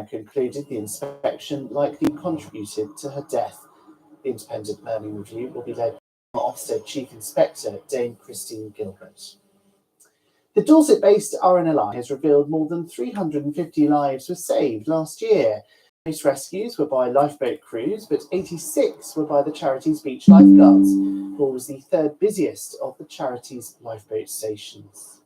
coroner concluded the inspection likely contributed to her death. The independent learning review will be led by Ofsted Chief Inspector Dame Christine Gilbert. The Dorset-based RNLI has revealed more than 350 lives were saved last year. Most rescues were by lifeboat crews, but 86 were by the charity's beach lifeguards. Hull was the third busiest of the charity's lifeboat stations.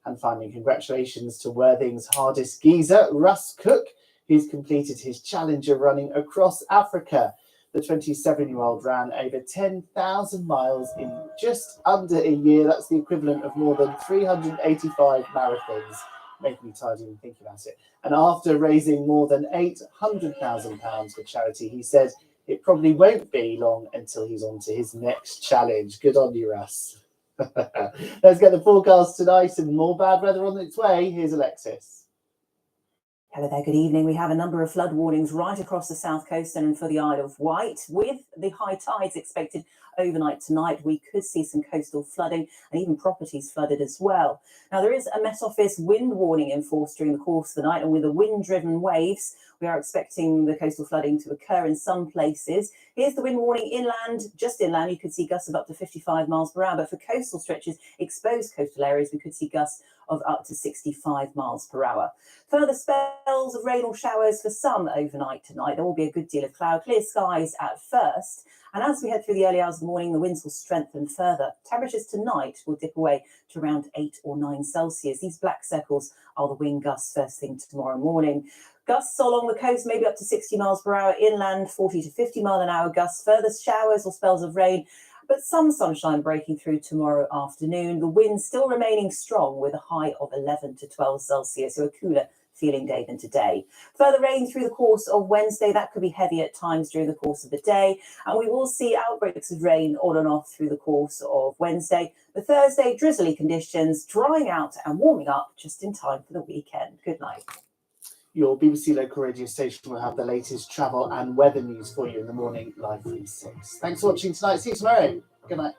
And finally, congratulations to Worthing's hardest geezer, Russ Cook, who's completed his Challenger running across Africa. The 27-year-old ran over 10,000 miles in just under a year. That's the equivalent of more than 385 marathons. Making me tired even thinking about it. And after raising more than £800,000 for charity, he said it probably won't be long until he's on to his next challenge. Good on you, Russ. Let's get the forecast tonight and more bad weather on its way. Here's Alexis. Hello there, good evening. We have a number of flood warnings right across the south coast and for the Isle of Wight. With the high tides expected overnight tonight, we could see some coastal flooding and even properties flooded as well. Now, there is a Met Office wind warning in force during the course of the night, and with the wind-driven waves, we are expecting the coastal flooding to occur in some places. Here's the wind warning inland. Just inland, you could see gusts of up to 55 miles per hour, but for coastal stretches, exposed coastal areas, we could see gusts of up to 65 miles per hour. Further spells of rain or showers for some overnight tonight. There will be a good deal of cloud, clear skies at first. And as we head through the early hours of the morning, the winds will strengthen further. Temperatures tonight will dip away to around 8 or 9 Celsius. These black circles are the wind gusts first thing tomorrow morning. Gusts along the coast, maybe up to 60 miles per hour. Inland, 40 to 50 mile an hour gusts. Further showers or spells of rain, but some sunshine breaking through tomorrow afternoon. The wind still remaining strong with a high of 11 to 12 Celsius, so a cooler feeling day than today. Further rain through the course of Wednesday. That could be heavy at times during the course of the day, and we will see outbreaks of rain on and off through the course of Wednesday. The Thursday, drizzly conditions, drying out and warming up just in time for the weekend. Good night. Your BBC local radio station will have the latest travel and weather news for you in the morning, live from 6. Thanks for watching tonight. See you tomorrow. Good night.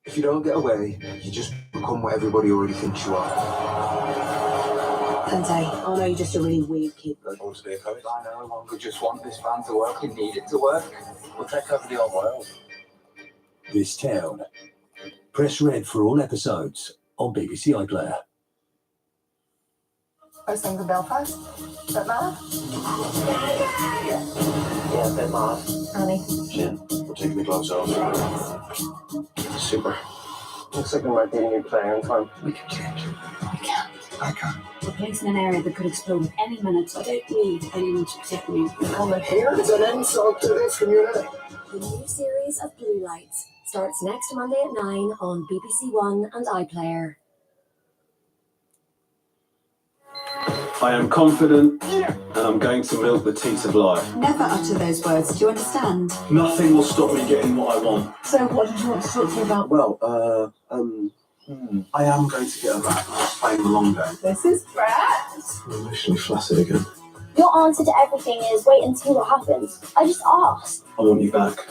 If you don't get away, you just become what everybody already thinks you are. Sensei, oh no, you're just a really weird kid. I want to be a coach. I know, one could just want this van to work and need it to work. We'll take over the whole world. This Town. Press red for all episodes on BBC iPlayer. First things in Belfast? Bit mad? Yeah, a bit mad. Annie? Shin, we're taking the gloves off. Super. Looks like we might need a new player in time. We can change it. We can't. I can. We're placed in an area that could explode at any minute. I don't need anyone to protect me. Coming here is an insult to this community. The new series of Blue Lights starts next Monday at 9 on BBC One and iPlayer. I am confident and I'm going to milk the teat of life. Never utter those words, do you understand? Nothing will stop me getting what I want. So what did you want to talk to me about? Well, I am going to get a rat playing the long game. This is Brett. I'm emotionally flaccid again. Your answer to everything is wait and see what happens. I just asked. I want you back.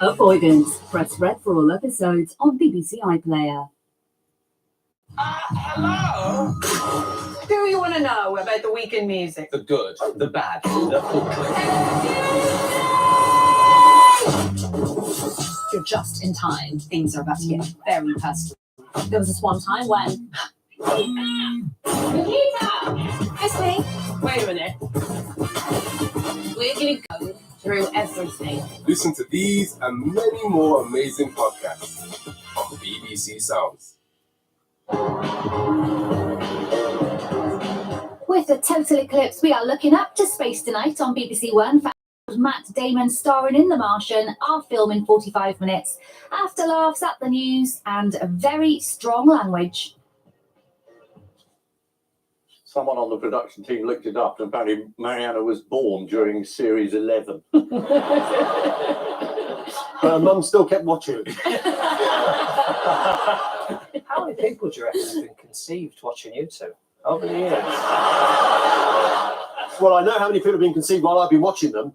Avoidance. Press red for all episodes on BBC iPlayer. Hello? Do you want to know about the weekend music? The good, the bad, the ugly. You're just in time. Things are about to get very personal. There was this one time when... Nikita! It's me. Wait a minute. We're going to go through everything. Listen to these and many more amazing podcasts on BBC Sounds. With the total eclipse, we are looking up to space tonight on BBC One for Matt Damon starring in The Martian, our film in 45 minutes, after laughs at the news and a very strong language. Someone on the production team looked it up and apparently Mariana was born during series 11. But her mum still kept watching it. How many people do you reckon have been conceived watching you two over the years? Well, I know how many people have been conceived while I've been watching them.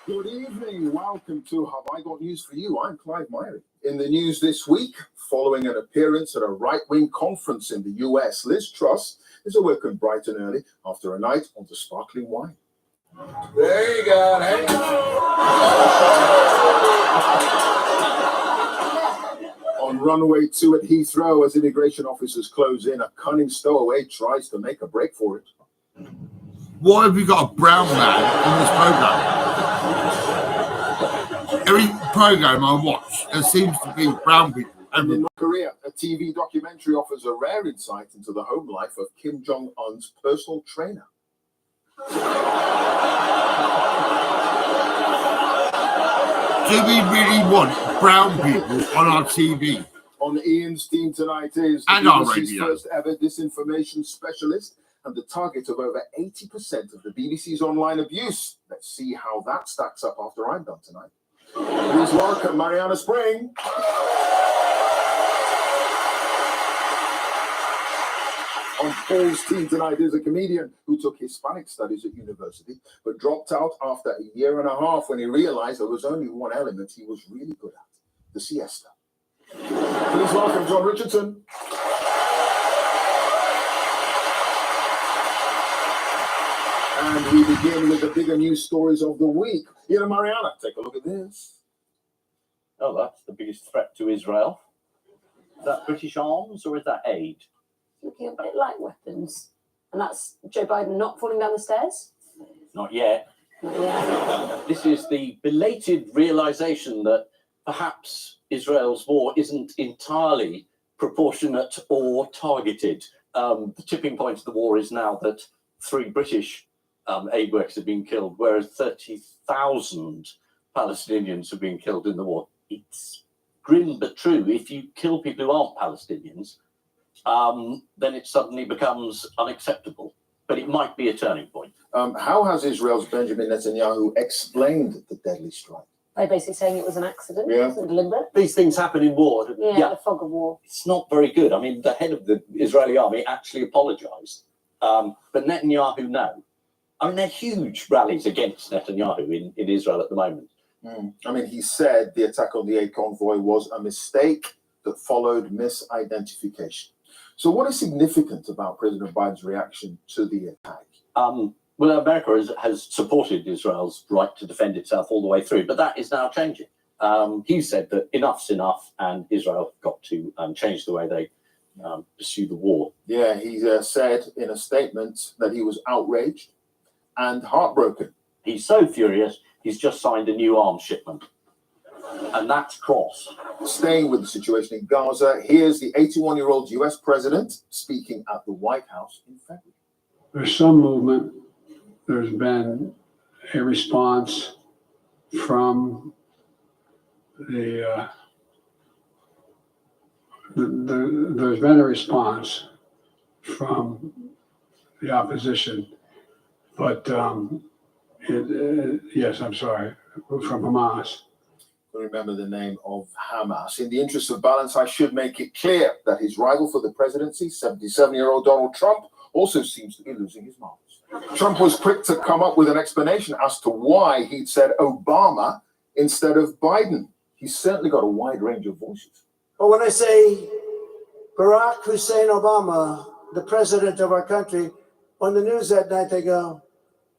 Good evening. Welcome to Have I Got News for You? I'm Clive Myrie. In the news this week, following an appearance at a right-wing conference in the US, Liz Truss is awoken bright and early after a night on the sparkling wine. There you go. Hey. On runway 2 at Heathrow, as immigration officers close in, a cunning stowaway tries to make a break for it. Why have you got a brown man on this program? Every program I watch, there seems to be brown people. And in North Korea, a TV documentary offers a rare insight into the home life of Kim Jong-un's personal trainer. Do we really want brown people on our TV? On Ian's team tonight is the and our BBC's radio. first ever disinformation specialist and the target of over 80% of the BBC's online abuse. Let's see how that stacks up after I'm done tonight. Please welcome Mariana Spring. On Paul's team tonight is a comedian who took Hispanic studies at university, but dropped out after a year and a half when he realized there was only one element he was really good at, the siesta. Please welcome John Richardson. And we begin with the bigger news stories of the week. Ian and Mariana, take a look at this. Oh, that's the biggest threat to Israel. Is that British arms or is that aid? Looking a bit like weapons. And that's Joe Biden not falling down the stairs? Not yet. This is the belated realization that perhaps Israel's war isn't entirely proportionate or targeted. The tipping point of the war is now that 3 British aid workers have been killed, whereas 30,000 Palestinians have been killed in the war. It's grim but true. If you kill people who aren't Palestinians, then it suddenly becomes unacceptable. But it might be a turning point. How has Israel's Benjamin Netanyahu explained the deadly strike? By basically saying it was an accident, Yeah. it wasn't deliberate. These things happen in war. Yeah, the fog of war. It's not very good. I mean, the head of the Israeli army actually apologized. But Netanyahu, no. I mean, there are huge rallies against Netanyahu in Israel at the moment. I mean, he said the attack on the aid convoy was a mistake that followed misidentification. So what is significant about President Biden's reaction to the attack? Well, America has supported Israel's right to defend itself all the way through, but that is now changing. He said that enough's enough and Israel got to change the way they pursue the war. Yeah, he said in a statement that he was outraged and heartbroken. He's so furious, he's just signed a new arms shipment. And that's cross. Staying with the situation in Gaza, here's the 81-year-old US president speaking at the White House in February. There's some movement. There's been a response from there's been a response from the opposition, but yes, I'm sorry, from Hamas. Remember the name of Hamas. In the interest of balance, I should make it clear that his rival for the presidency, 77-year-old Donald Trump, also seems to be losing his marbles. Trump was quick to come up with an explanation as to why he'd said Obama instead of Biden. He's certainly got a wide range of voices. But when I say Barack Hussein Obama, the president of our country, on the news that night they go,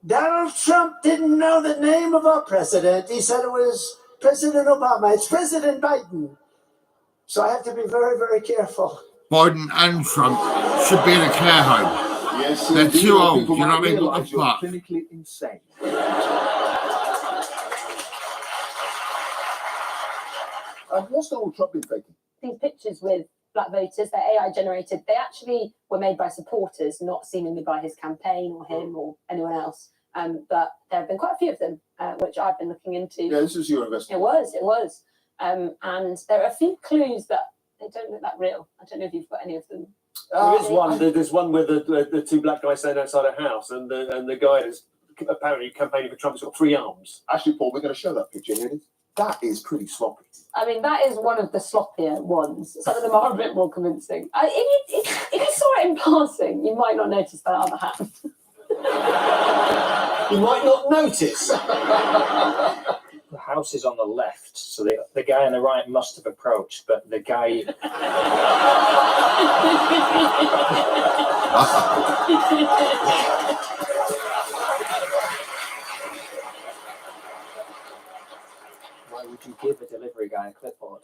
Donald Trump didn't know the name of our president. He said it was President Obama. It's President Biden. So I have to be very, very careful. Biden and Trump should be in a care home. Yes, they're indeed, too old. people You know what I mean? realize What the you're fuck? clinically insane. What's Donald Trump been faking? These pictures with black voters, they're AI generated. They actually were made by supporters, not seemingly by his campaign or him or anyone else. But there have been quite a few of them, which I've been looking into. Yeah, this is your investigation. It was. And there are a few clues that they don't look that real. I don't know if you've got any of them. There is one. There's one where the two black guys stand outside a house, and the guy who's apparently campaigning for Trump has got 3 arms. Actually, Paul, we're going to show that picture here. That is pretty sloppy. I mean, that is one of the sloppier ones. Some of them are a bit more convincing. If you saw it in passing, you might not notice that other hat. You might not notice. The house is on the left, so the guy on the right must have approached, but the guy. Why would you give a delivery guy a clipboard?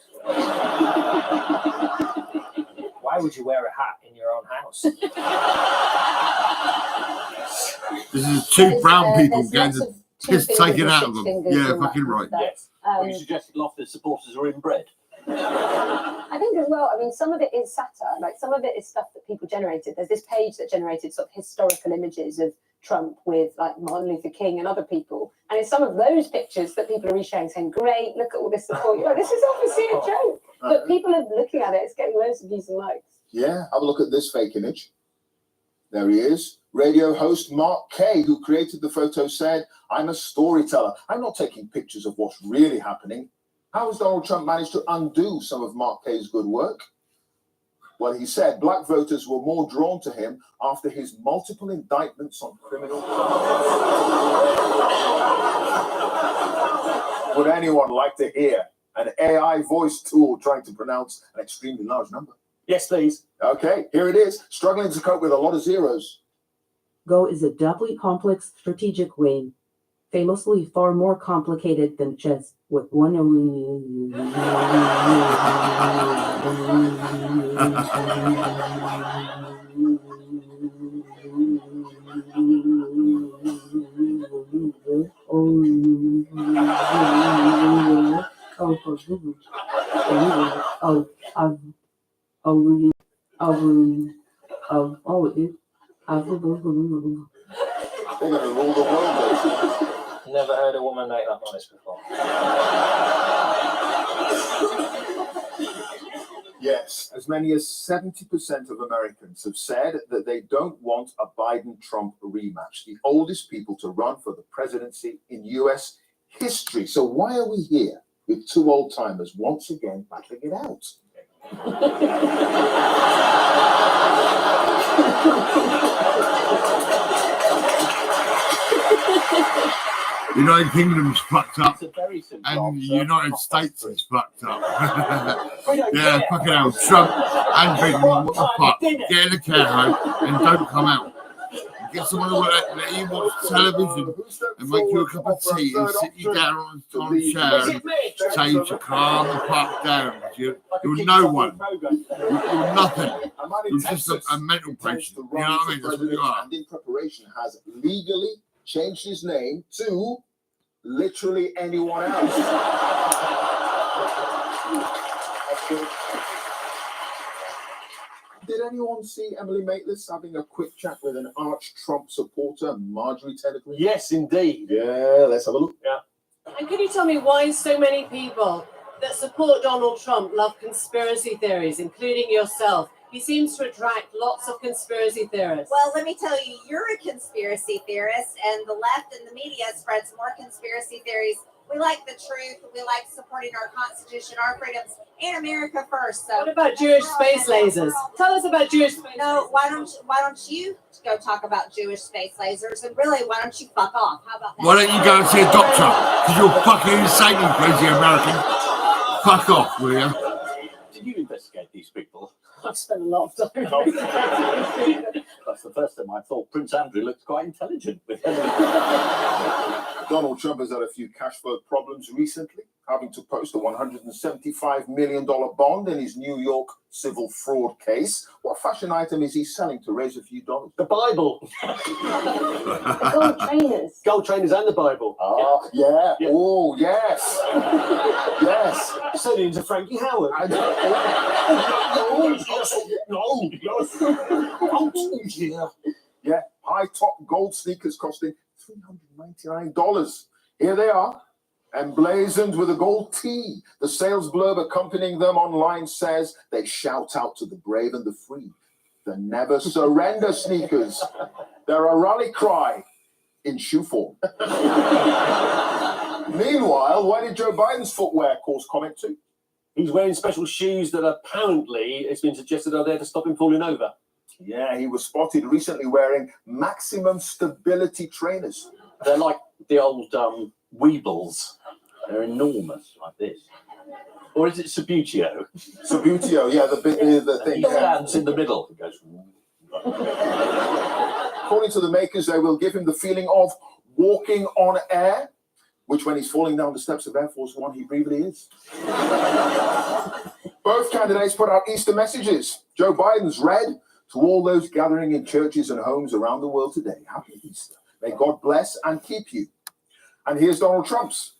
Why would you wear a hat in your own house? This is two brown people getting the piss taken out of them. Yeah, fucking right. Yes. You suggested Loftus supporters are inbred. I think as well, I mean, some of it is satire, like some of it is stuff that people generated. There's this page that generated sort of historical images of Trump with like Martin Luther King and other people. And it's some of those pictures that people are resharing saying, great, look at all this support. You're like, this is obviously a joke. But people are looking at it, it's getting loads of views and likes. Yeah, have a look at this fake image. There he is. Radio host Mark Kay, who created the photo, said, I'm a storyteller. I'm not taking pictures of what's really happening. How has Donald Trump managed to undo some of Mark Kay's good work? Well, he said black voters were more drawn to him after his multiple indictments on criminal charges. Would anyone like to hear an AI voice tool trying to pronounce an extremely large number? Yes, please. Okay, here it is. Struggling to cope with a lot of zeros. Go is a doubly complex strategic game, famously far more complicated than chess, with one. They're going to rule the world, basically. Never heard a woman make that noise before. Yes, as many as 70% of Americans have said that they don't want a Biden-Trump rematch, the oldest people to run for the presidency in U.S. history. So why are we here with two old-timers once again battling it out? United Kingdom's fucked up, It's a very simple and the answer. United States is fucked up. Yeah, fucking hell. Trump and Biden, what the fuck? Get in the care home and don't come out. Get someone who will let you watch television and make you a cup of tea and sit you down on a chair and tell you to calm the fuck down. You're no one. You're nothing. You're just a mental patient. You know what I mean? That's what you are. And in preparation has legally changed his name to literally anyone else. Did anyone see Emily Maitlis having a quick chat with an arch-Trump supporter, Marjorie Taylor Greene? Yes, indeed. Yeah, let's have a look. Yeah. And can you tell me why so many people that support Donald Trump love conspiracy theories, including yourself? He seems to attract lots of conspiracy theorists. Well, let me tell you, you're a conspiracy theorist, and the left and the media spreads more conspiracy theories. We like the truth. We like supporting our Constitution, our freedoms, and America first. So, what about Jewish space lasers? Tell us about Jewish space lasers. No, why don't you go talk about Jewish space lasers? And really, why don't you fuck off? How about that? Why don't you go and see a doctor? Because you're fucking insane, you crazy American. Fuck off, will you? Did you investigate these people? I've spent a lot of time. That's the first time I thought Prince Andrew looked quite intelligent with him. Donald Trump has had a few cash flow problems recently. having to post a $175 million bond in his New York civil fraud case. What fashion item is he selling to raise a few dollars? The Bible. The gold trainers. Gold trainers and the Bible. Ah, yeah. Oh, yes. Yes. Selling to Frankie Howard. Yeah, high top gold sneakers costing $399. Here they are, emblazoned with a gold T. The sales blurb accompanying them online says they shout out to the brave and the free. The never surrender sneakers. They're a rally cry in shoe form. Meanwhile, where did Joe Biden's footwear cause comment to? He's wearing special shoes that apparently, it's been suggested, are there to stop him falling over. Yeah, he was spotted recently wearing maximum stability trainers. They're like the old Weebles. They're enormous, like this. Or is it Subbuteo? Subbuteo, yeah, the thing. He stands in the middle. It goes. According to the makers, they will give him the feeling of walking on air, which when he's falling down the steps of Air Force One, he briefly is. Both candidates put out Easter messages. Joe Biden's read to all those gathering in churches and homes around the world today. Happy Easter. May God bless and keep you. And here's Donald Trump's.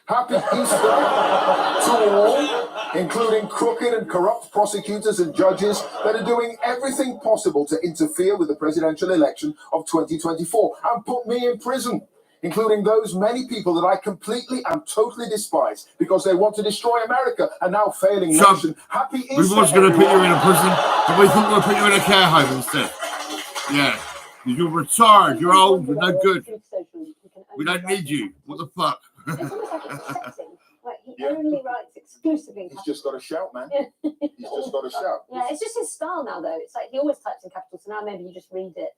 Happy Easter to all, including crooked and corrupt prosecutors and judges that are doing everything possible to interfere with the presidential election of 2024 and put me in prison, including those many people that I completely and totally despise because they want to destroy America and now failing nation. Happy Easter. We was going to put you in a prison, but we thought we'd put you in a care home instead. Yeah. You're retired, you're old, you're no good. We don't need you. What the fuck? It's almost like it's accepting. Like he only writes exclusively in He's capitals. just got to shout, man. He's just got to shout. Yeah, it's just his style now, though. It's like he always types in capitals, so now maybe you just read it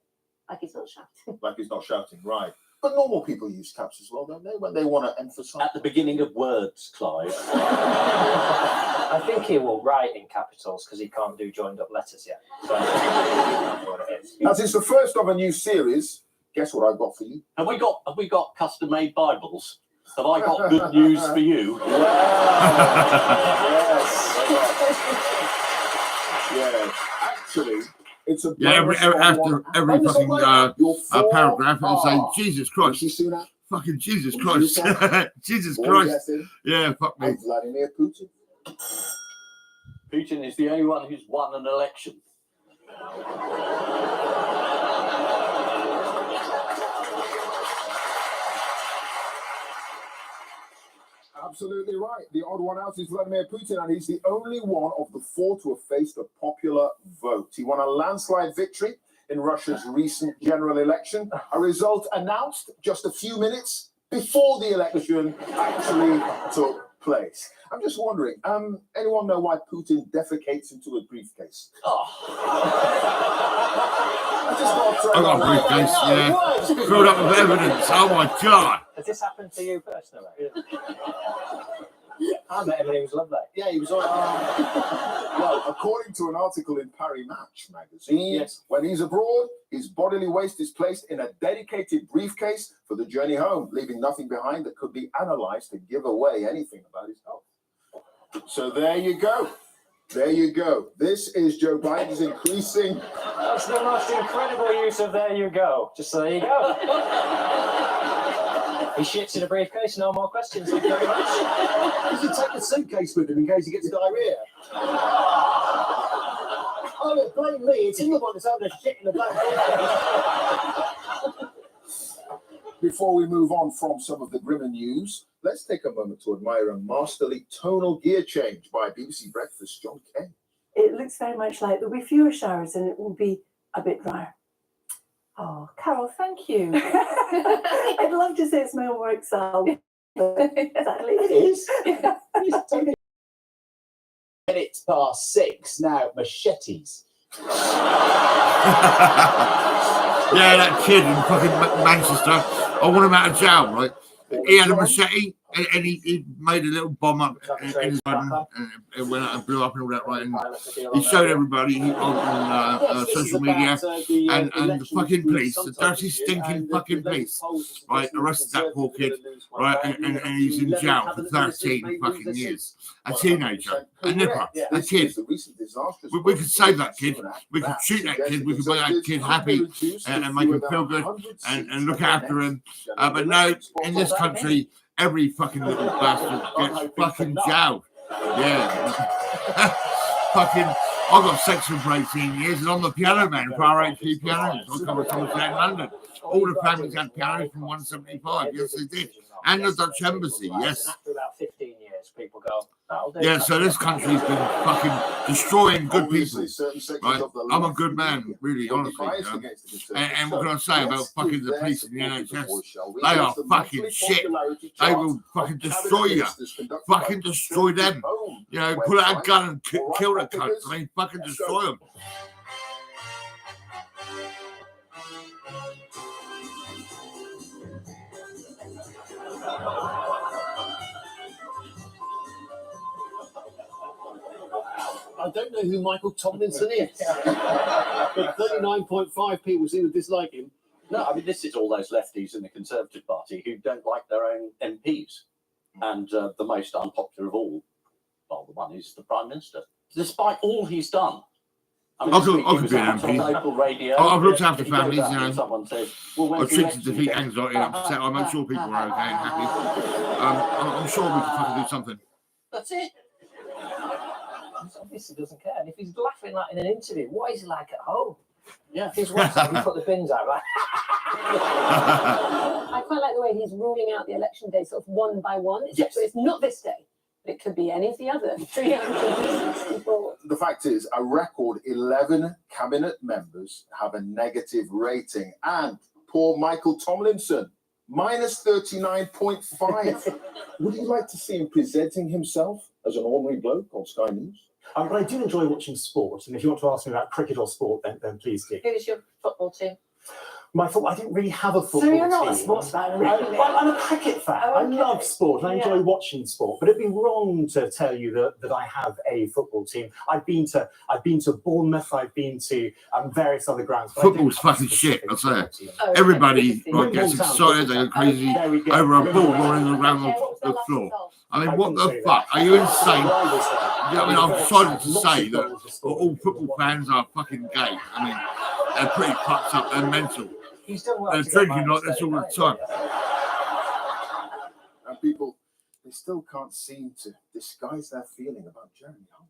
like he's not shouting. Like he's not shouting, right. But normal people use caps as well, don't they? When they want to emphasize. At the beginning of words, Clive. I think he will write in capitals because he can't do joined up letters yet. So, what it is. As it's the first of a new series, guess what I've got for you? Have we got custom-made Bibles? Have I got good news for you? Yes. Actually, it's a every fucking paragraph and say Jesus Christ. Fucking Jesus Christ. Jesus Christ. Yeah, fuck me. Vladimir Putin. Putin is the only one who's won an election. Absolutely right. The odd one out is Vladimir Putin, and he's the only one of the four to have faced a popular vote. He won a landslide victory in Russia's recent general election, a result announced just a few minutes before the election actually took place. I'm just wondering, anyone know why Putin defecates into a briefcase? I got a briefcase, yeah. Filled up with evidence. Oh my God. Has this happened to you personally? I met him and he was lovely. Yeah, he was all right. Well, according to an article in Paris Match magazine, when he's abroad, his bodily waste is placed in a dedicated briefcase for the journey home, leaving nothing behind that could be analyzed to give away anything about his health. So there you go. There you go. This is Joe Biden's increasing. That's the most incredible use of there you go. Just so there you go. He shits in a briefcase, no more questions. Thank you very much. He should take a suitcase with him in case he gets diarrhea. Oh, look, blame me. It's him the one that's having a shit in the back. Before we move on from some of the grimmer news, let's take a moment to admire a masterly tonal gear change by BBC Breakfast John Kane. It looks very much like there'll be fewer showers and it will be a bit drier. Oh, Carol, thank you. I'd love to say it's my homework, so exactly. It is. Minutes past 6 now. Machetes. Yeah, that kid in fucking Manchester. I want him out of jail, right? He had a machete and he made a little bomb up in his garden, and it went out and blew up and all that, right? And he showed everybody on social media, and the fucking police, the dirty, stinking fucking police, right, arrested that poor kid, right, and he's in jail for 13 fucking years. A teenager, a nipper, a kid. We could save that kid. We could treat that kid. We could make that kid happy and make him feel good and look after him. But no, in this country, every fucking little bastard gets fucking jailed. Yeah. Fucking, I got section for 18 years and I'm the piano man for RHP Pianos. I come from London. All the families had pianos from 175. Yes, they did. And the Dutch Embassy, yes. After about 15 years, people go, that'll do. Yeah, so this country's been fucking destroying good people. Right? I'm a good man, really, honestly. And what can I say about fucking the police and the NHS? They are fucking shit. They will fucking destroy you. Fucking destroy them. You know, pull out a gun and kill the cunts. I mean, fucking destroy them. I don't know who Michael Tomlinson is, but 39.5 people seem to dislike him. No, I mean, this is all those lefties in the Conservative Party who don't like their own MPs. And the most unpopular of all, well, the one is the Prime Minister. Despite all he's done. I mean, I could be an MP. Local radio, I've looked after families, you know. Someone says, well, I've tried to defeat anxiety and upset. I make sure people are okay and happy. I'm sure we can fucking do something. That's it. He obviously doesn't care. And if he's laughing like in an interview, what is he like at home? Yeah. If he's watching, he put the bins out, right? I quite like the way he's ruling out the election day sort of one by one. It's not this day, but it could be any of the other 364. The fact is, a record 11 cabinet members have a negative rating, and poor Michael Tomlinson, minus 39.5. Would you like to see him presenting himself as an ordinary bloke on Sky News? But I do enjoy watching sport, and if you want to ask me about cricket or sport, then please do. Who's your football team? My football, I didn't really have a football So you're not team. a sports fan, really? I'm a cricket fan. Oh, I okay. love sport, and I enjoy watching sport. But it'd be wrong to tell you that I have a football team. I've been to Bournemouth. I've been to various other grounds. but I don't Football's have a fucking shit, I'll say it. specific team. Everybody Wimbledon gets Town excited, they go crazy There we go. over a ball running around the floor. I mean, what the fuck? Are you insane? You know what I mean, I've decided to say that all football fans are fucking gay. I mean, they're pretty fucked up, they're mental. They're drinking like this all the time. And people, they still can't seem to disguise their feeling about Jeremy Hunt.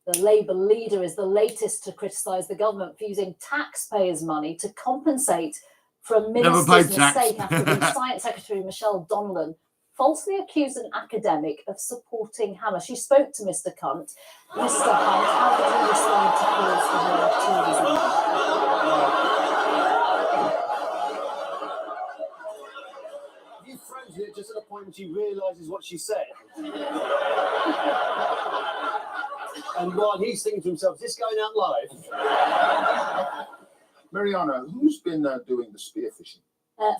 The Labour leader is the latest to criticise the government for using taxpayers' money to compensate for a minister's mistake after the Science Secretary Michelle Donnellan falsely accused an academic of supporting Hamas. She spoke to Mr. Cunt. Mr. Hunt, how did he respond to calls for her to You frozen it just at the point when she realises what she said. And while he's thinking to himself, is this going out live? Mariana, who's been doing the spearfishing?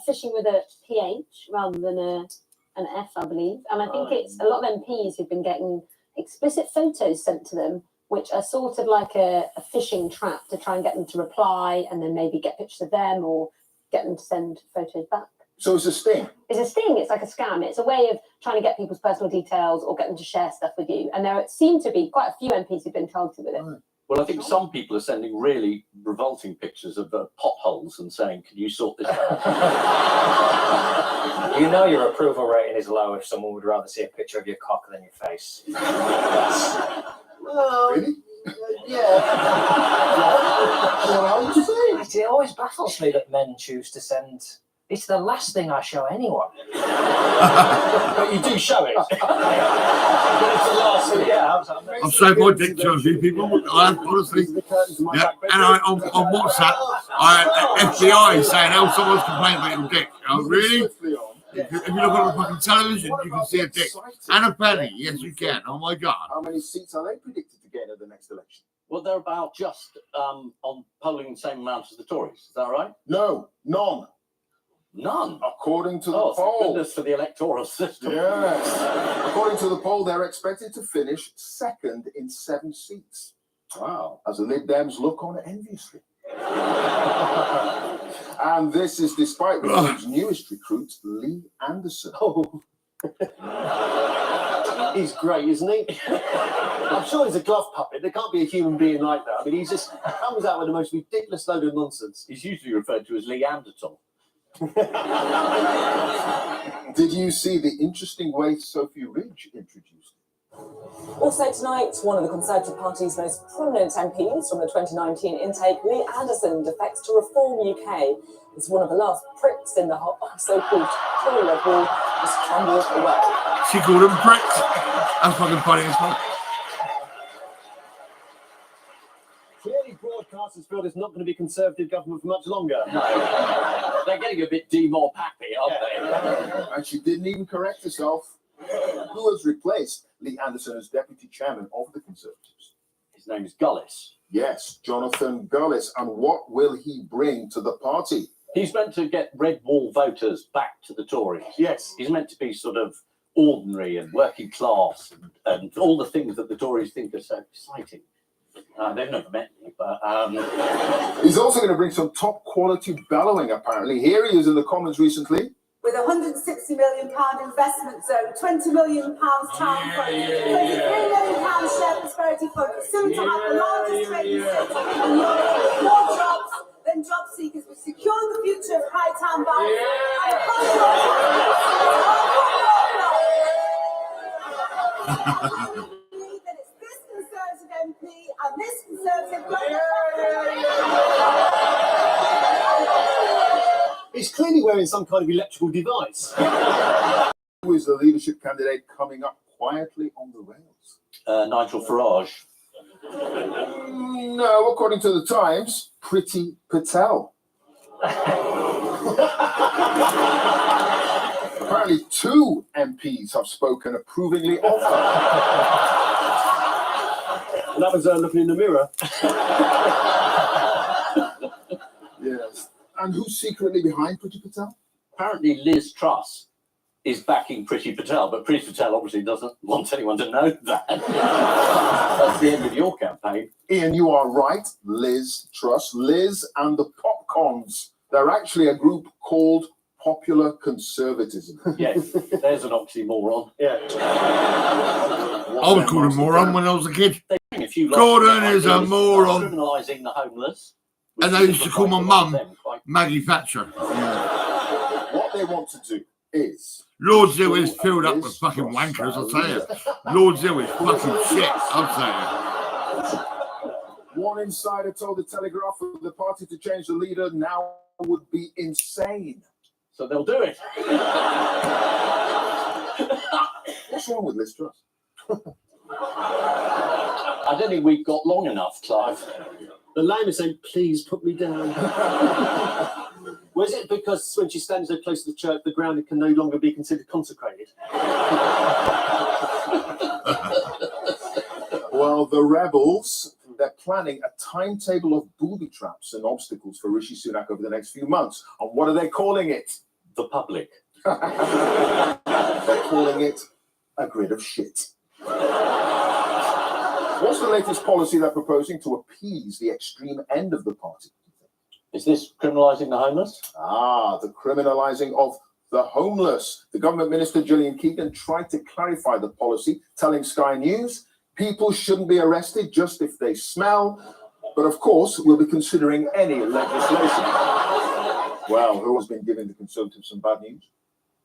Fishing with a PH rather than an F, I believe. And I think it's a lot of MPs who've been getting explicit photos sent to them, which are sort of like a fishing trap to try and get them to reply and then maybe get pictures of them or get them to send photos back. So it's a sting? It's a sting. It's like a scam. It's a way of trying to get people's personal details or get them to share stuff with you. And there seem to be quite a few MPs who've been targeted with it. Well, I think some people are sending really revolting pictures of potholes and saying, can you sort this out? You know your approval rating is low if someone would rather see a picture of your cock than your face. Well, really? It always baffles me that men choose to send. It's the last thing I show anyone. But you do show it. But it's the last thing. Yeah, I've showed my dick to a few people, honestly. Yeah. And on WhatsApp, FBI saying, oh, someone's complaining about your dick. Oh, really? If you look on the fucking television, you can see a dick. And a penny. Yes, you can. Oh, my God. How many seats are they predicted to get at the next election? Well, they're about just on polling the same amount as the Tories. Is that right? No, none. None. According to the Oh, thank poll. goodness for the electoral system. Yes. According to the poll, they're expected to finish second in 7 seats. Wow. As the Lib Dems look on enviously. And this is despite Reform's newest recruit, Lee Anderson. Oh. He's great, isn't he? I'm sure he's a glove puppet. There can't be a human being like that. I mean, he just comes out with the most ridiculous load of nonsense. He's usually referred to as Leanderton. Did you see the interesting way Sophie Ridge introduced? Also tonight, one of the Conservative Party's most prominent MPs from the 2019 intake, Lee Anderson, defects to Reform UK. It's one of the last pricks in the so-called toilet wall was crumbled away. She called them pricks. That's fucking funny as fuck. Clearly, broadcasters feel there's not going to be Conservative government for much longer. No. They're getting a bit more pappy, aren't they? And she didn't even correct herself. Who has replaced Lee Anderson as Deputy Chairman of the Conservatives? His name is Gullis. Yes, Jonathan Gullis. And what will he bring to the party? He's meant to get red wall voters back to the Tories. Yes. He's meant to be sort of ordinary and working class and all the things that the Tories think are so exciting. They've never met me, but... He's also going to bring some top quality bellowing, apparently. Here he is in the Commons recently. With a £160 million investment zone, £20 million town fund, £23 million share prosperity fund, soon to have the largest trading centre in Europe, more jobs than job seekers, will secure the future of Hightown Valley. That it's this Conservative MP and this Conservative He's clearly wearing some kind of electrical device. Who is the leadership candidate coming up quietly on the rails? Nigel Farage. No, according to the Times, Priti Patel. Apparently 2 MPs have spoken approvingly of her. And that was looking in the mirror. Yes. And who's secretly behind Priti Patel? Apparently Liz Truss is backing Priti Patel, but Priti Patel obviously doesn't want anyone to know that. That's the end of your campaign. Ian, you are right. Liz Truss. Liz and the Popcons. They're actually a group called Popular Conservatism. Yes, there's an oxymoron. Yeah. I was called a moron when I was a kid. Gordon is a moron. Criminalising the homeless. And they used to call my mum Maggie Thatcher. What they want to do is... Lord's Hill is filled up with fucking wankers, I'll tell you. Lord's Hill is fucking shit, I'll tell you. One insider told the Telegraph for the party to change the leader now would be insane. So they'll do it. What's wrong with Liz Truss? I don't think we've got long enough, Clive. The lamb is saying, please put me down. Was it because when she stands so close to the church, the ground can no longer be considered consecrated? Well, the rebels, they're planning a timetable of booby traps and obstacles for Rishi Sunak over the next few months. And what are they calling it? The public. They're calling it a grid of shit. What's the latest policy they're proposing to appease the extreme end of the party? Is this criminalising the homeless? Ah, the criminalising of the homeless. The government minister, Gillian Keegan, tried to clarify the policy, telling Sky News people shouldn't be arrested just if they smell. But of course, we'll be considering any legislation. Well, who has been giving the Conservatives some bad news?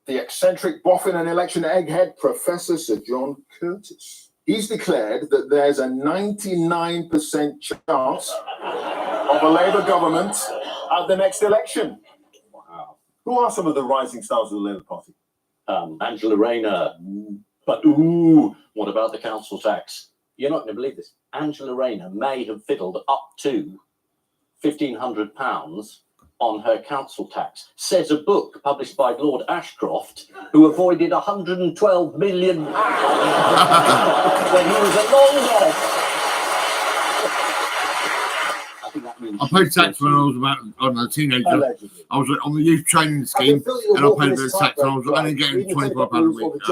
The eccentric boffin and election egghead, Professor Sir John Curtis. He's declared that there's a 99% chance of a Labour government at the next election. Wow. Who are some of the rising stars of the Labour Party? Angela Rayner. But, what about the council tax? You're not going to believe this. Angela Rayner may have fiddled up to £1,500 on her council tax, says a book published by Lord Ashcroft, who avoided £112 million when he was a long I think that I paid tax when I was about, I don't know, a teenager. Allegedly. I was on the youth training scheme and I paid a bit of tax and I was only getting £25 a week. I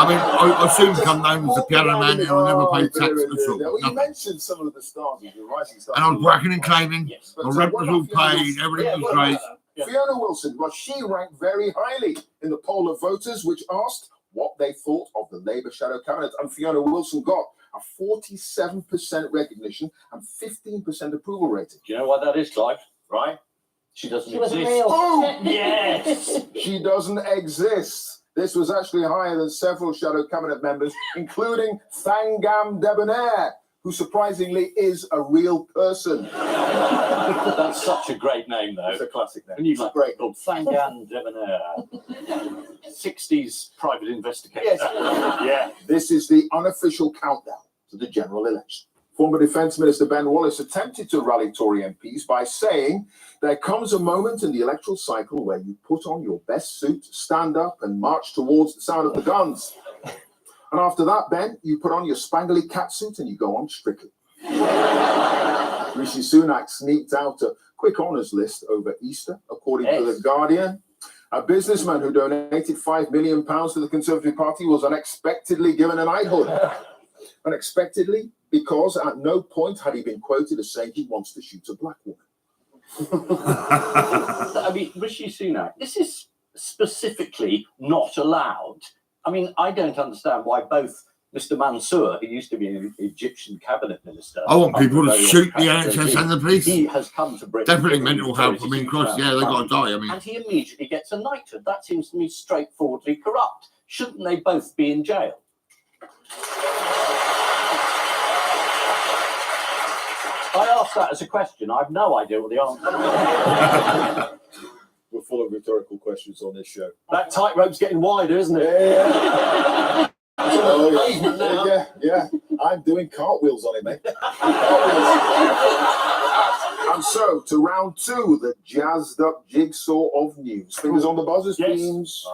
mean, I soon come known as a piano man and I never paid tax at all. You Nothing. mentioned some of the stars of your rising stars. And I was whacking and claiming, my rent was all paid, everything was great. Fiona Wilson, well, she ranked very highly in the poll of voters, which asked what they thought of the Labour shadow cabinet. And Fiona Wilson got a 47% recognition and 15% approval rating. Do you know why that is, Clive? Right? She doesn't She wasn't exist. real. Oh, Yes. She doesn't exist. This was actually higher than several shadow cabinet members, including Thangam Debonair, who surprisingly is a real person. That's such a great name, though. It's a classic name. And you It's like great. called Thangan Debonair. 60s private investigator. Yes. Yeah. This is the unofficial countdown to the general election. Former Defence Minister Ben Wallace attempted to rally Tory MPs by saying, there comes a moment in the electoral cycle where you put on your best suit, stand up and march towards the sound of the guns. And after that, Ben, you put on your spangly catsuit and you go on Strictly. Rishi Sunak sneaked out a quick honours list over Easter, according to The Guardian. A businessman who donated £5 million to the Conservative Party was unexpectedly given a knighthood. Unexpectedly, because at no point had he been quoted as saying he wants to shoot a black woman. I mean, Rishi Sunak, this is specifically not allowed. I mean, I don't understand why both Mr. Mansour, who used to be an Egyptian cabinet minister, I want people to under shoot the Castro NHS regime, and the police. He has come to Britain. Definitely mental health. I mean, Christ, yeah, they got to die. I mean, And he immediately gets a knighthood. That seems to me straightforwardly corrupt. Shouldn't they both be in jail? I asked that as a question. I have no idea what the answer is. We're full of rhetorical questions on this show. That tightrope's getting wider, isn't it? Yeah. I'm doing cartwheels on it, mate. And so, to round two, the jazzed up jigsaw of news. Fingers on the buzzers, teams.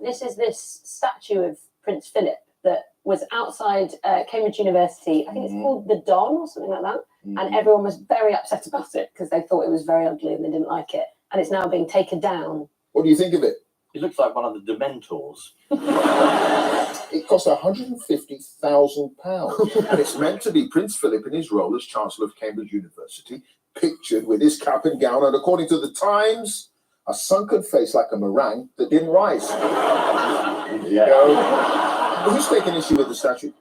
This is this statue of Prince Philip that was outside Cambridge University. I think it's called the Don or something like that. And everyone was very upset about it because they thought it was very ugly and they didn't like it. And it's now being taken down. What do you think of it? It looks like one of the Dementors. It cost £150,000. And it's meant to be Prince Philip in his role as Chancellor of Cambridge University, pictured with his cap and gown, and according to the Times, a sunken face like a meringue that didn't rise. There you go. Who's taking issue with the statue?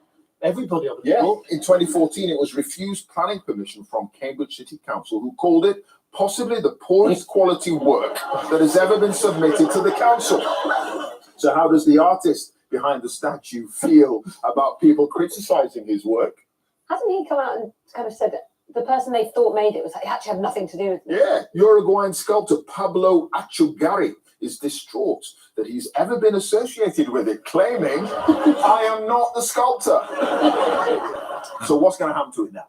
Everybody on the Yeah. In 2014, it was refused planning permission from Cambridge City Council, who called it possibly the poorest quality work that has ever been submitted to the council. So how does the artist behind the statue feel about people criticizing his work? Hasn't he come out and kind of said that the person they thought made it was like, it actually had nothing to do with it? Yeah, Uruguayan sculptor Pablo Achugari is distraught that he's ever been associated with it, claiming, I am not the sculptor. So what's going to happen to it now?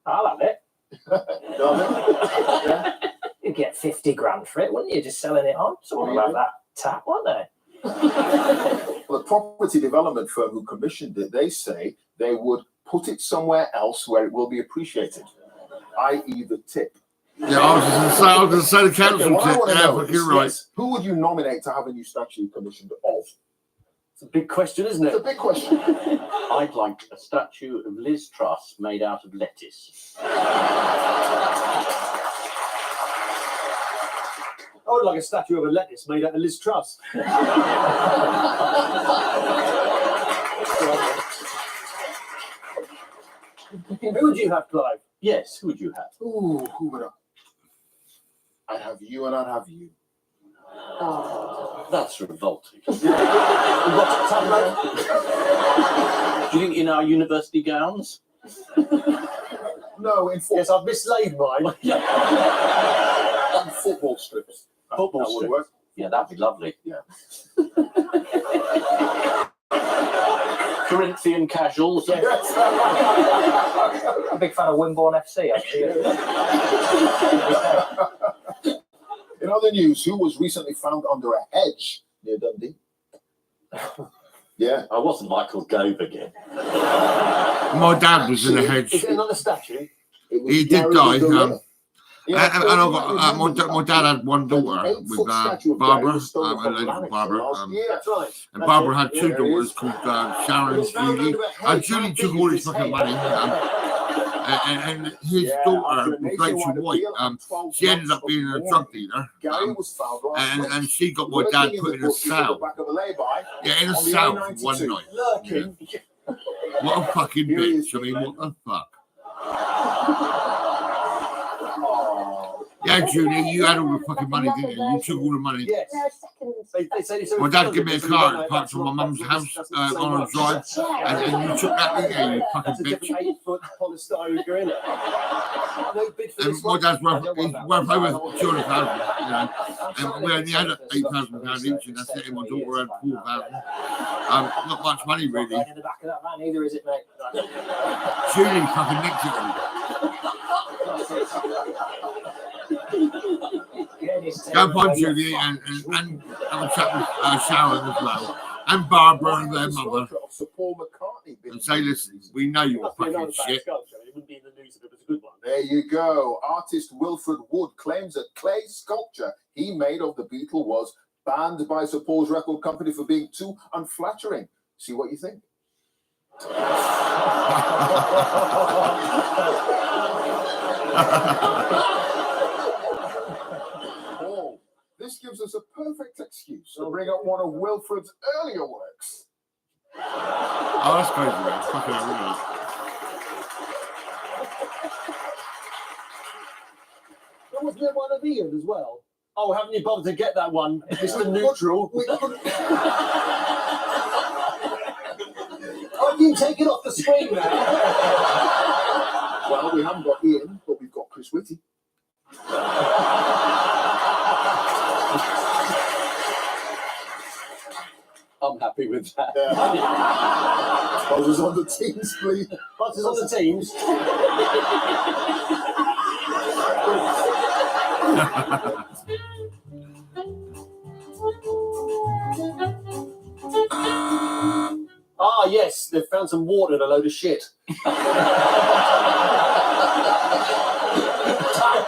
I'll have it. Yeah. You'd get 50 grand for it, wouldn't you? Just selling it on. Someone about that tap, weren't they? Well, the property development firm who commissioned it, they say they would put it somewhere else where it will be appreciated, i.e. the tip. yeah, I was going to say the council Okay, what I tip. want to Yeah, know fucking is, right. yes, who would you nominate to have a new statue commissioned of? It's a big question, isn't It's a it? big question. I'd like a statue of Liz Truss made out of lettuce. I would like a statue of a lettuce made out of Liz Truss. Who would you have, Clive? Yes, who would you have? Ooh, who would I? I'd have you and I'd have you. That's revolting. We've got Tableau. Do you think in our university gowns? No, in Yes, I've mislaid mine. football strips. Football That would strips. work. Yeah, that'd be lovely. Yeah. Corinthian casuals. I'm a big fan of Wimborne FC, actually. In other news, who was recently found under a hedge near Dundee? Yeah. I wasn't Michael Gove again. My dad was in the hedge. Is it another statue? He did die. And my dad had one daughter with Barbara, a lady called Barbara. That's right. And Barbara had two daughters called Sharon and Julie. And Julie took all his fucking money. And his daughter, Rachel White, she ended up being a drug dealer. And she got my dad put in a cell. Yeah, in a cell for one night. Yeah. What a fucking bitch. I mean, what the fuck? Yeah, Julie, you had all the fucking money, didn't you? You took all the money. Yes. My dad gave me a car and parked from my mum's house on a drive, and you took that, didn't you, you fucking bitch? 8-foot polystyrene gorilla. No bid for And this my one. dad's worth over 200,000, you know. And we only had £8,000 each, and that's it. And my daughter had 4,000. Not much money, really. In the back of that van, either is it, mate? Julie fucking nicked it all. Go find Julie and have a chat with Sharon as well, and Barbara and their mother, and say, listen, we know you're fucking shit. There you go. Artist Wilfred Wood claims that clay sculpture he made of the Beatle was banned by Sir Paul's record company for being too unflattering. See what you think. Paul, this gives us a perfect excuse to bring up one of Wilfred's earlier works. Oh, that's crazy, man. Fucking hell, Wasn't there one of Ian as well? Oh, haven't you bothered to get that one, Mr. Neutral? Oh, you take it off the screen now. Well, we haven't got Ian, but we've got Chris Whitty. I'm happy with that. Buzzers on the teams, please. Buzzers on the teams. Ah, yes, they've found some water and a load of shit.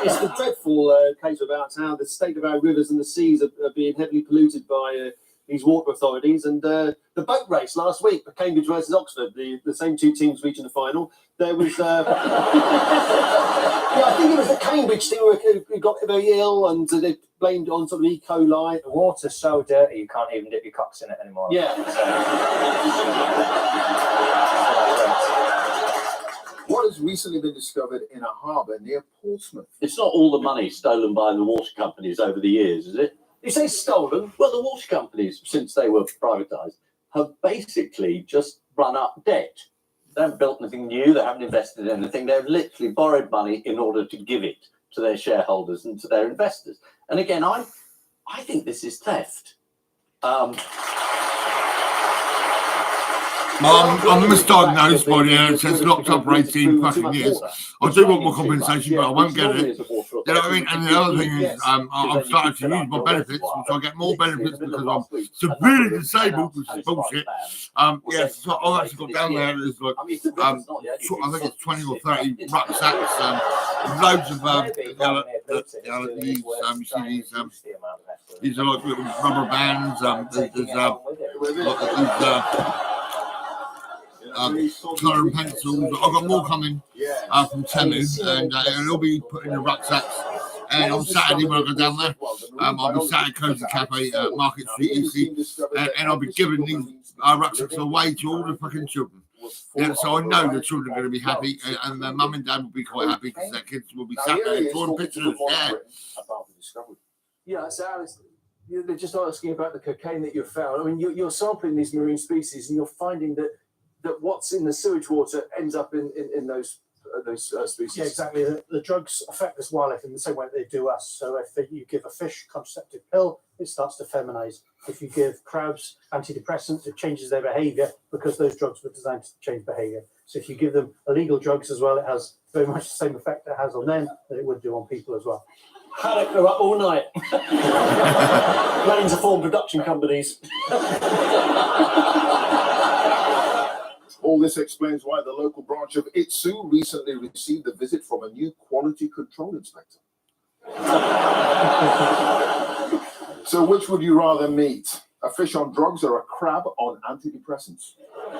It's the dreadful case about how the state of our rivers and the seas are being heavily polluted by these water authorities. And the boat race last week, Cambridge versus Oxford, the same two teams reaching the final. There was, yeah, I think it was the Cambridge team who got very ill, and they blamed on sort of E. coli. The water's so dirty you can't even dip your cocks in it anymore. Yeah. What has recently been discovered in a harbour near Portsmouth? It's not all the money stolen by the water companies over the years, is it? You say stolen? Well, the water companies, since they were privatised, have basically just run up debt. They haven't built anything new, they haven't invested in anything, they've literally borrowed money in order to give it to their shareholders and to their investors. And again, I think this is theft. I'm misdiagnosed by the NHS, locked up for 18 fucking years. I do want more compensation, but I won't get it. You know what I mean? And the other thing is, I've started to use my benefits, which I get more benefits because I'm severely disabled, which is bullshit. Yes, so I've actually got down there, there's like, I think it's 20 or 30 rucksacks, loads of, these are like little rubber bands, colouring pencils. I've got more coming from Temu, and it'll all be put in the rucksacks. And on Saturday when I go down there, I'll be sat at Cozy Cafe at Market Street, you see, and I'll be giving these rucksacks away to all the fucking children. Yeah, so I know the children are going to be happy, and their mum and dad will be quite happy because their kids will be sat there drawing pictures. Yeah, so Alice, they're just asking about the cocaine that you've found. I mean, you're sampling these marine species, and you're finding that what's in the sewage water ends up in those species. Yeah, exactly. The drugs affect this wildlife in the same way that they do us. So if you give a fish a contraceptive pill, it starts to feminize. If you give crabs antidepressants, it changes their behavior because those drugs were designed to change behavior. So if you give them illegal drugs as well, it has very much the same effect it has on them that it would do on people as well. Haddock are up all night. Planning to form production companies. All this explains why the local branch of Itsu recently received a visit from a new quality control inspector. So which would you rather meet? A fish on drugs or a crab on antidepressants?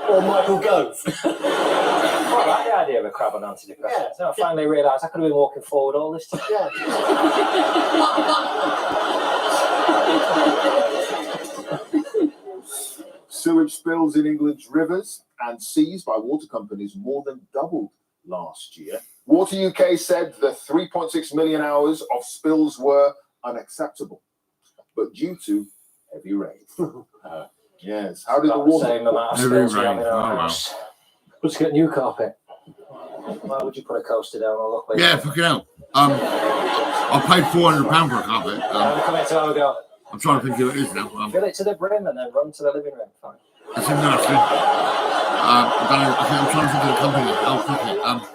Or Michael Gove. I like the idea of a crab on antidepressants. Yeah. So I finally realised I could have been walking forward all this time. Yeah. Sewage spills in England's rivers and seas by water companies more than doubled last year. Water UK said the 3.6 million hours of spills were unacceptable, but due to heavy rain. Yes. How did the water? Same amount of spills we have in our house. Let's get new carpet. Why would you put a coaster down or look? Yeah, fucking hell. I paid £400 for a carpet. Come here to have a go. I'm trying to think who it is now. Fill it to the brim and then run to the living room. Fine. It's in there, actually. I'm trying to think of the company. Oh, fuck it.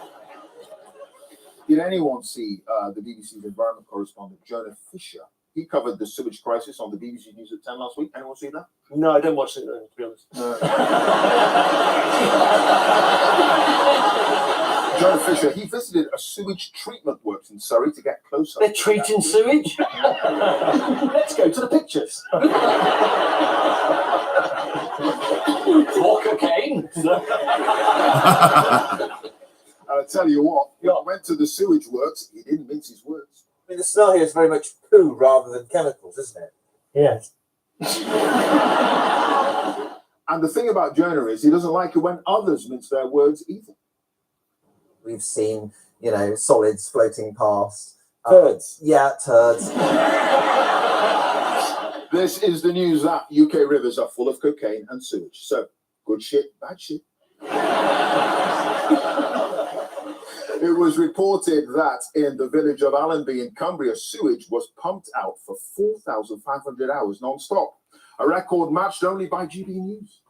Did anyone see the BBC's environment correspondent Jonah Fisher? He covered the sewage crisis on the BBC News at 10 last week. Anyone see that? No, I don't watch it, to be honest. Jonah Fisher, he visited a sewage treatment works in Surrey to get closer. They're treating sewage? Let's go to the pictures. More cocaine. I'll tell you what, when I went to the sewage works, he didn't mince his words. I mean, the smell here is very much poo rather than chemicals, isn't it? Yes. And the thing about Jonah is he doesn't like it when others mince their words either. We've seen, you know, solids floating past. Turds. Yeah, turds. This is the news that UK rivers are full of cocaine and sewage. So, good shit, bad shit. It was reported that in the village of Allenby in Cumbria, sewage was pumped out for 4,500 hours non-stop, a record matched only by GB News.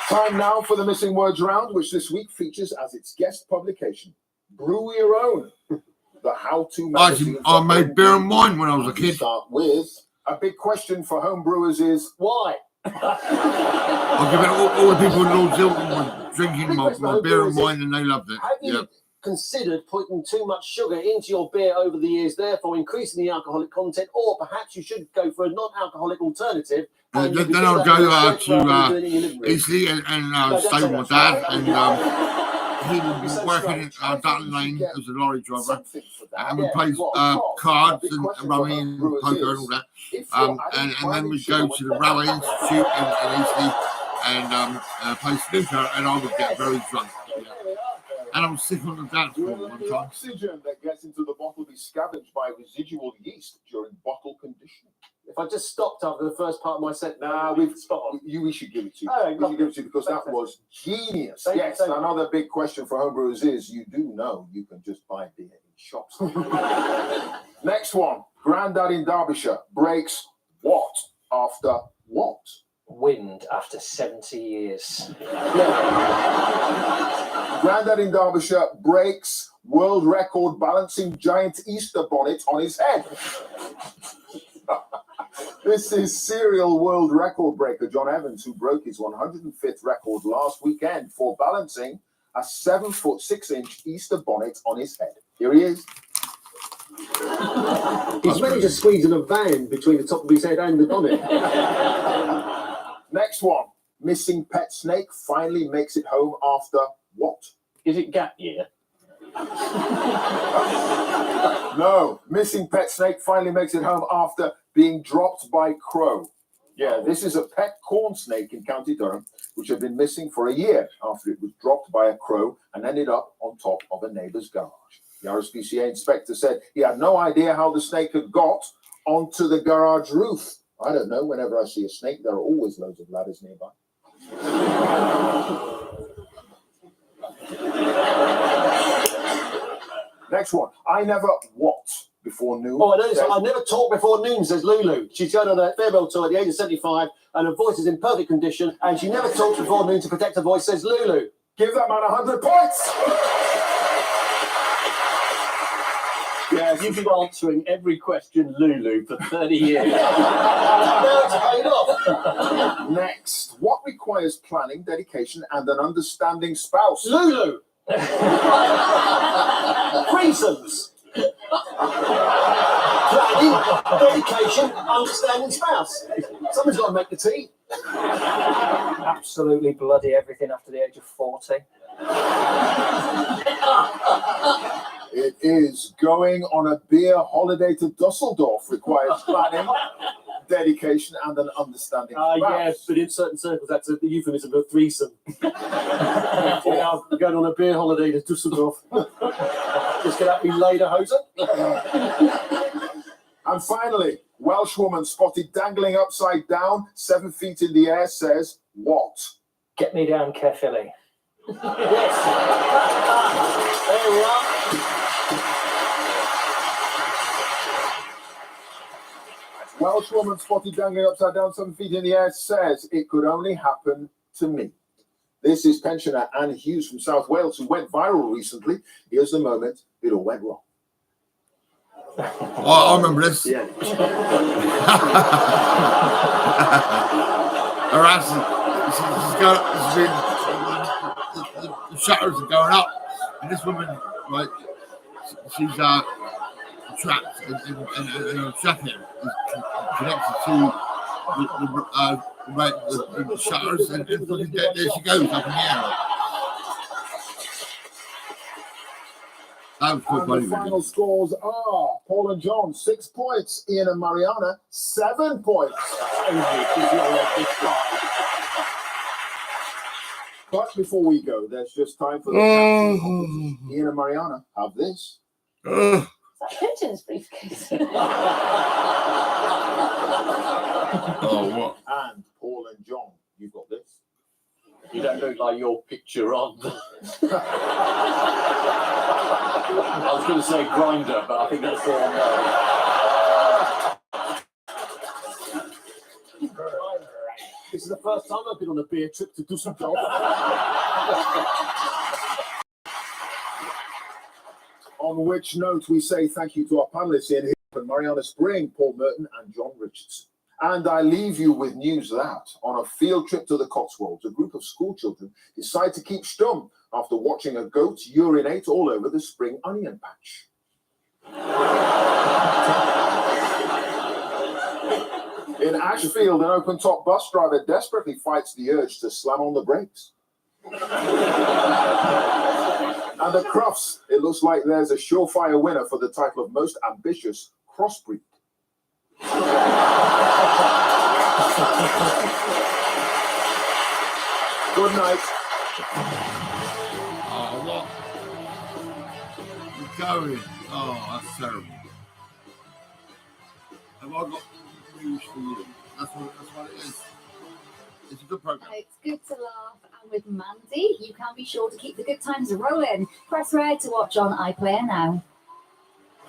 Time now for the Missing Words round, which this week features as its guest publication, Brew Your Own, the how-to magazine. I made beer and wine when I was a kid. Start with a big question for home brewers is why? I'll give it all the people in Lord Zilton were drinking my beer and wine and they loved it. Have you considered putting too much sugar into your beer over the years, therefore increasing the alcoholic content, or perhaps you should go for a non-alcoholic alternative? Then I'll go to Eastleigh and stay with my dad, and he was working at Dutton Lane as a lorry driver, and we played cards and rummy and poker and all that, and then we'd go to the Railway Institute in Eastleigh and play snooker, and I would get very drunk. And I was sick on the dance floor one time. Oxygen that gets into the bottle is scavenged by residual yeast during bottle conditioning. If I just stopped after the first part of my set, we should give it to you. Oh, we should give it to you because that was genius. Thank Yes, you. another big question for homebrewers is you do know you can just buy beer in shops. Next one. Grandad in Derbyshire breaks what after what? Wind after 70 years. Grandad in Derbyshire breaks world record balancing giant Easter bonnet on his head. This is serial world record breaker John Evans, who broke his 105th record last weekend for balancing a 7'6" Easter bonnet on his head. Here he is. He's managed to squeeze in a van between the top of his head and the bonnet. Next one. Missing pet snake finally makes it home after what? Is it gap year? No. Missing pet snake finally makes it home after being dropped by crow. Yeah, this is a pet corn snake in County Durham, which had been missing for a year after it was dropped by a crow and ended up on top of a neighbour's garage. The RSPCA inspector said he had no idea how the snake had got onto the garage roof. I don't know. Whenever I see a snake, there are always loads of ladders nearby. Next one. I never what before noon? Oh, I know this. I never talk before noon, says Lulu. She's going on a farewell tour at the age of 75, and her voice is in perfect condition, and she never talks before noon to protect her voice, says Lulu. Give that man 100 points. Yes, You've been answering every question, Lulu, for 30 years. Now it's paid off. Next, what requires planning, dedication, and an understanding spouse? Lulu. Threesomes. Planning, dedication, understanding spouse. Someone's got to make the tea. Absolutely bloody everything after the age of 40. It is going on a beer holiday to Dusseldorf requires planning, dedication, and an understanding spouse. Yes, but in certain circles, that's a euphemism for threesome. Yeah, I'm going on a beer holiday to Dusseldorf. Just get up, be lederhosen. And finally, Welsh woman spotted dangling upside down, 7 feet in the air, says what? Get me down, Caerphilly. Yes. There we are. Welsh woman spotted dangling upside down, 7 feet in the air, says it could only happen to me. This is pensioner Anne Hughes from South Wales, who went viral recently. Here's the moment it all went wrong. I remember this. Yeah. Harassing. The shutters are going up, and this woman, like, she's trapped in a jacket connected to the shutters, and there she goes up in the air. That was quite funny. The final scores are Paul and John 6 points, Ian and Mariana 7 points. But before we go, there's just time for the Ian and Mariana have this. Is that Pigeon's briefcase? Oh, what? And Paul and John, you've got this. You don't look like your picture on. I was going to say Grinder, but I think that's the one. This is the first time I've been on a beer trip to Dusseldorf. On which note, we say thank you to our panelists Ian Hill and Mariana Spring, Paul Merton, and John Richardson. And I leave you with news that on a field trip to the Cotswolds, a group of school children decide to keep stum after watching a goat urinate all over the spring onion patch. In Ashfield, an open-top bus driver desperately fights the urge to slam on the brakes. And the Crufts, it looks like there's a surefire winner for the title of most ambitious crossbreed. Good night. Oh, what? You're going. Oh, that's terrible. Have I got news for you? That's what it is. It's a good program. It's good to laugh, and with Mandy, you can be sure to keep the good times rolling. Press red to watch on iPlayer now.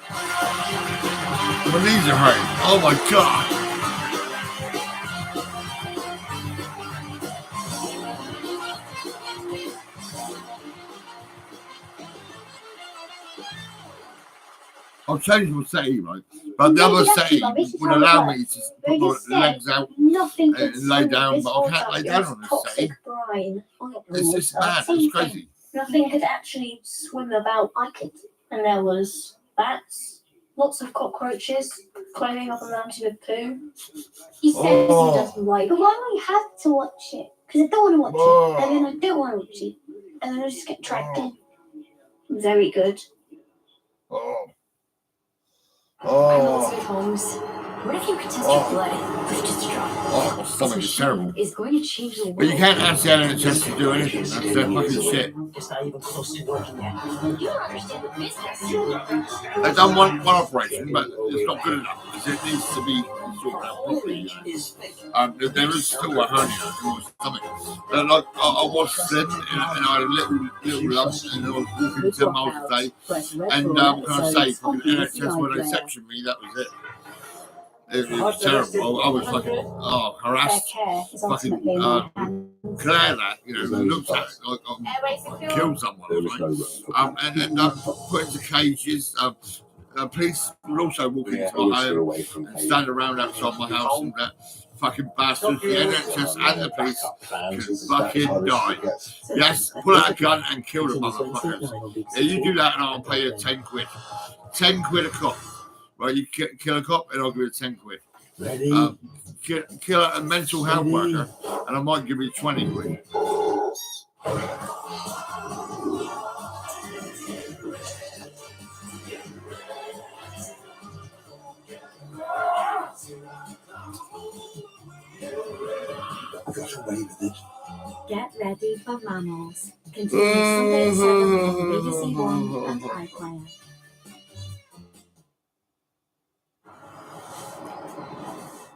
My knees are hurting. Oh my God. I'll change my settee, right? But the other settee would allow me to put my legs out and lay down, but I can't lay down on this settee. Brine. It's just mad. It's crazy. Nothing could actually swim about like it. And there was bats, lots of cockroaches climbing up and down to the poo. He says he doesn't like it. But why do I have to watch it? Because I don't want to watch it. And then I don't want to watch it. And then I just get dragged in. Very good. I'm Holmes. What if you could test your blood with just a drop? Oh, my stomach is terrible. Is going to change the world. But you can't ask the NHS to do anything. That's their fucking shit. It's not even close to working yet. You don't understand the business. They've done one operation, but it's not good enough because it needs to be sorted out properly. You know? There is still a hernia in my stomach. Like I was slim and I had a little lump and I was walking 10 miles a day. And what can I say? Fucking NHS when they sectioned me, that was it. It was terrible. I was fucking harassed. Fucking Claire, that looked at it like killed someone, right? And then put into cages. police will also walk Yeah, into my we're home away from and stand around outside my house, and that fucking bastards, the NHS and the police can fucking die. Yes, pull out a gun and kill the motherfuckers. Yeah, you do that and I'll pay you 10 quid. 10 quid a cop. Right, you kill a cop and I'll give you 10 quid. Ready? Kill a mental health worker and I might give you 20 quid. I've got away with it. Get ready for mammals. Continuing Sunday at 7 on BBC One and iPlayer.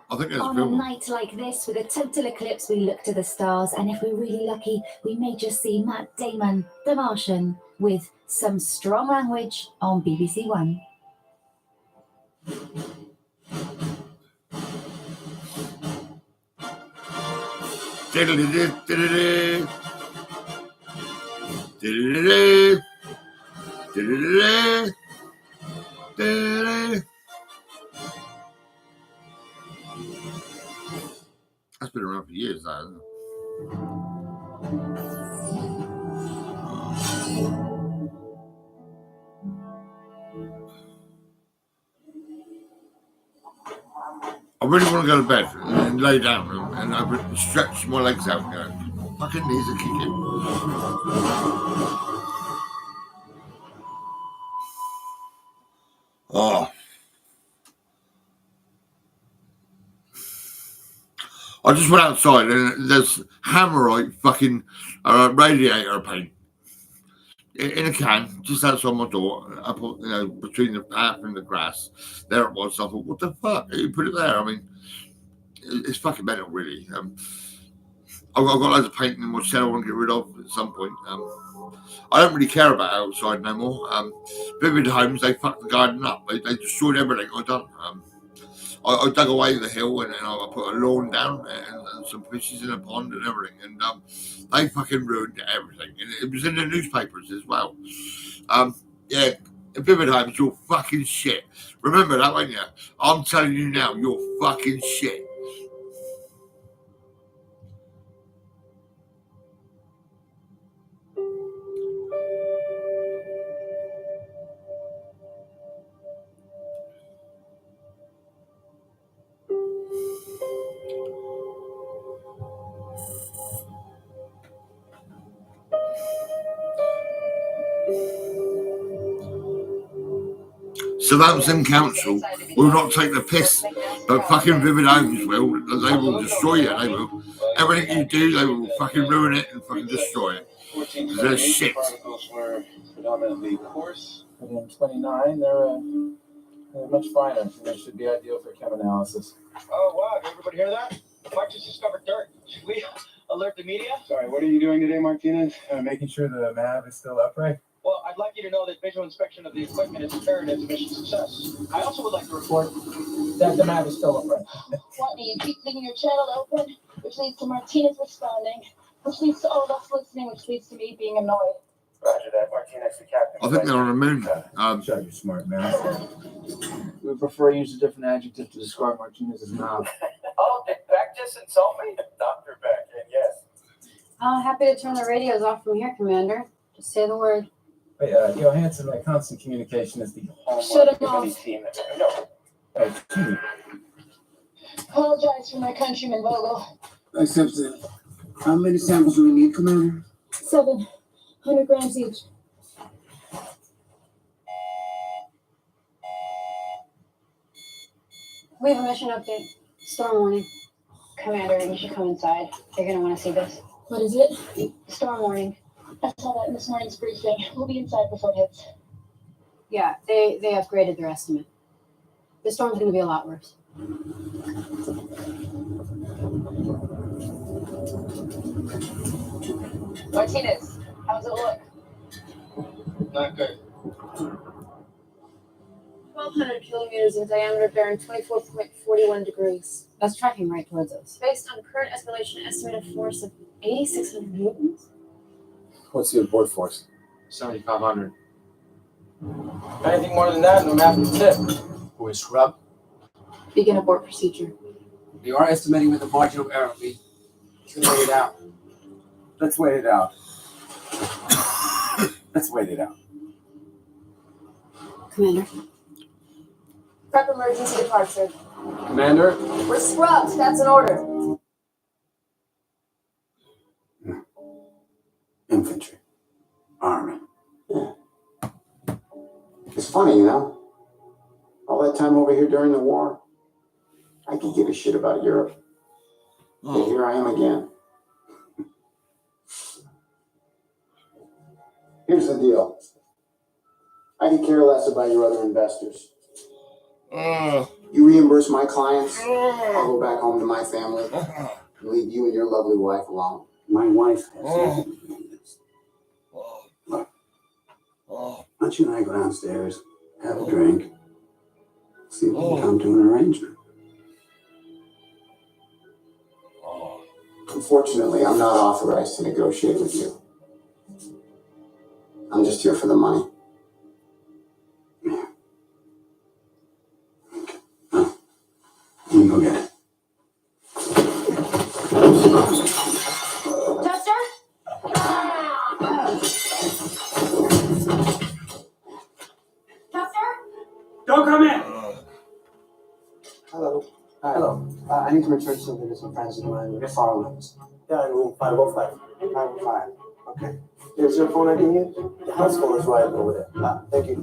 I think On a night like this, with a total eclipse, we look to the stars, and if we're really lucky, we may just see Matt Damon, The Martian, with some strong language on BBC One. That's been around for years, that, hasn't it? I really want to go to bed and lay down and stretch my legs out. You know, fucking knees are kicking. Oh. I just went outside and there's Hammerite fucking radiator paint in a can just outside my door, up, you know, between the path and the grass. There it was. I thought, what the fuck? You put it there? I mean, it's fucking mental, really. I've got loads of paint in my shed I want to get rid of at some point. I don't really care about outside no more. Vivid Homes, they fucked the garden up. They destroyed everything I've done. I dug away the hill and I put a lawn down and some fishes in a pond and everything. And they fucking ruined everything. And it was in the newspapers as well. Yeah, Vivid Homes, you're fucking shit. Remember that, won't you? I'm telling you now, you're fucking shit. Southampton Council will not take the piss, but fucking Vivid Homes will. They will destroy you, they will. Everything you do, they will fucking ruin it and fucking destroy it. They're shit. Were predominantly coarse. And in 29, they're much finer, and they should be ideal for chem analysis. Oh, wow. Did everybody hear that? Mike just discovered dirt. Should we alert the media? Sorry, what are you doing today, Martinez? Making sure the MAV is still upright. Well, I'd like you to know that visual inspection of the equipment is imperative to mission success. I also would like to report That the MAV is still upright. Whitney, you keep leaving your channel open, which leads to Martinez responding, which leads to all of us listening, which leads to me being annoyed. Roger that, Martinez, the captain. I think they're on the moon. Shut your smart mouth. We would prefer to use a different adjective to describe Martinez's mouth. Oh, did Beck just insult me? Dr. Beck, and yes. I'm happy to turn the radios off from here, Commander. Just say the word. Wait, Johansson, like constant communication is the Shut hallmark him of any off. team. Excuse me. Apologize for my countryman, Vogel. Accepted. How many samples do we need, Commander? 700 grams each. We have a mission update. Storm warning. Commander, you should come inside. You're going to want to see this. What is it? Storm warning. I saw that in this morning's briefing. We'll be inside before it hits. Yeah, they upgraded their estimate. The storm's going to be a lot worse. Martinez, how's it look? Not good. 1,200 kilometers in diameter, bearing 24.41 degrees. That's tracking right towards us. Based on current escalation, estimated force of 8,600 newtons. What's the aboard force? 7,500. Anything more than that, and I'm happy to tip. Boys, scrub. Begin abort procedure. We are estimating with the marginal error. We should wait it out. Let's wait it out. Let's wait it out. Commander. Prep emergency departure. Commander? We're scrubbed. That's an order. Infantry. Army. It's funny, you know? All that time over here during the war, I could give a shit about Europe. And here I am again. Here's the deal. I could care less about your other investors. You reimburse my clients, I'll go back home to my family and leave you and your lovely wife alone. My wife has nothing to do with this. Look, why don't you and I go downstairs, have a drink, see if we can come to an arrangement. Unfortunately, I'm not authorized to negotiate with you. I'm just here for the money. You can go get it. Chester? Chester? Don't come in! Hello. Hello. I need to return something to some friends of mine with far loans. Yeah, in room 505. 505. Okay. Is there a phone I can use? The house phone is right over there. Thank you.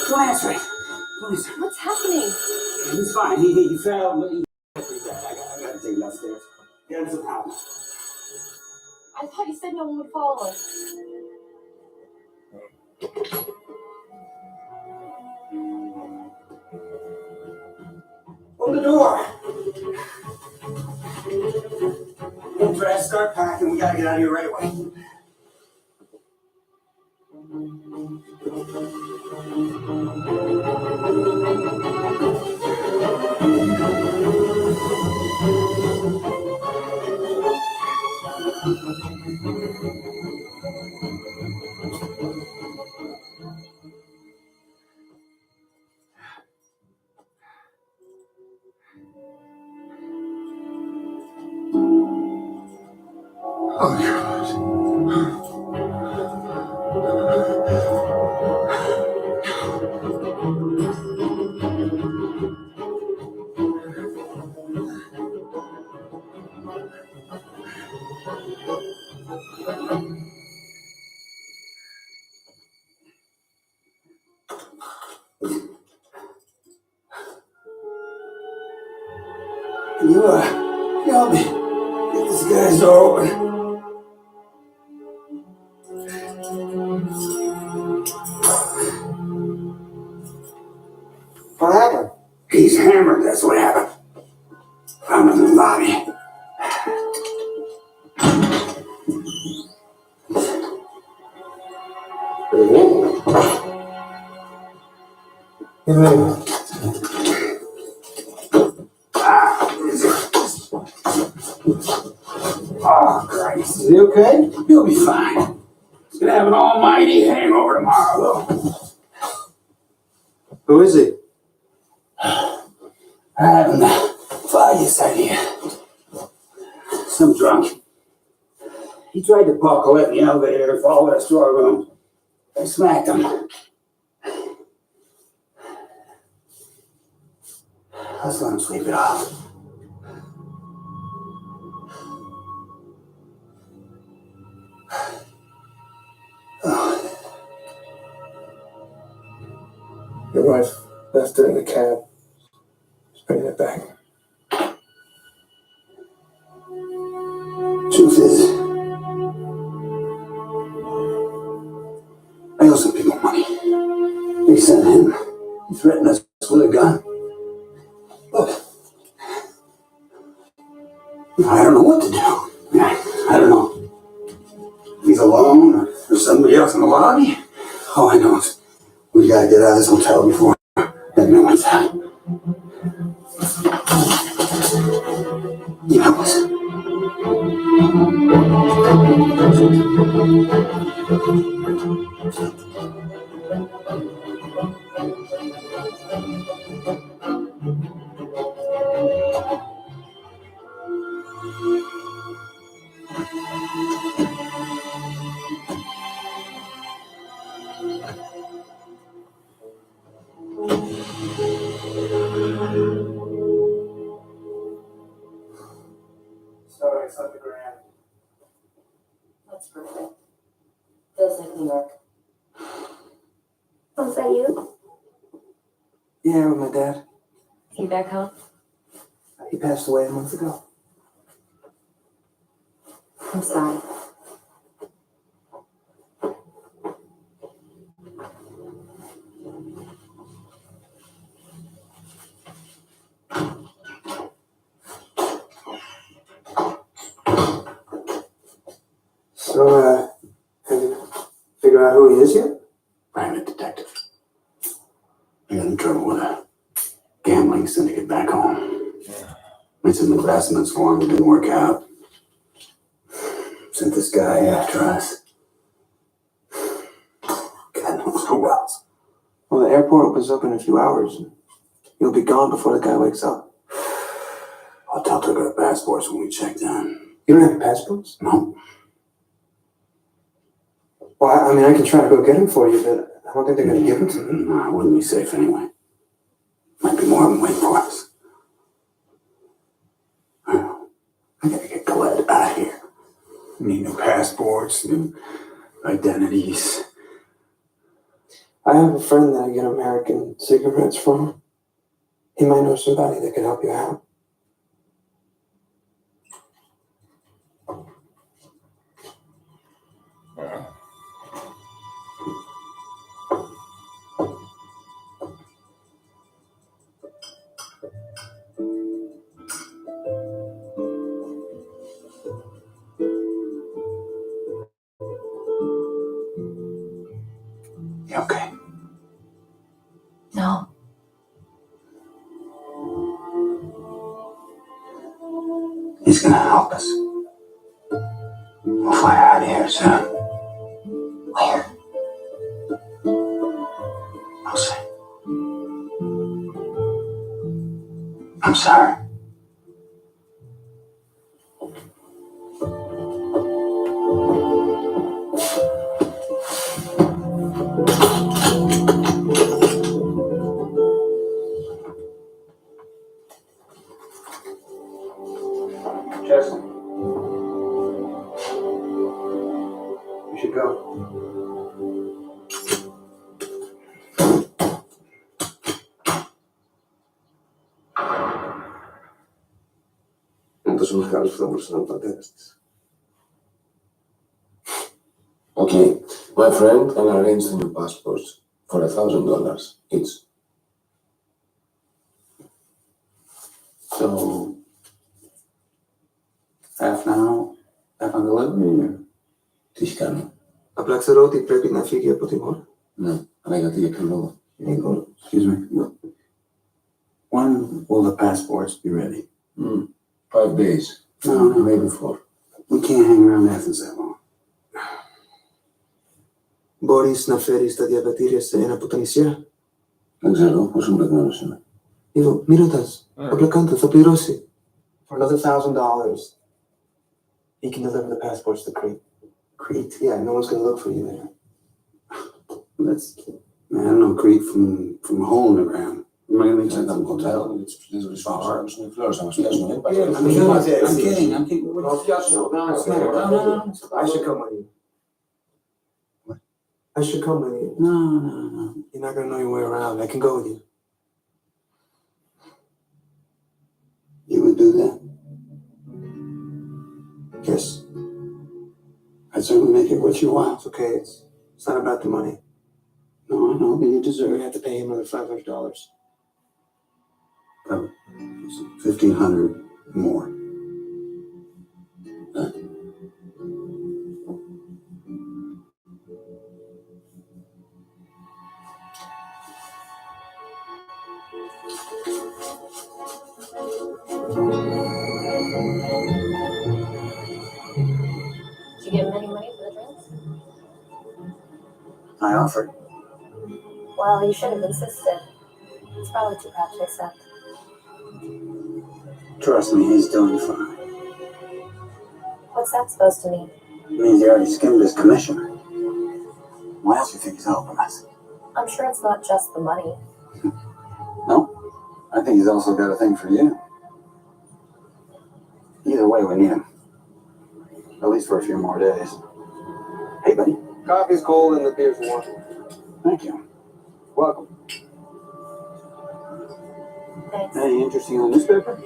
Don't answer it. Please. What's happening? He's fine. He fell. I gotta take him downstairs. Get him some help. I thought you said no one would follow us. Open the door. Get dressed, start packing. We gotta get out of here right away. Oh, God. You help me get this guy's door open. What happened? He's hammered, that's what happened. Found him in the lobby. Oh, Christ. Is he okay? He'll be fine. He's gonna have an almighty hangover tomorrow, though. Who is he? I haven't the foggiest idea. Some drunk. He tried to buckle it in the elevator and fall with us to our room. I smacked him. Let's let him sleep it off. Your wife left it in the cab. Just bringing it back. Truth is, I owe some people money. They sent him. He threatened us with a gun. Look, I don't know what to do. I don't know. somebody else in the lobby? All I know is we gotta get out of this hotel before everyone's out. You know this. Sorry, it's on the ground. That's perfect. Feels like New York. Was that you? Yeah, with my dad. You back home? He passed away a month ago. I'm sorry. So, have you figured out who he is yet? Private detective. I got in trouble with a gambling syndicate back home. Made some investments for him that didn't work out. Sent this guy after us. God knows who else. Well, the airport opens up in a few hours. You'll be gone before the guy wakes up. Hotel took our passports when we checked in. You don't have passports? No. Well, I mean, I can try to go get them for you, but I don't think they're going to give them to me. No, it wouldn't be safe anyway. Might be more of them waiting for us. I gotta get Colette out of here. Need new passports, new identities. I have a friend that I get American cigarettes from. He might know somebody that can help you out. You okay? No. He's gonna help us. We'll fly out of here soon. Where? I'll see. I'm sorry. Jackson. You should go. Τόσο μεγάλος που θα μπορούσε να είναι ο πατέρας της. Okay, my friend can arrange the new passports for $1,000 each. So, half now, half on delivery, or? Τι έχει κάνει? Απλά ξέρω ότι πρέπει να φύγει από τη χώρα. Ναι, αλλά γιατί για ποιο λόγο? Νίκο. Excuse me. When will the passports be ready? 5 days. No, maybe 4. We can't hang around Athens that long. Μπορείς να φέρεις τα διαβατήρια σε ένα από τα νησιά. Δεν ξέρω, πόσο μπλεγμένος είναι. Νίκο, μη ρωτάς. Απλά κάντο, θα πληρώσει. For another $1,000, he can deliver the passports to Crete. Crete? Yeah, no one's gonna look for you there. That's, man, I don't know Crete from a hole in the ground. Am I gonna make sense of a hotel? It's far. I'm kidding. I should come with you. What? I should come with you. No. You're not gonna know your way around. I can go with you. You would do that? Yes. I'd certainly make it worth your while. It's okay. It's not about the money. No, I know, but you deserve You have to pay him another $500. $1,500 more. Did you give him any money for the drinks? I offered. Well, you should have insisted. It's probably too bad to accept. Trust me, he's doing fine. What's that supposed to mean? It means he already skimmed his commission. Why else do you think he's helping us? I'm sure it's not just the money. No, I think he's also got a thing for you. Either way, we need him. At least for a few more days. Hey, buddy. Coffee's cold and the beer's warm. Thank you. Welcome. Thanks. Any interesting in the newspaper?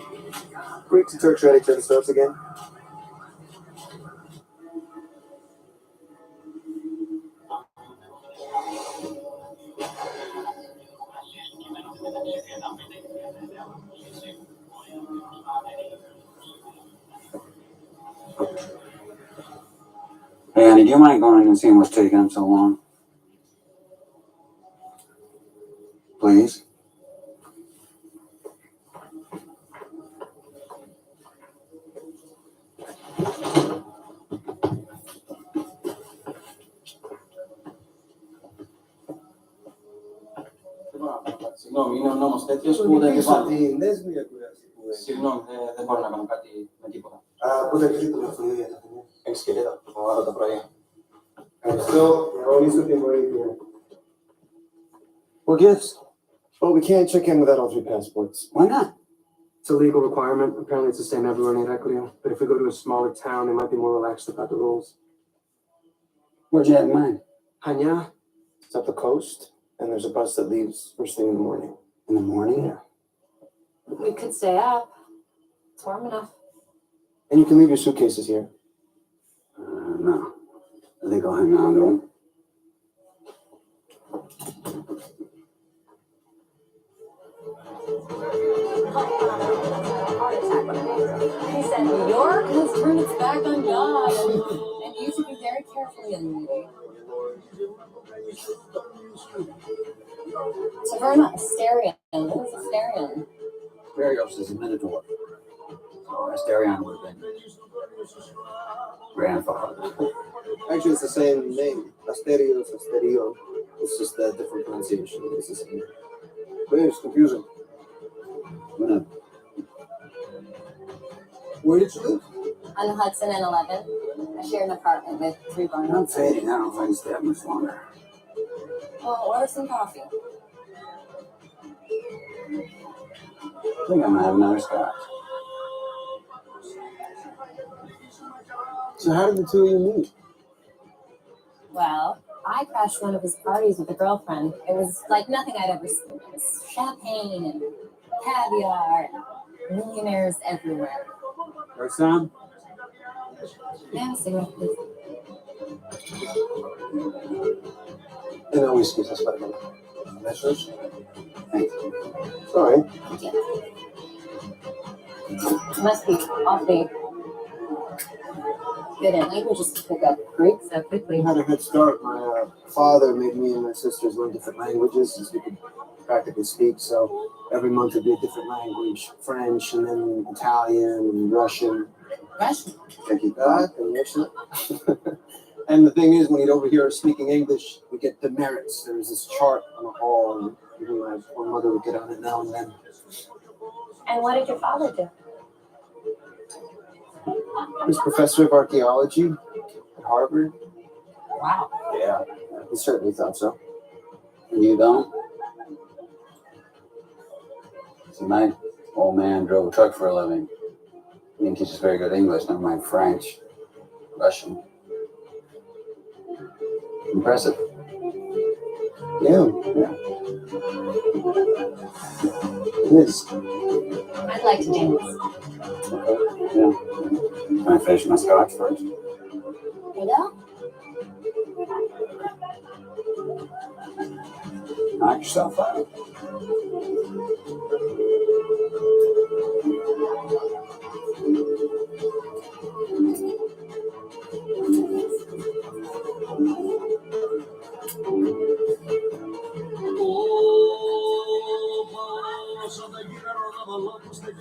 Greeks and Turks ready to the starts again. Hey, Andy, do you mind going in and seeing what's taking him so long? Please? Συγγνώμη, είναι ο νόμος τέτοιος που δεν υπάρχει. Την δέσμια κουράση. Συγγνώμη, δεν μπορώ να κάνω κάτι με τίποτα. Πότε έχεις το λεφτό για τα παιδιά. Έχεις κυρία, το άλλο το πρωί. Ευχαριστώ. Εγώ είσαι την βοήθεια. Well, gifts. But we can't check in without all 3 passports. Why not? It's a legal requirement. Apparently it's the same everywhere in Heraklion. But if we go to a smaller town, they might be more relaxed about the rules. Where'd you have in mind? Hanya? It's up the coast, and there's a bus that leaves first thing in the morning. In the morning? Yeah. We could stay up. It's warm enough. And you can leave your suitcases here. No. I think I'll hang on to them. He said New York has turned its back on God, and you should be very careful, young lady. So Verna, Asterion. What is Asterion? Perios is a minotaur. So Asterion would have been grandfather. Actually, it's the same name. Asterios, Asterion. It's just a different pronunciation. It's the same. But it's confusing. Where did you live? On Hudson and 11. I share an apartment with 3 I'm barns. fading. I don't know if I can stay up much longer. Well, order some coffee. I think I'm gonna have another scotch. So how did the 2 of you meet? Well, I crashed one of his parties with a girlfriend. It was like nothing I'd ever seen. It was champagne and caviar and millionaires everywhere. Roxanne? Yeah, a cigarette, please. And no whiskey, that's what I meant. That's yours? Thanks. Sorry. Must be awfully good at languages to pick up Greek so quickly. I had a head start. My father made me and my sisters learn different languages since we could practically speak. So every month would be a different language. French, and then Italian, and Russian. Russian? Thank you, God. And Russian. And the thing is, when he'd overhear us speaking English, we get demerits. There was this chart on the hall, and even my mother would get on it now and then. And what did your father do? He was professor of archaeology at Harvard. Wow. Yeah, he certainly thought so. And you don't? So my old man drove a truck for a living. He didn't teach us very good English, never mind French, Russian. Impressive. Yeah. It is. I'd like to dance. Yeah. Can I finish my scotch first? You know? Knock yourself out. You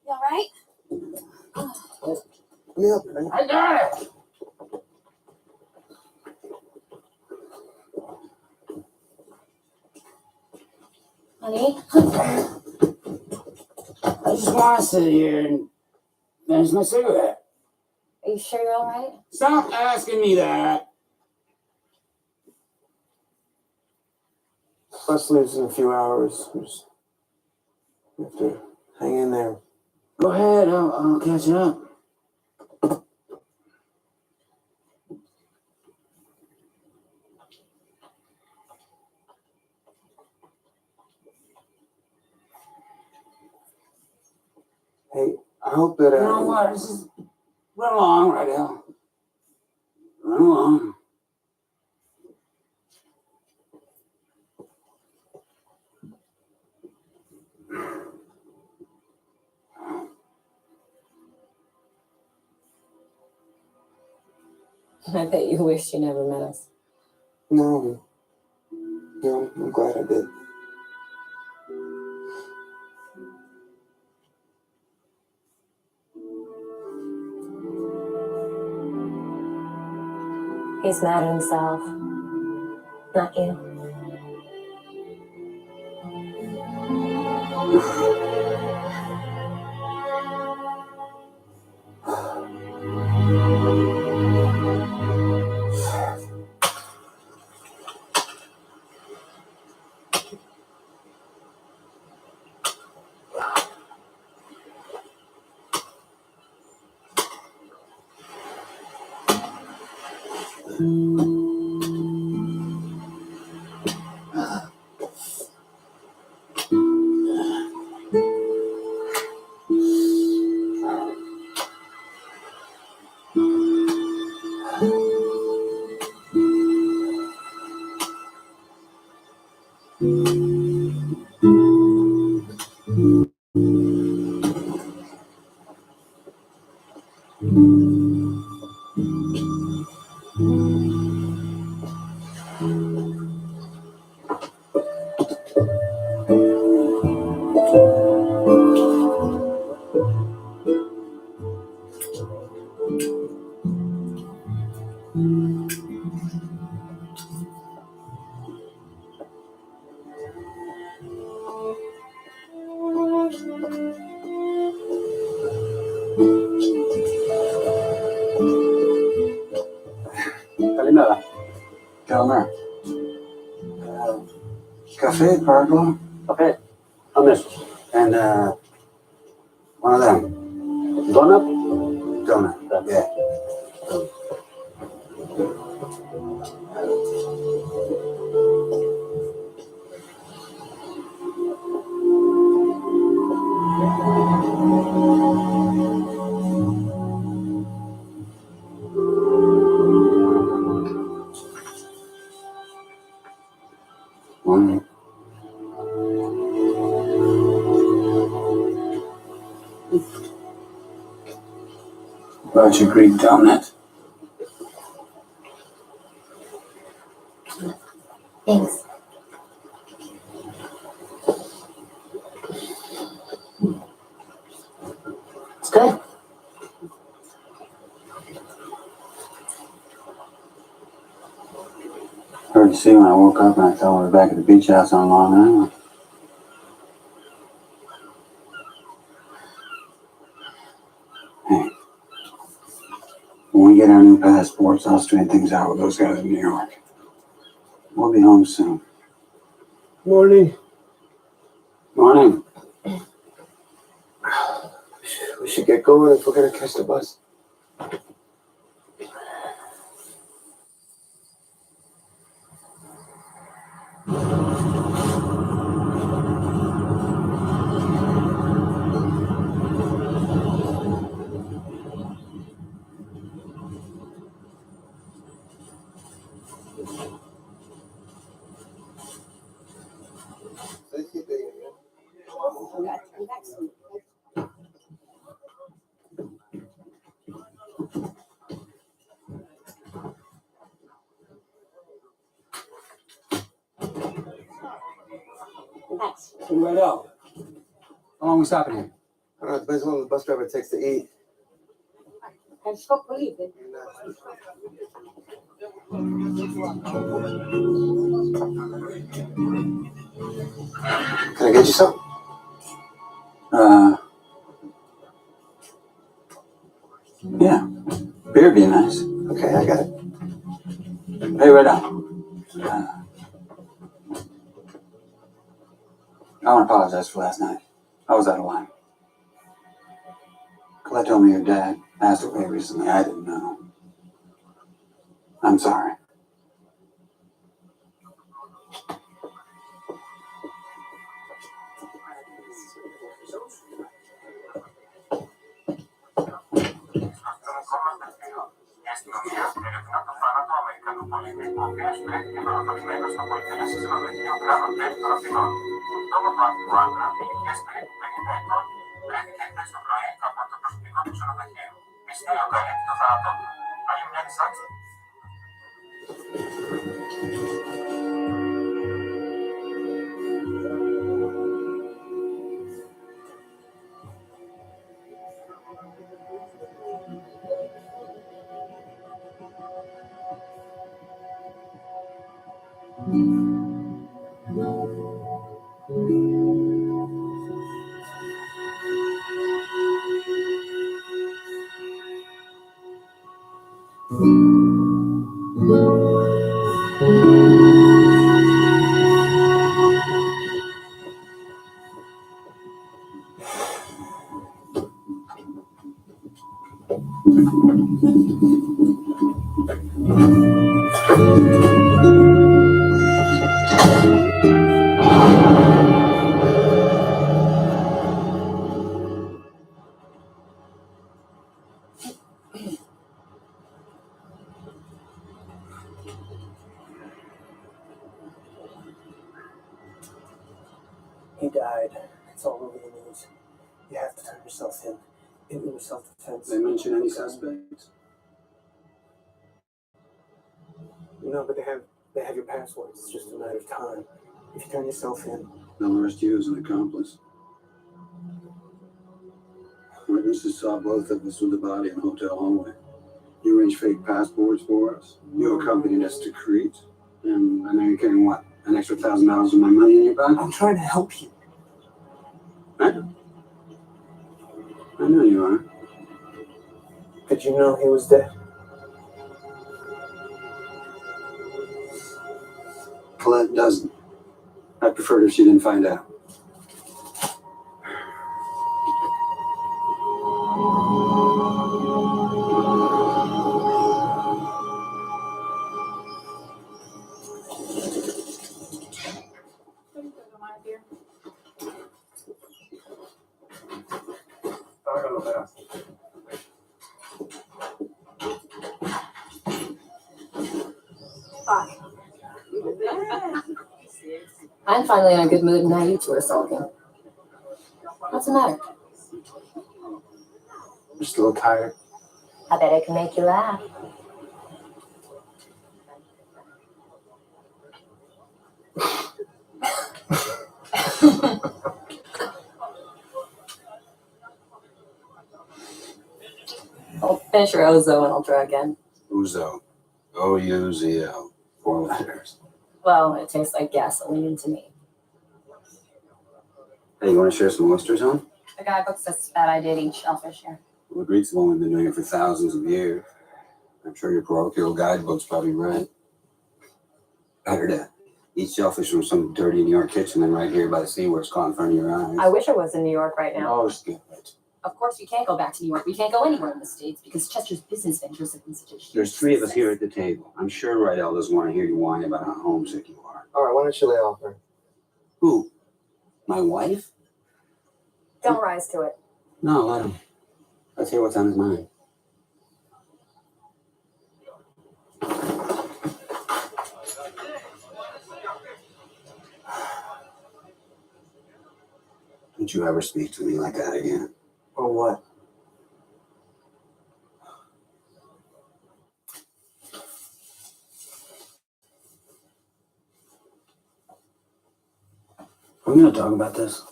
all right? Let me help you. I got it. Honey? I just want to sit here and finish my cigarette. Are you sure you're all right? Stop asking me that. Bus leaves in a few hours. You have to hang in there. Go ahead, I'll catch up. Hey, I hope that. You know what? Just run along, Rydell. Run along. I bet you wish you never met us. No, I'm glad I did. He's mad at himself, not you. Καλημέρα. Καλημέρα. Καφέ, παρακαλώ. Okay, αμέσως. And one of them. Donut? Donut. Yeah. One. About your Greek donut. Thanks. It's good. Heard you see when I woke up and I thought we were back at the beach house on Long Island. Hey, when we get our new passports, I'll straighten things out with those guys in New York. We'll be home soon. Morning. Morning. We should get going if we're gonna catch the bus. Thanks. Right out. How long we stopping here? I don't know, it depends on what the bus driver takes to eat. Can stop believing. Can I get you something? Yeah. Beer would be nice. Okay, I got it. Hey, right out. I want to apologize for last night. I was out of line. Colette told me your dad passed away recently. I didn't know. I'm sorry. He died. It's all over the news. You have to turn yourself in. It was self-defense. Did they mention any suspects? No, but they have your passwords. It's just a matter of time. If you turn yourself in. They'll arrest you as an accomplice. Witnesses saw both of us with the body in the hotel hallway. You arranged fake passports for us. You accompanied us to Crete. And I know you're carrying what? An extra $1,000 of my money in your bag? I'm trying to help you. I know you are. Did you know he was dead? Colette doesn't. I preferred if she didn't find out. I'm finally in a good mood, and now you two are sulking. What's the matter? I'm just a little tired. I bet I can make you laugh. I'll finish your Ozo and I'll draw again. Uzo. O-U-Z-O. 4 letters. Well, it tastes like gasoline to me. Hey, you want to share some oysters, huh? The guidebook says it's a bad idea to eat shellfish here. Well, the Greeks have only been doing it for thousands of years. I'm sure your parochial guidebook's probably right. Better to eat shellfish from some dirty New York kitchen than right here by the sea where it's caught in front of your eyes. I wish I was in New York right now. Oh, skip it. Of course, we can't go back to New York. We can't go anywhere in the States because Chester's business ventures have been such a huge There's 3 of us here at the table. I'm sure Rydell doesn't want to hear you whine about how homesick you are. All right, why don't you lay off her? Who? My wife? Don't rise to it. No, let him. Let's hear what's on his mind. Don't you ever speak to me like that again. Or what? We're gonna talk about this.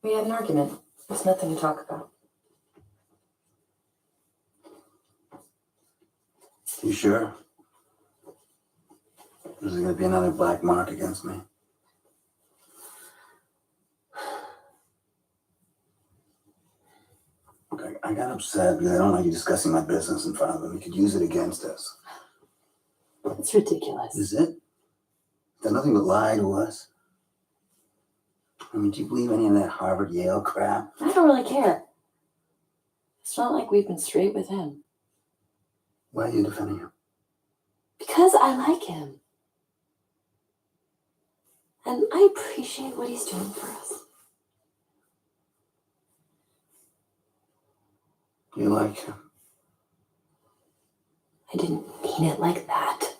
We had an argument. There's nothing to talk about. You sure? Is there gonna be another black mark against me? Okay, I got upset because I don't like you discussing my business in front of them. You could use it against us. It's ridiculous. Is it? They're nothing but lie to us. I mean, do you believe any of that Harvard Yale crap? I don't really care. It's not like we've been straight with him. Why are you defending him? Because I like him. And I appreciate what he's doing for us. You like him? I didn't mean it like that.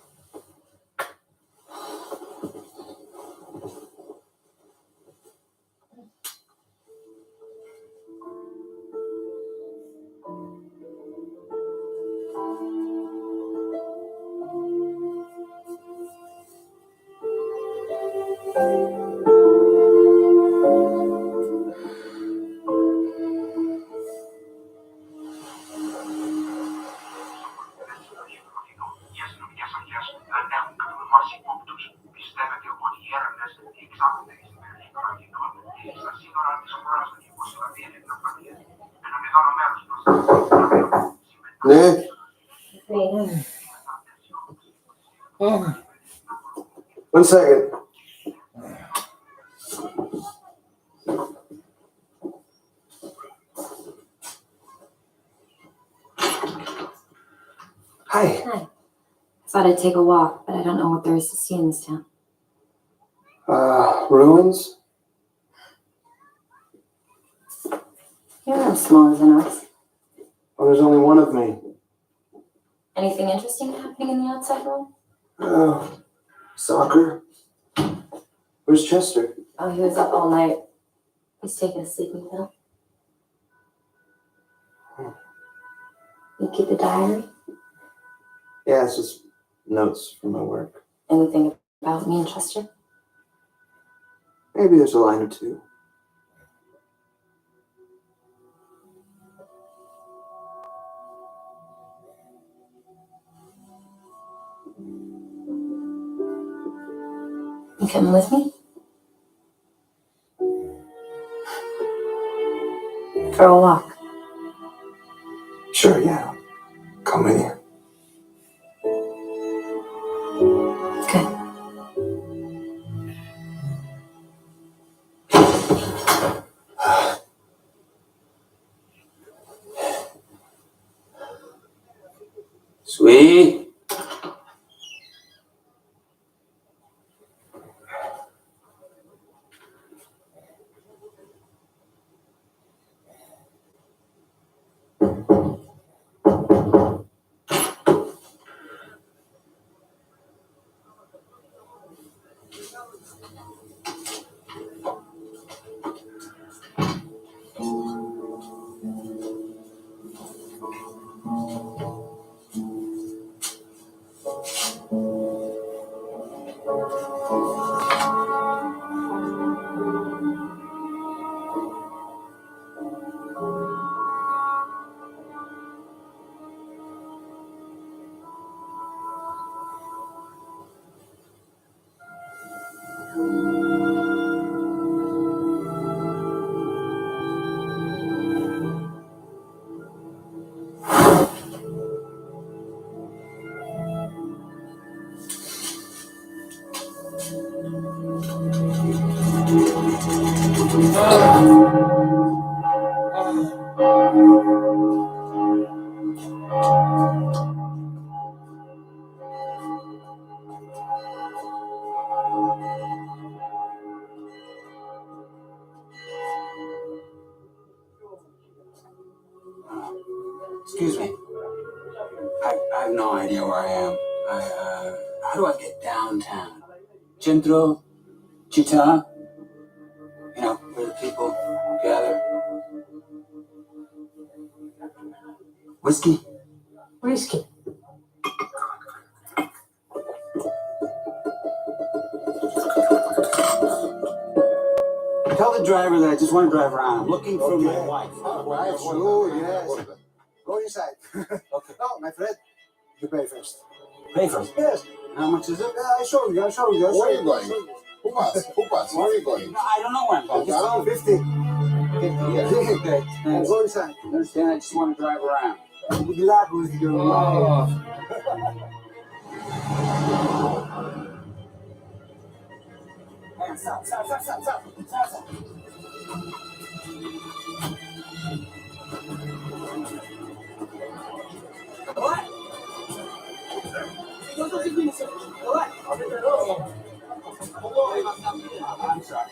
Nick? One second. Hi. Hi. Thought I'd take a walk, but I don't know what there is to see in this town. Ruins? Your room's smaller than ours. Well, there's only one of me. Anything interesting happening in the outside world? Soccer? Where's Chester? Oh, he was up all night. He's taking a sleeping pill. You keep a diary? Yeah, it's just notes from my work. Anything about me and Chester? Maybe there's a line or two. You coming with me? For a walk. Sure, yeah. Come with you. Okay. Sweet. Excuse me. I have no idea where I am. How do I get downtown? Centro? Città? You know, where the people gather. Whiskey? Whiskey. Tell the driver that I just want to drive around. I'm looking for my wife. Wife, sure, yes. Go inside. Okay. No, my friend, you pay first. Pay first. Yes. How much is it? I show you. Where are you going? Who pass? Where are you going? No, I don't know where I'm going. Just tell me 50. 50. Yeah. Okay. Thanks. Go inside. You understand? I just want to drive around. Good luck with your wife. Hey, stop. What? I'm sorry.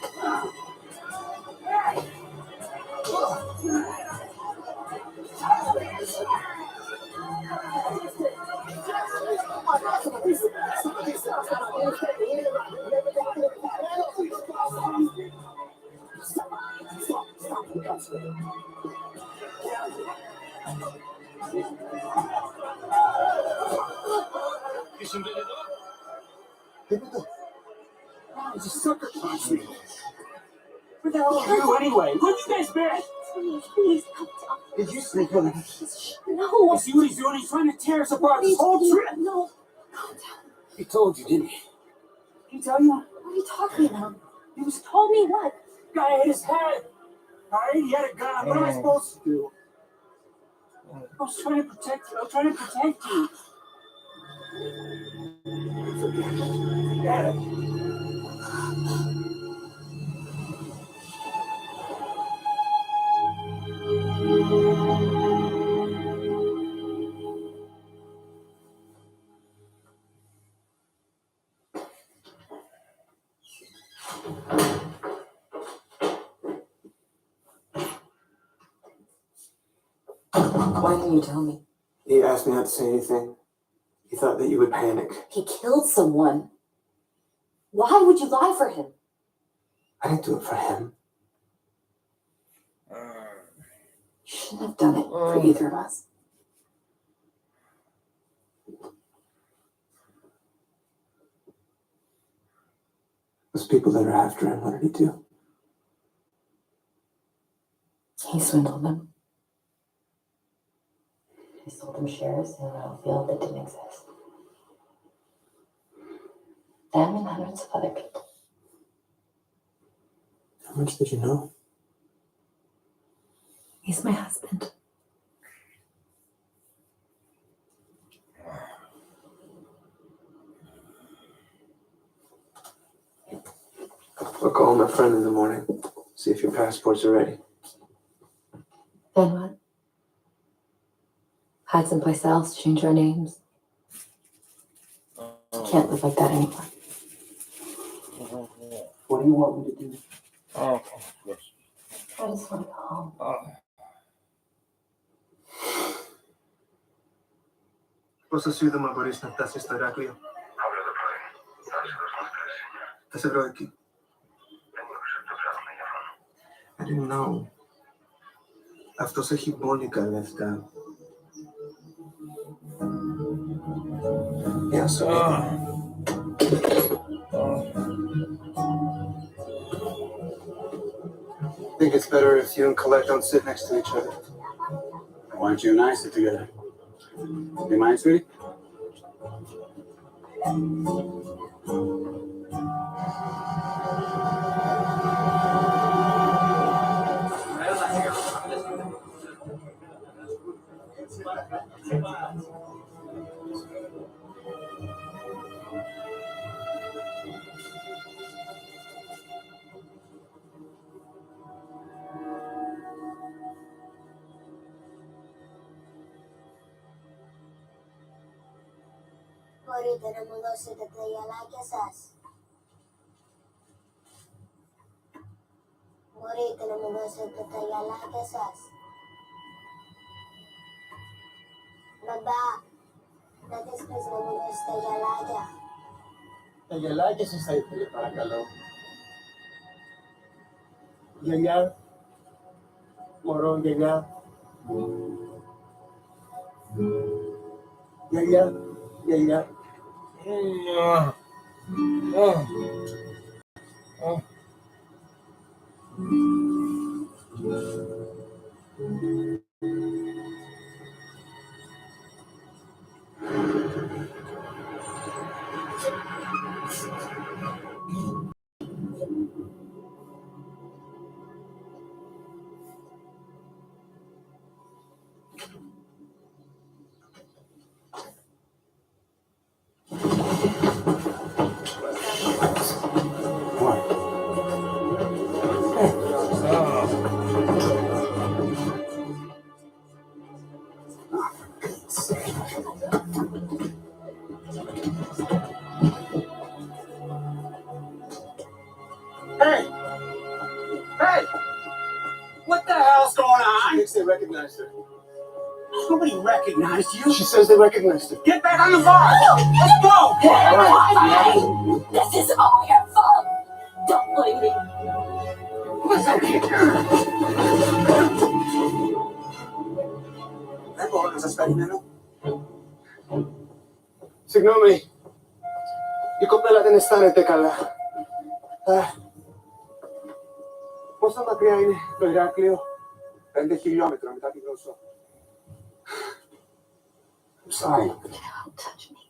It's a sucker punch me. What the hell are you anyway? Where have you guys been? Please, Did you sleep with him? no. You see what he's doing? He's trying to tear us apart this whole trip. No. He told you, didn't he? Did he tell you? What are you talking about? He was Told me what? guy hit his head. All right, he had a gun. What am I supposed to do? I was trying to protect you. Forget it. Why didn't you tell me? He asked me not to say anything. He thought that you would panic. He killed someone. Why would you lie for him? I didn't do it for him. You shouldn't have done it for either of us. Those people that are after him, what did he do? He swindled them. He sold them shares in an oil field that didn't exist. Them and hundreds of other people. How much did you know? He's my husband. I'll call my friend in the morning. See if your passports are ready. Then what? Hide someplace else, change our names. Can't live like that anymore. What do you want me to do? I just want to go home. Posso se dar uma Boris na taça historia? Θα σε βρω εκεί. I didn't know. Αυτός έχει μπόνικα λεφτά. Γεια σου. I think it's better if you and Colette don't sit next to each other. Why don't you and I sit together? You mind, sweetie? Μπορείτε να μου δώσετε τα γυαλάκια σας. Μπορείτε να μου δώσετε τα γυαλάκια σας. Μπαμπά, να της πεις να μου δώσει τα γυαλάκια. Τα γυαλάκια σας θα ήθελε, παρακαλώ. Γιαγιά. Μωρό, γιαγιά. Γιαγιά. Γιαγιά. Hey! Hey! What the hell's going on? She thinks they recognized her. Nobody recognized you. She says they recognized her. Get back on the bar! Let's go! This is all your fault. Don't blame me. Συγγνώμη, η κοπέλα δεν αισθάνεται καλά. Πόσα μακριά είναι το Ηράκλειο? 5 χιλιόμετρα μετά τη Γλώσσο. I'm sorry. Don't touch me.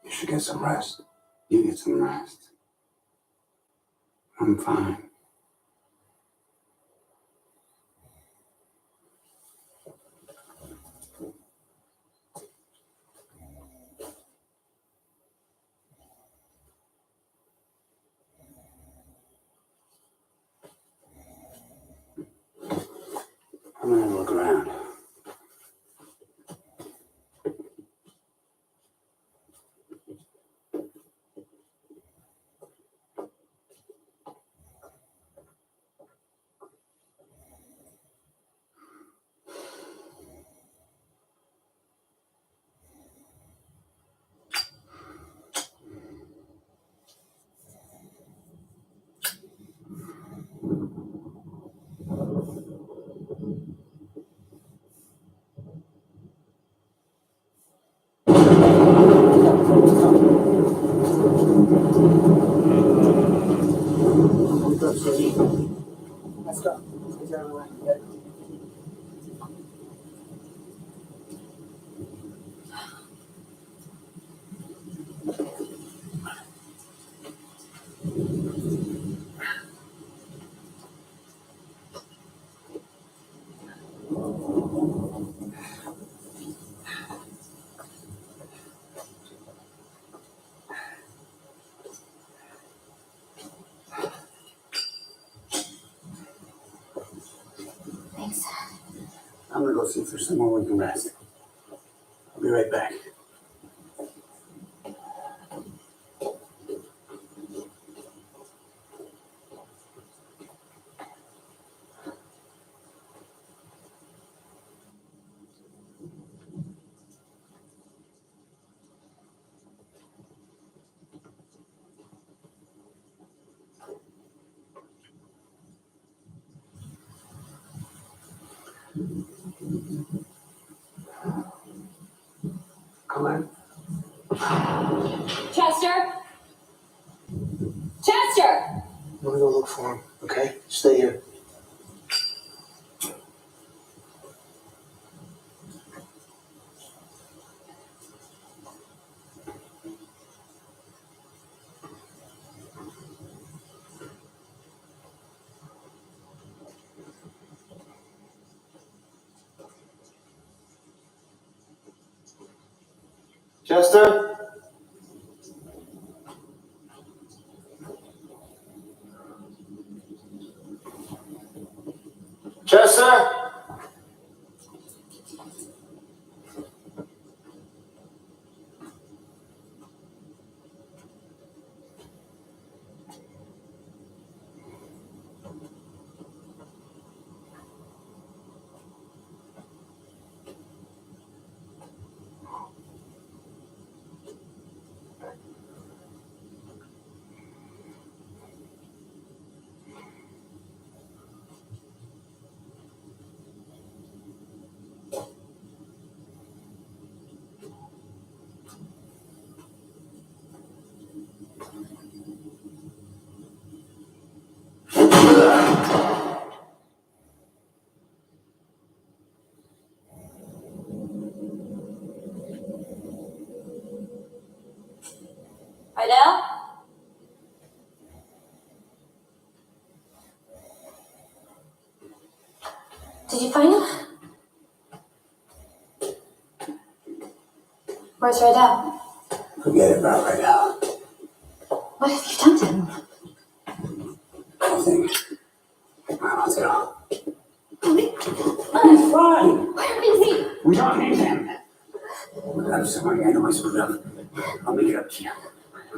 You should get some rest. You get some rest. I'm fine. I'm gonna look around. Let's go. Let's get everywhere. Thanks. I'm gonna go see if there's somewhere we can rest. I'll be right back. Come in. Chester? Chester! I'm gonna go look for him, okay? Stay here. Chester? Chester? Ardell? Did you find him? Where's Ardell? Forget about right now. What have you done to him? Nothing. I'll tell. He's fine. Where is he? We don't need him. We'll have somebody I know I screwed up. I'll make it up to you.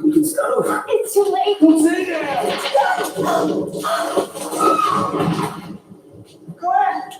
We can start over. It's too late. Don't say that. Go ahead.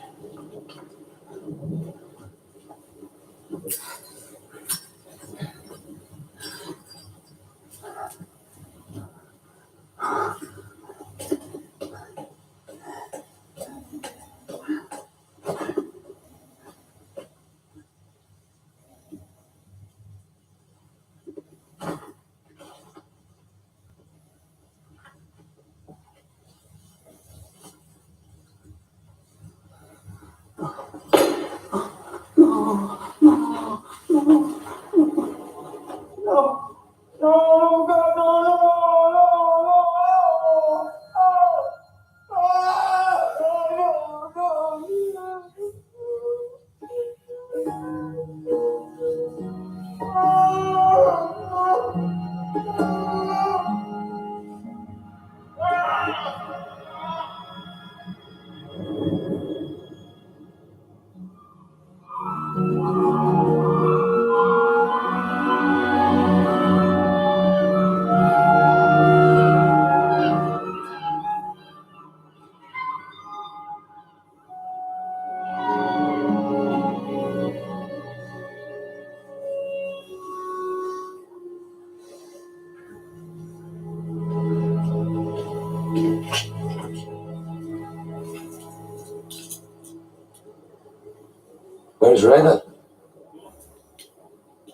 Where's Raylan?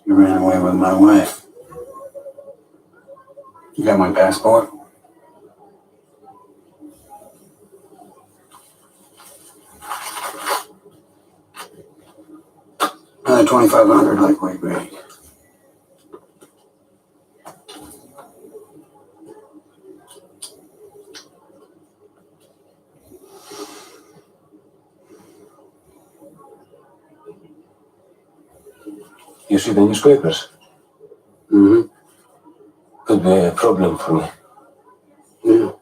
You ran away with my wife. You got my passport? Another 2,500 like we agreed. You see the newspapers? Mm-hmm. Could be a problem for me. Yeah.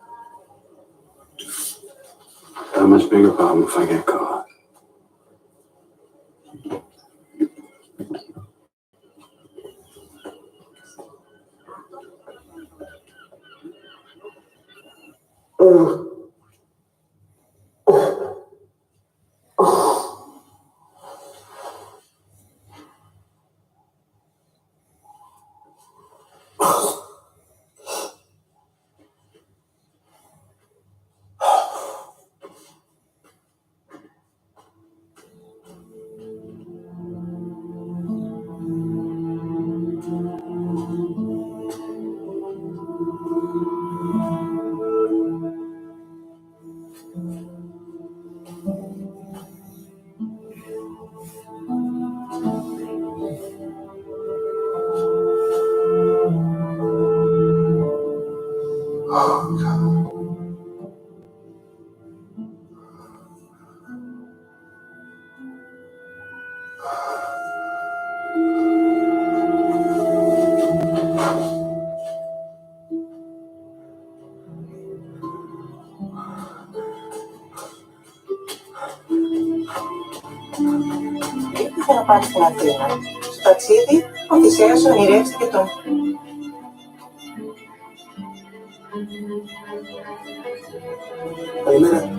How much bigger problem if I get caught? πάτε στην Αθήνα. Στο ταξίδι, ο Οδυσσέας ονειρεύτηκε τον... Καλημέρα.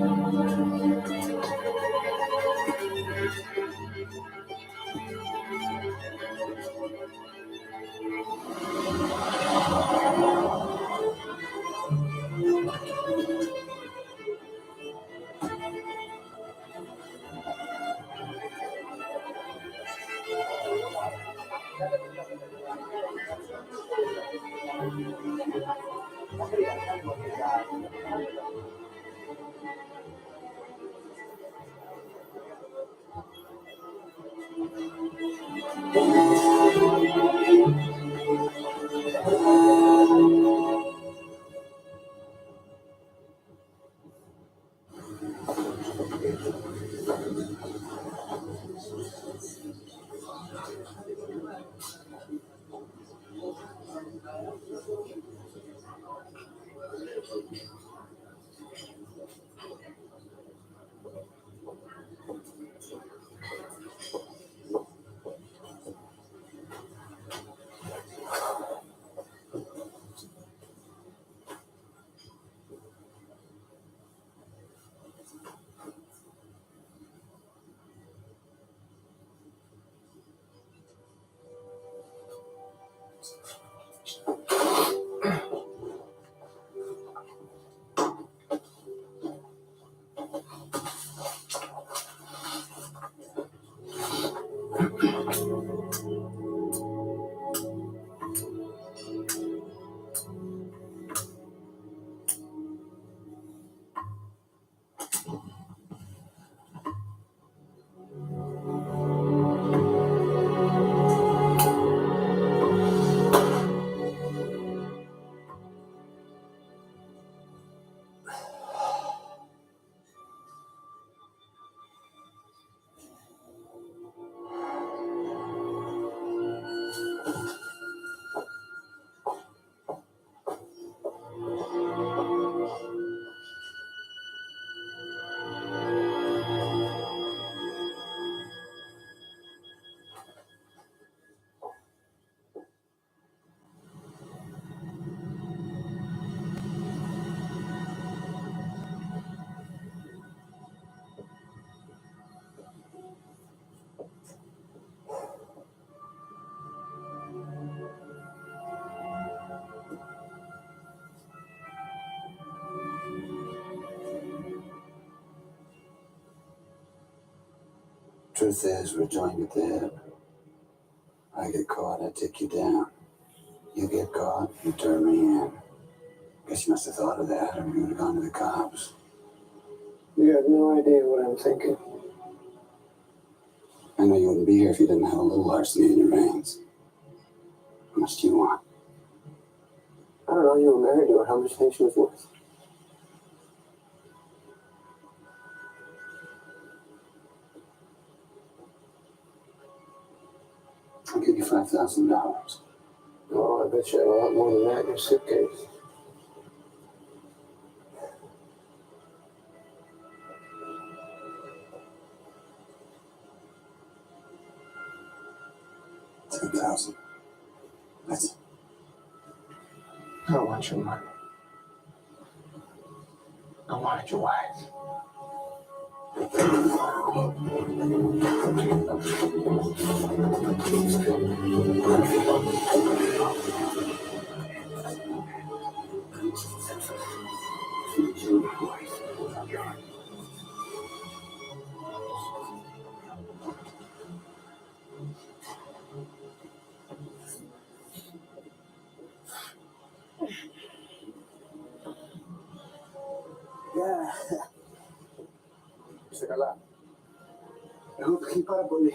Truth is, we're joined at the hip. I get caught, I take you down. You get caught, you turn me in. Guess you must have thought of that, or you would have gone to the cops. You have no idea what I'm thinking. I know you wouldn't be here if you didn't have a little larceny in your veins. How much do you want? I don't know, you were married to her. How much do you think she was worth? I'll give you $5,000. Oh, I bet you have a lot more than that in your suitcase. $10,000. That's it. I don't want your money. I wanted your wife. Είστε καλά. Εγώ πηγαίνει πάρα πολύ.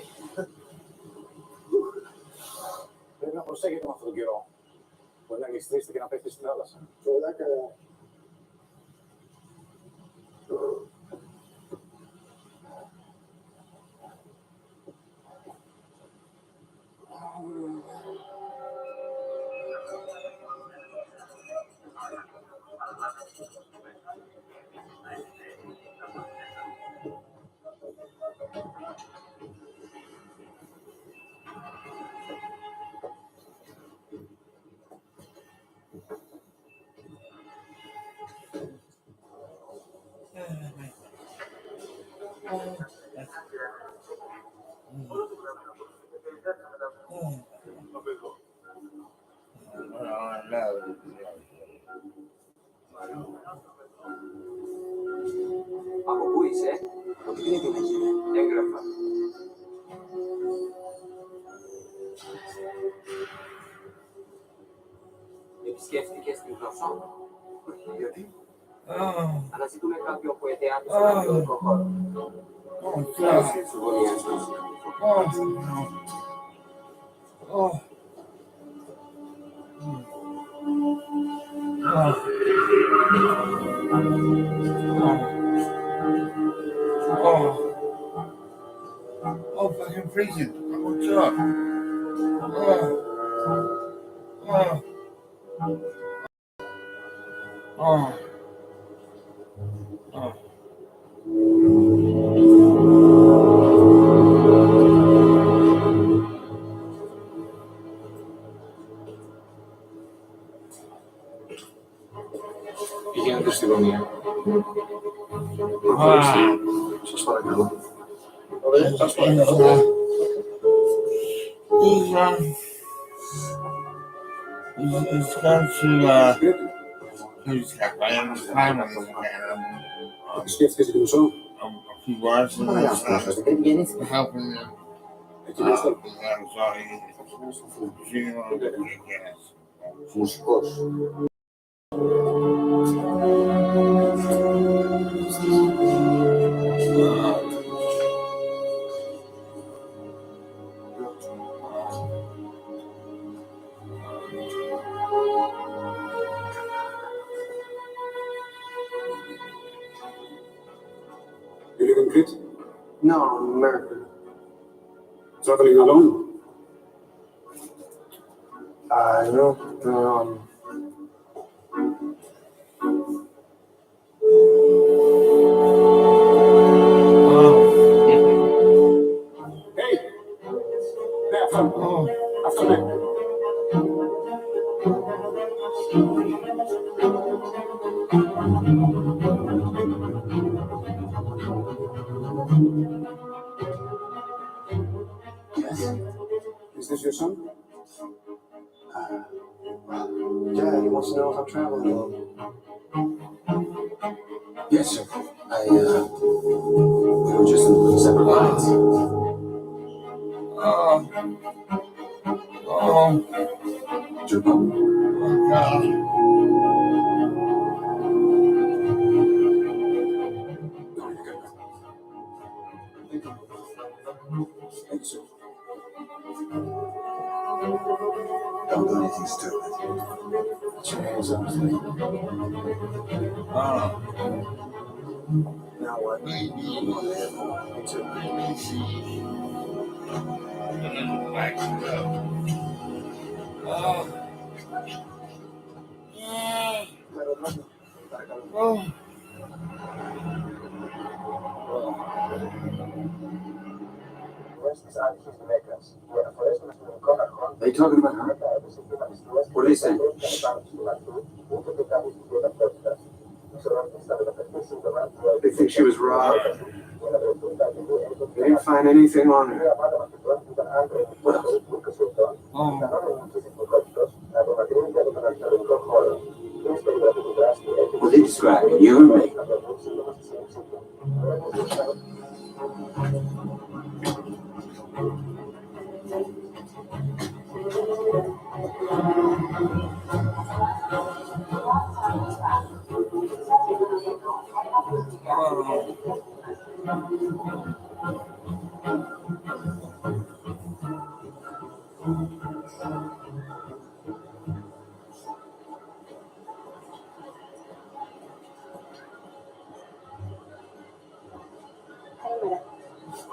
Πρέπει να προσέχετε με αυτόν τον καιρό. Μπορεί να γλιστρήσετε και να πέφτει στην θάλασσα. Όλα καλά. Ako puise, ότι δεν είναι έγγραφα. Επισκέφτηκες την Κλωσό? Γιατί? Αναζητούμε κάποιον που εδεάτησε ένα βιολογικό χώρο. Στις γωνίες μας. Oh, fucking freezing. What's up? Πηγαίνετε στη γωνία. Σας παρακαλώ. Ωραία, σας παρακαλώ. It's got to Επισκέφτηκες την Κλωσό? a few words and helping them. Μουσικός. You live in Crete? No, I'm American. Traveling alone? No. Hey! After me. Yes. Is this your son? Yeah, he wants to know if I'm traveling alone. Yes, sir. We were just in separate lines. Your mom? Thank you, sir. Don't do anything stupid. Put your hands up, please. Now what? Are you talking about her? What are they saying? They think she was robbed. They didn't find anything on her. What else? What they describing? You and me?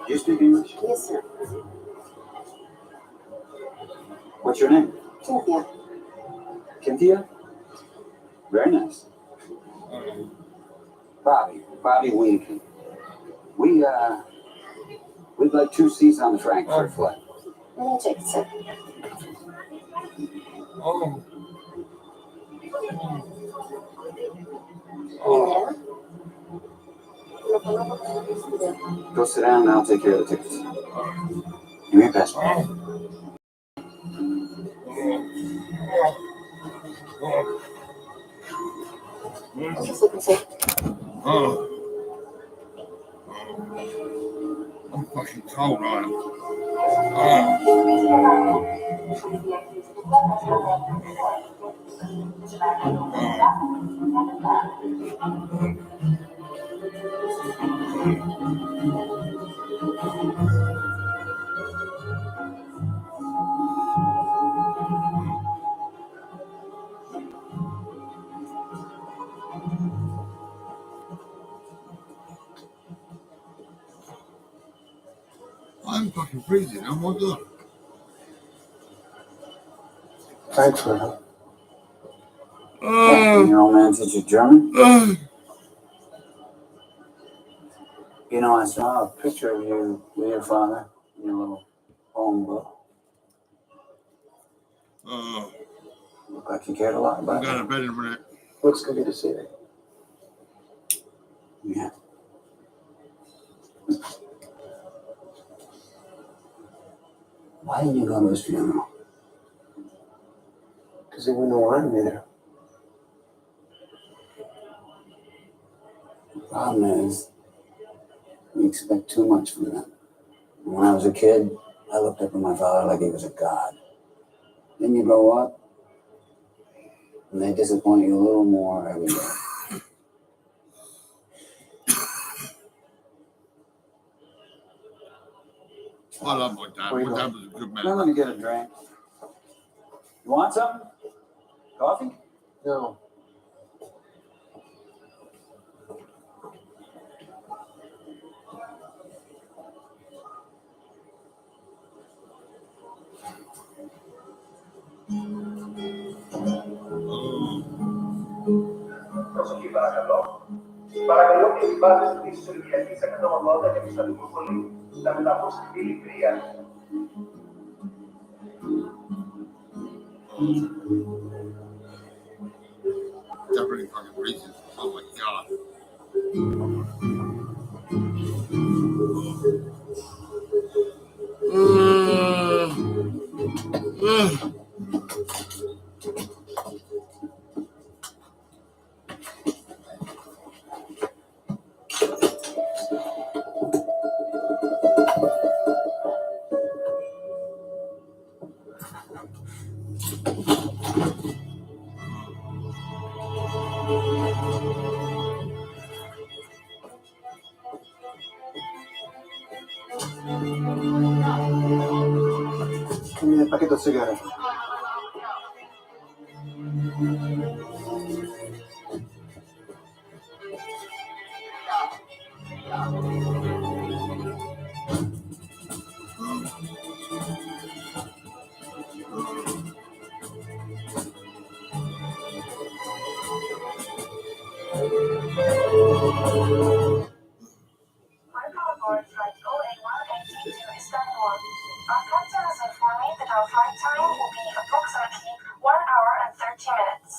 You speak English? Yes, sir. What's your name? Cynthia. Cynthia? Very nice. Bobby Winkin. We'd like 2 seats on the Frankfurt flight. Let me check, sir. Go sit down and I'll take care of the tickets. Give me your passport. Just look and see. Oh. I'm fucking cold, I am. I'm fucking freezing. Oh my god. Thanks for that. Can your old man teach you German? You know, I saw a picture of you with your father in your little home book. Looked like you cared a lot about I'm going it. to bed in a minute. Looks good to see you. Yeah. Why didn't you go to his funeral? Because they wouldn't know I'm there. The problem is, we expect too much from them. When I was a kid, I looked up to my father like he was a god. Then you grow up, and they disappoint you a little more every day. I love my dad. My dad was a good man. I'm gonna get a drink. You want something? Coffee? No. Proseguì Baracalò. Baracalò che i padri stesso di Elisa che non volta che mi sta tutto con lui. La metà possibilità. Definitely fucking freezing. Oh my god. Give me a packet of cigarettes. Our captain has informed me that our flight time will be approximately 1 hour and 30 minutes.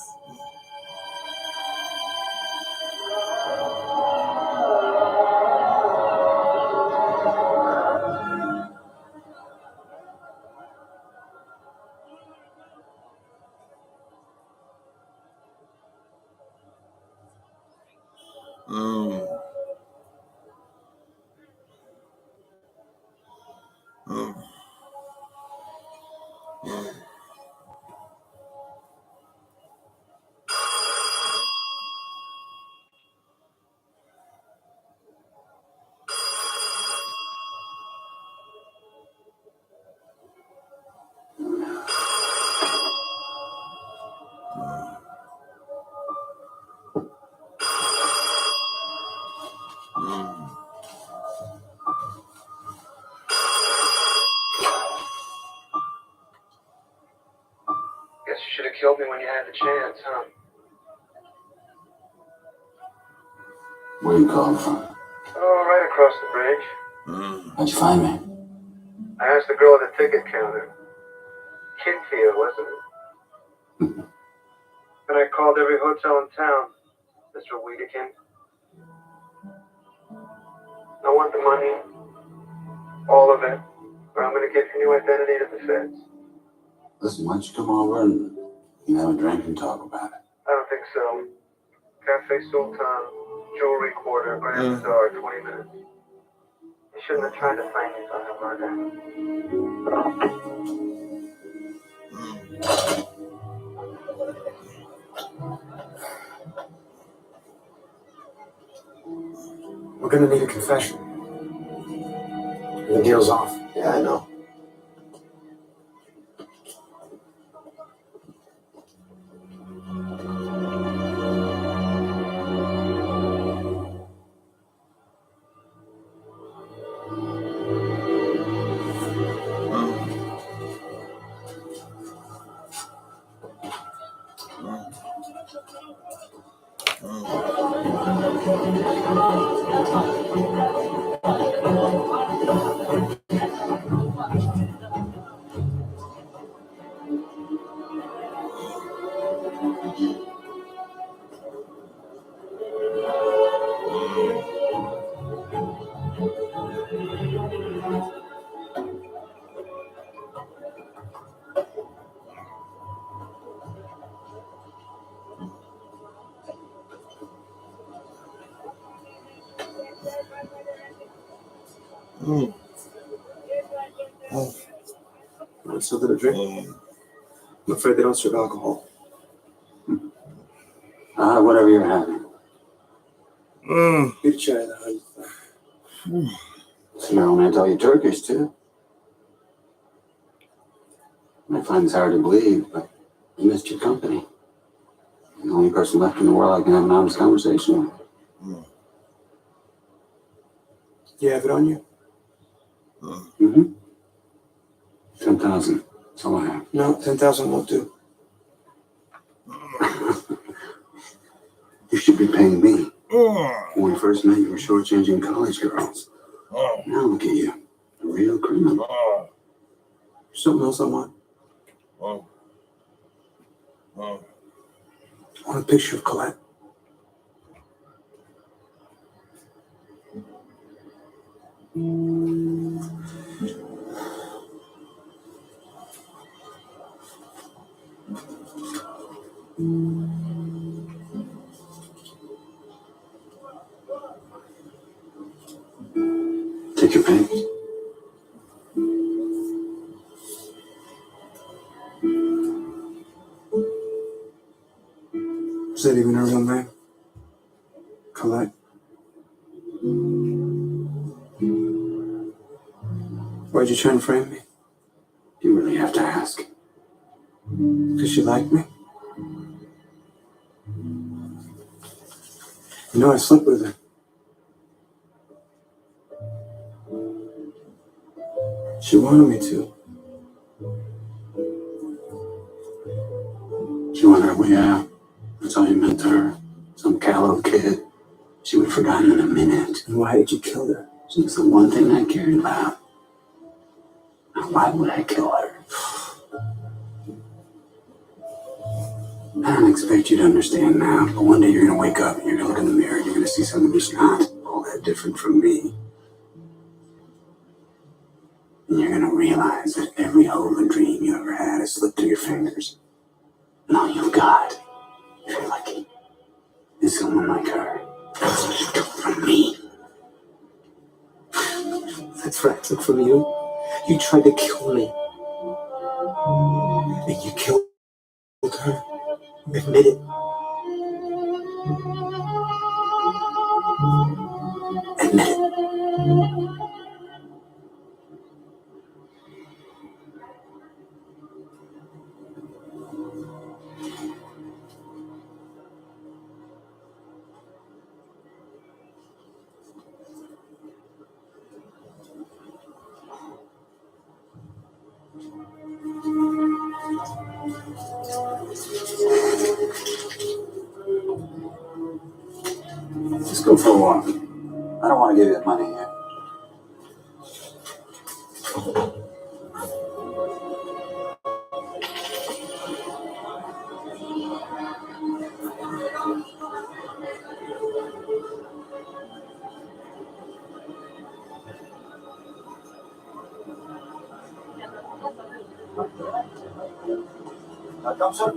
Guess you should have killed me when you had the chance, huh? Where you calling from? Oh, right across the bridge. How'd you find me? I asked the girl at the ticket counter. Kinfield, wasn't it? And I called every hotel in town. Mr. Wiedekind. I want the money. All of it. Or I'm going to give your new identity to the feds. Listen, why don't you come over and You have a drink and talk about it. I don't think so. Cafe Sultan, jewelry quarter, Grand Bazaar, 20 minutes. You shouldn't have tried to find me on the murder. We're gonna need a confession. The deal's off. Yeah, I know. Want something to drink? I'm afraid they don't serve alcohol. Whatever you're having. Bir çay daha lütfen. So you're only tell you Turkish too. I find this hard to believe, but I missed your company. You're the only person left in the world I can have an honest conversation with. You have it on you? Mm-hmm. 10,000. That's all I have. No, 10,000 won't do. You should be paying me. When we first met, you were shortchanging college girls. Now look at you. A real criminal. Something else I want. I want a picture of Colette. Take your pick. Is that even her real name? Colette? Why'd you try and frame me? You really have to ask. Because she liked me? You know, I slept with her. She wanted me to. She wanted her way out. That's all you meant to her. Some callow kid. She would have forgotten in a minute. And why did you kill her? She was the one thing I cared about. Now, why would I kill her? I don't expect you to understand now, but one day you're going to wake up and you're going to look in the mirror and you're going to see something that's not all that different from me. And you're going to realize that every hope and dream you ever had has slipped through your fingers. And all you've got, if you're lucky, is someone like her. That's what you took from me. That's what I took from you. You tried to kill me. And you killed her. Admit it. Admit it. Just go for a walk. I don't want to give you money yet. Come, sir.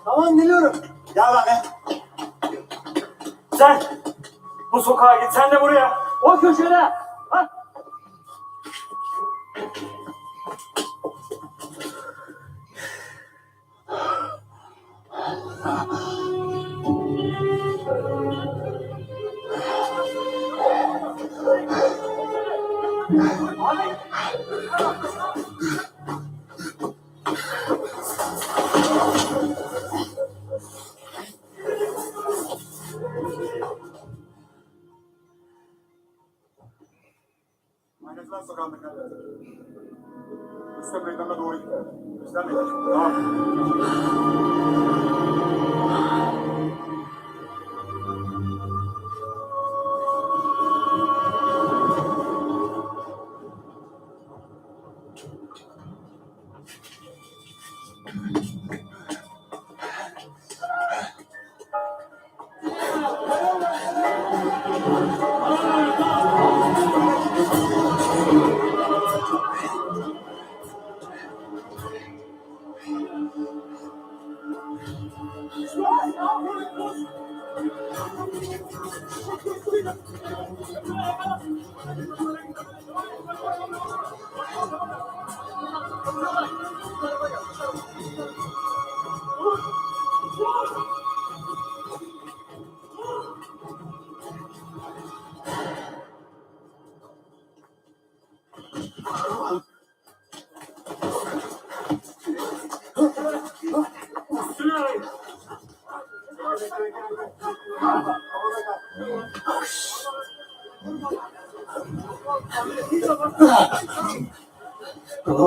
Tamam geliyorum. Gel bak be. Sen bu sokağa git, sen de buraya. O köşede. Ha? Maynezler sokağında kaldı. Üste meydana doğru gider. Bizden de tamam.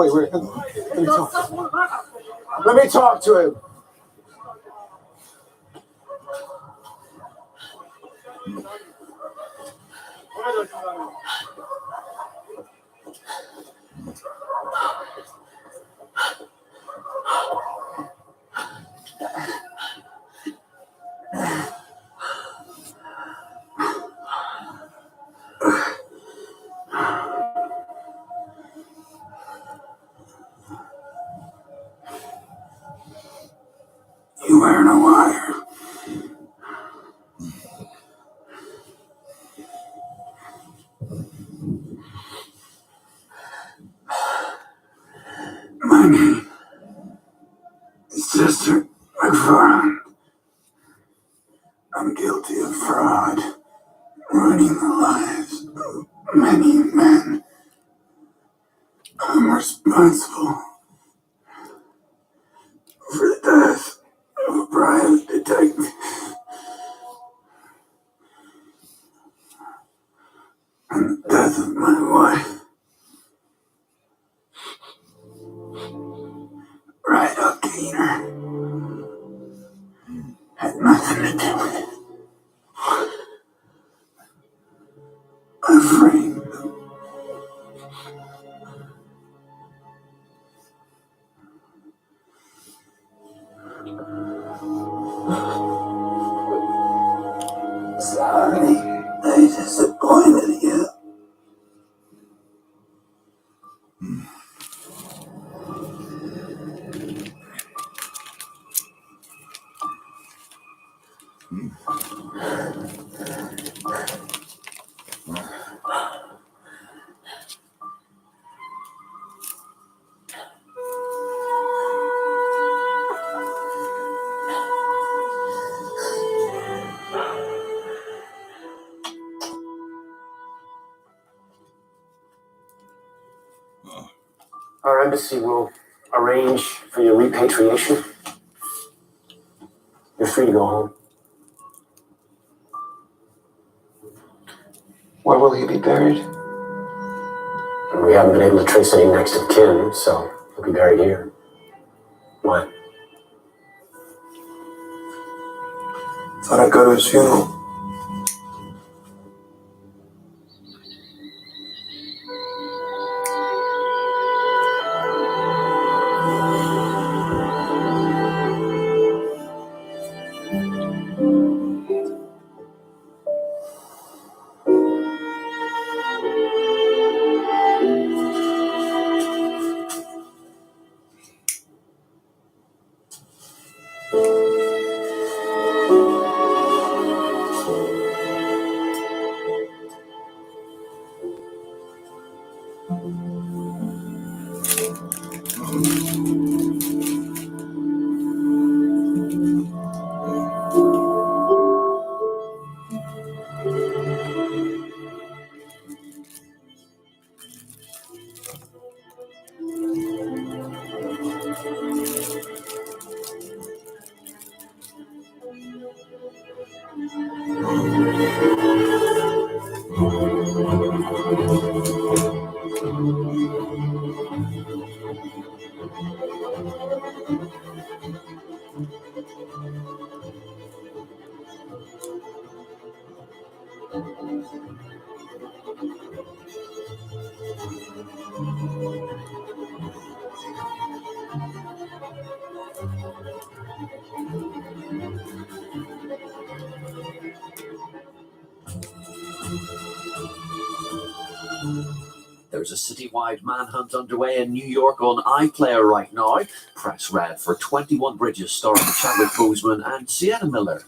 Wait. Let me talk to him. You wearing a wire? My name is Chester McFarland. I'm guilty of fraud, ruining the lives of many men. I'm responsible for the death of a private detective and the death of my wife. Right up, Keener. Had nothing to do with it. sorry I disappointed you. Our embassy will arrange for your repatriation. You're free to go home. Where will he be buried? We haven't been able to trace any next of kin, so he'll be buried here. Why? Thought I'd go to his funeral. There's a citywide manhunt underway in New York on iPlayer right now. Press red for 21 Bridges starring Chadwick Boseman and Sienna Miller.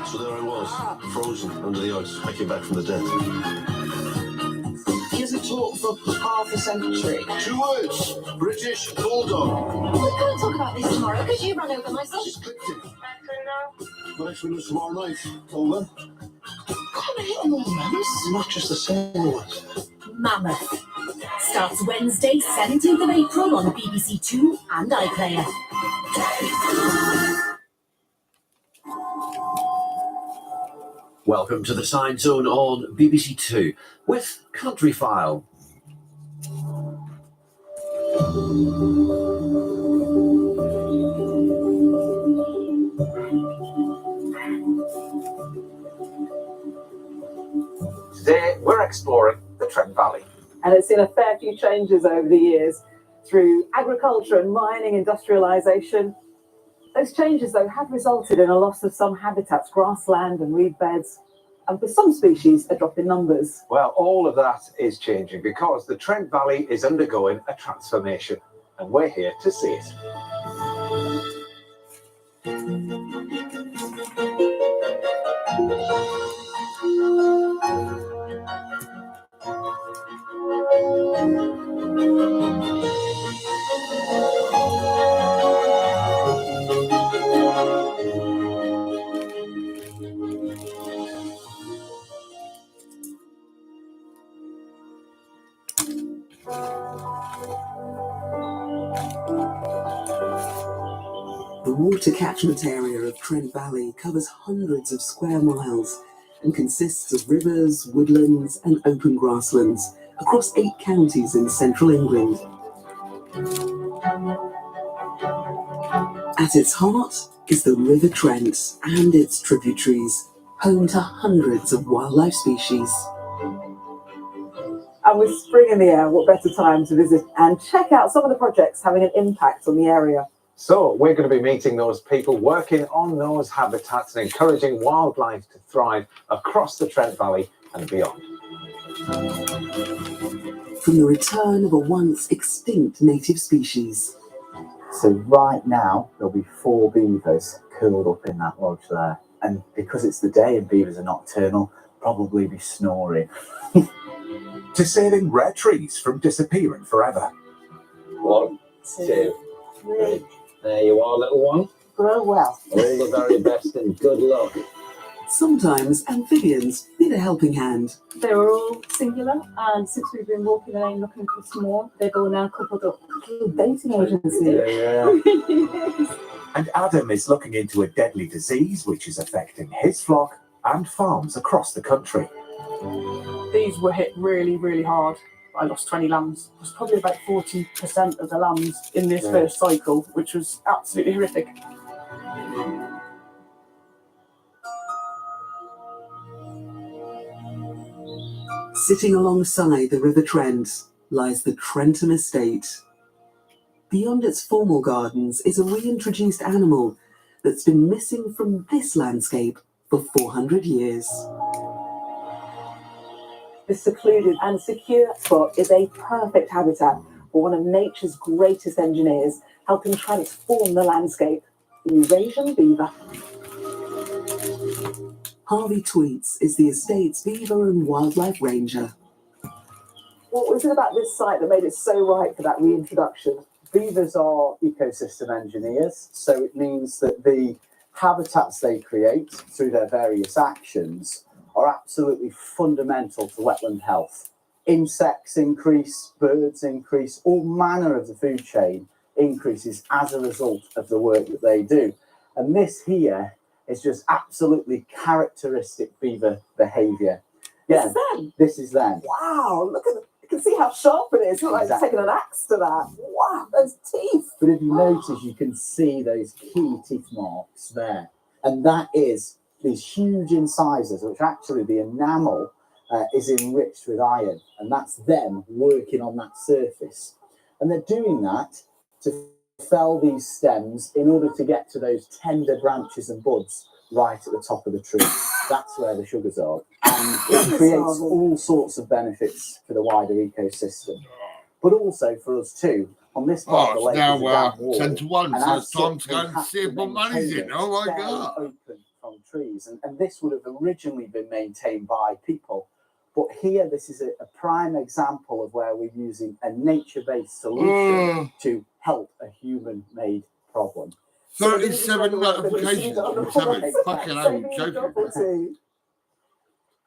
So there I was, frozen under the ice. I came back from the dead. He hasn't talked for half a century. 2 words. British Bulldog. We can't talk about this tomorrow because you ran over my son. She's clicked it. Next windows tomorrow night. Over. Can't hit them all, Mammoth. Not just the same ones. Mammoth starts Wednesday, 17th of April on BBC Two and iPlayer. Welcome to the Science Zone on BBC Two with Country File. Today, we're exploring the Trent Valley. And it's seen a fair few changes over the years through agriculture and mining, industrialisation. Those changes, though, have resulted in a loss of some habitats, grassland and reed beds, and for some species, a drop in numbers. Well, all of that is changing because the Trent Valley is undergoing a transformation, and we're here to see it. The water catchment area of Trent Valley covers hundreds of square miles and consists of rivers, woodlands and open grasslands across 8 counties in central England. At its heart is the River Trent and its tributaries, home to hundreds of wildlife species. And with spring in the air, what better time to visit and check out some of the projects having an impact on the area. So we're going to be meeting those people working on those habitats and encouraging wildlife to thrive across the Trent Valley and beyond. From the return of a once extinct native species. So right now, there'll be 4 beavers curled up in that lodge there. And because it's the day and beavers are nocturnal, probably be snoring. To saving rare trees from disappearing forever. 1, 2, 3. There you are, little one. Grow well. All the very best and good luck. Sometimes amphibians need a helping hand. They were all singular, and since we've been walking the lane looking for some more, they've all now coupled up. Little dating agency. Yeah. And Adam is looking into a deadly disease which is affecting his flock and farms across the country. These were hit really, really hard. I lost 20 lambs. It was probably about 40% of the lambs in this first cycle, which was absolutely horrific. Sitting alongside the River Trent lies the Trentham Estate. Beyond its formal gardens is a reintroduced animal that's been missing from this landscape for 400 years. This secluded and secure spot is a perfect habitat for one of nature's greatest engineers, helping transform the landscape, the Eurasian beaver. Harvey Tweets is the estate's beaver and wildlife ranger. What was it about this site that made it so right for that reintroduction? Beavers are ecosystem engineers, so it means that the habitats they create through their various actions are absolutely fundamental to wetland health. Insects increase, birds increase, all manner of the food chain increases as a result of the work that they do. And this here is just absolutely characteristic beaver behaviour. Yeah, this is them. Wow, look at it. You can see how sharp it is. It's like Exactly. taking an axe to that. Wow, those teeth. But if you notice, you can see those key teeth marks there. And that is these huge incisors, which actually the enamel is enriched with iron. And that's them working on that surface. And they're doing that to fell these stems in order to get to those tender branches and buds right at the top of the tree. That's where the sugars are. And it creates all sorts of benefits for the wider ecosystem. But also for us too. On this part of the Oh, lake, it's there's a now dam wall, 10 to 1, and so as it's time such, to go we and have see if my money's maintain in. it Oh my staying God. open from trees. And this would have originally been maintained by people. But here, this is a prime example of where we're using a nature-based solution to help a human-made problem. 37 notifications from 7. Fucking hell, I'm joking.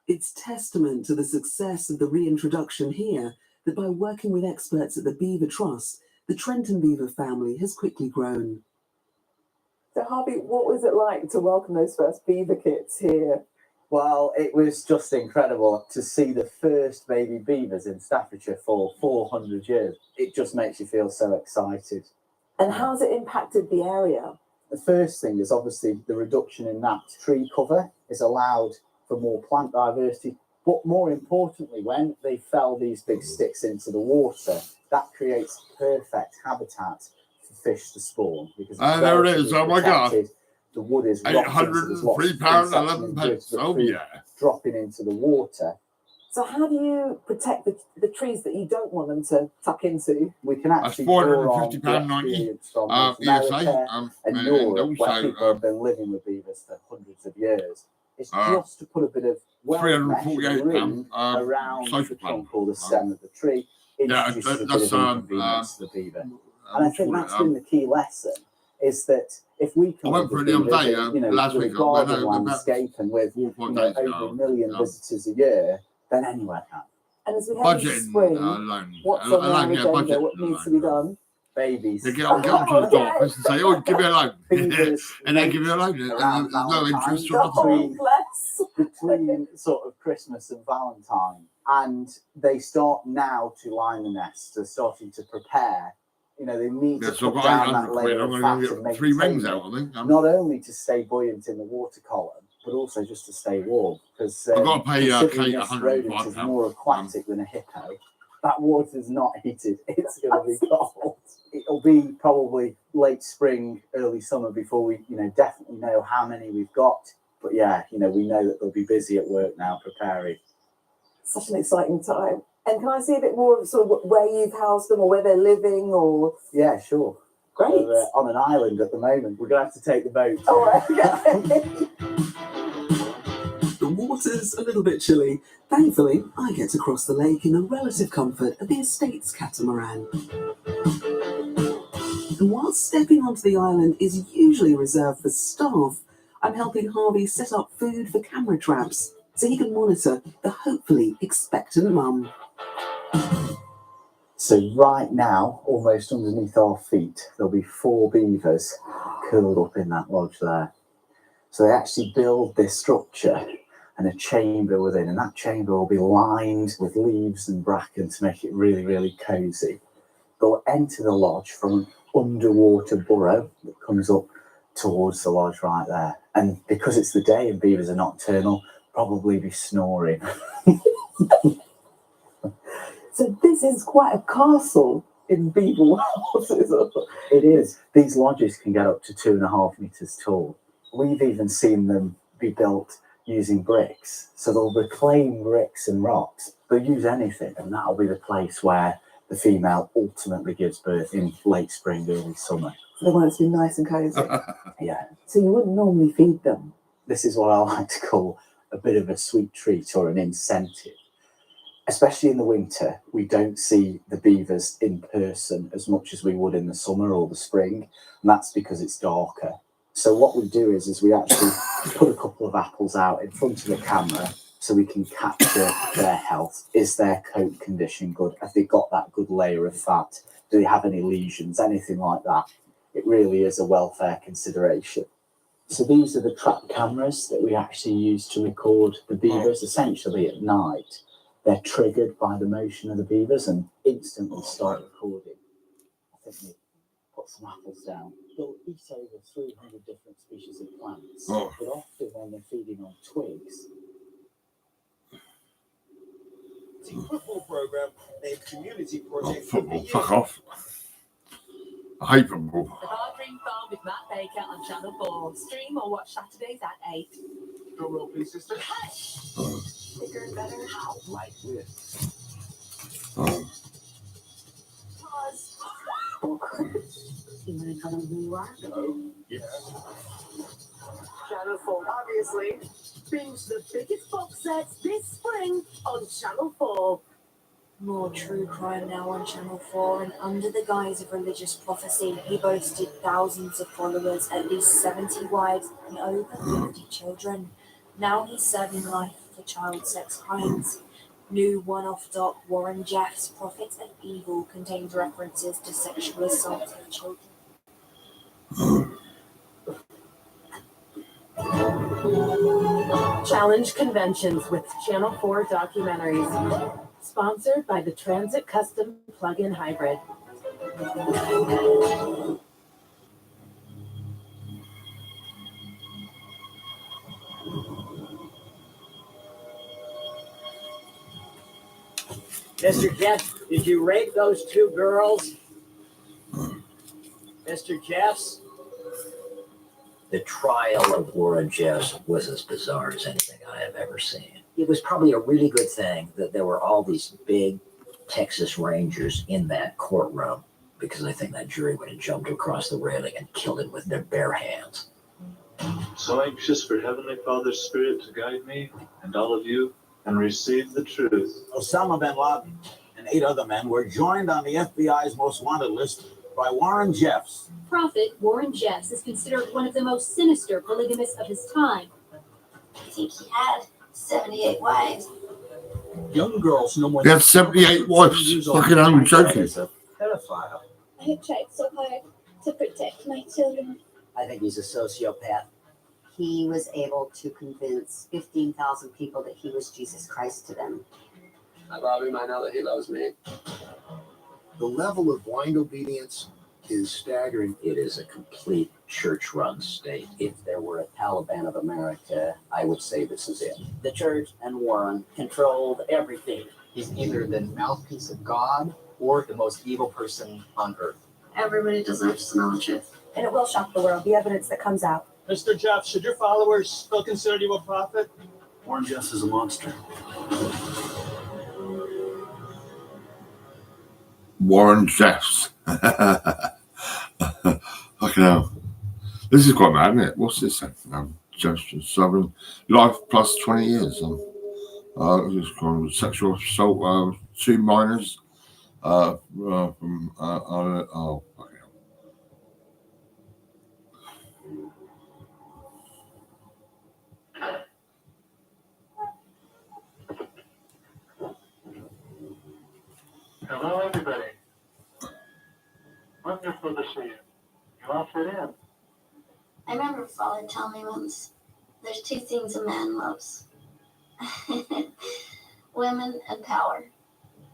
It's testament to the success of the reintroduction here that by working with experts at the Beaver Trust, the Trentham beaver family has quickly grown. So Harvey, what was it like to welcome those first beaver kits here? Well, it was just incredible to see the first baby beavers in Staffordshire for 400 years. It just makes you feel so excited. And how's it impacted the area? The first thing is obviously the reduction in that tree cover is allowed for more plant diversity But more importantly, when they fell these big sticks into the water, that creates perfect habitat for fish to spawn because it's there it is. Oh my God. protected. The wood is rotting, so there's lots of £803, insects and 11 pence. invertebrate Oh food yeah. dropping into the water. So how do you protect the trees that you don't want them to tuck into? We can That's actually draw on the £450.90. experience from North America ESA, and and Europe, where also, people have been living with beavers for hundreds of years. It's just to put a bit of weld mesh ring around the trunk or the stem of the tree, introduces a bit of inconvenience to the beaver. And I think that's been the key lesson, is that if we can live with beavers in, last with a week, garden landscape and with over 1 million visitors a year, then anywhere can. And as we head into spring, what's on our agenda? What needs to be done? Babies. They get onto the door and say, "Oh, give me a loan," and they give you a loan, and there's no interest or nothing. Between sort of Christmas and Valentine, and they start now to line the nests. They're starting to prepare. You know, they need to So put I've got down that 800 quid. layer I'm of going fat to and get 3 maintain rings it, out, I think. not only to stay buoyant in the water column, but also just to stay warm. Because I've got to pay considering Kate this rodent is £105. more aquatic than a hippo, that water is not heated. It's going to be cold. It'll be probably late spring, early summer before we, definitely know how many we've got. But yeah, we know that they'll be busy at work now preparing. Such an exciting time. And can I see a bit more of sort of where you've housed them or where they're living or? Yeah, sure. Great. They're on an island at the moment. We're going to have to take the boat. All right. Okay. The water's a little bit chilly. Thankfully, I get to cross the lake in the relative comfort of the estate's catamaran. And while stepping onto the island is usually reserved for staff, I'm helping Harvey set up food for camera traps so he can monitor the hopefully expectant mum. So right now, almost underneath our feet, there'll be 4 beavers curled up in that lodge there. So they actually build this structure and a chamber within, and that chamber will be lined with leaves and bracken to make it really, really cosy. They'll enter the lodge from an underwater burrow that comes up towards the lodge right there. And because it's the day and beavers are nocturnal, probably be snoring. So this is quite a castle in beaver world. It is. These lodges can get up to 2.5 meters tall. We've even seen them be built using bricks. So they'll reclaim bricks and rocks. They'll use anything, and that'll be the place where the female ultimately gives birth in late spring, early summer. So they want it to be nice and cozy. Yeah. So you wouldn't normally feed them? This is what I like to call a bit of a sweet treat or an incentive. Especially in the winter, we don't see the beavers in person as much as we would in the summer or the spring, and that's because it's darker. So what we do is we actually put a couple of apples out in front of the camera so we can capture their health. Is their coat condition good? Have they got that good layer of fat? Do they have any lesions? Anything like that? It really is a welfare consideration. So these are the trap cameras that we actually use to record the beavers, essentially at night. They're triggered by the motion of the beavers and instantly start recording. I think we put some apples down. They'll eat over 300 different species of plants, but often when they're feeding on twigs. It's a football program named Community Project. Football, fuck off. I hate football. The Bar Dream Farm with Matt Baker on Channel 4. Stream or watch Saturdays at 8. Drum roll, please, sister. Bigger and better. How? Like this. Pause. You want to tell them who you are? No. Yeah. Channel 4, obviously. Binge the biggest box sets this spring on Channel 4. More true crime now on Channel 4, and under the guise of religious prophecy, he boasted thousands of followers, at least 70 wives, and over 50 children. Now he's serving life for child sex crimes. New one-off doc Warren Jeffs' Prophets of Evil contains references to sexual assault of children. Challenge Conventions with Channel 4 documentaries. Sponsored by the Transit Custom Plug-in Hybrid. Mr. Jeffs, did you rape those two girls? Mr. Jeffs? The trial of Warren Jeffs was as bizarre as anything I have ever seen. It was probably a really good thing that there were all these big Texas Rangers in that courtroom, because I think that jury would have jumped across the railing and killed him with their bare hands. So anxious for Heavenly Father's Spirit to guide me and all of you and receive the truth. Osama bin Laden and 8 other men were joined on the FBI's most wanted list by Warren Jeffs. Prophet Warren Jeffs is considered one of the most sinister polygamists of his time. I think he had 78 wives. Young girls no more He had 78 wives. Fucking hell, I'm joking. Pedophile. I have tried so hard to protect my children. I think he's a sociopath. He was able to convince 15,000 people that he was Jesus Christ to them. I love him. I know that he loves me. The level of blind obedience is staggering. It is a complete church-run state. If there were a Taliban of America, I would say this is it. The church and Warren controlled everything. He's either the mouthpiece of God or the most evil person on earth. Everybody deserves to know the truth. And it will shock the world, the evidence that comes out. Mr. Jeffs, should your followers still consider you a prophet? Warren Jeffs is a monster. Warren Jeffs. Fucking hell. This is quite mad, isn't it? What's this? Southern life plus 20 years. This kind of sexual assault, 2 minors. Fucking hell. Hello, everybody. Wonderful to see you. You all fit in. I remember Father telling me once, there's 2 things a man loves. Women and power.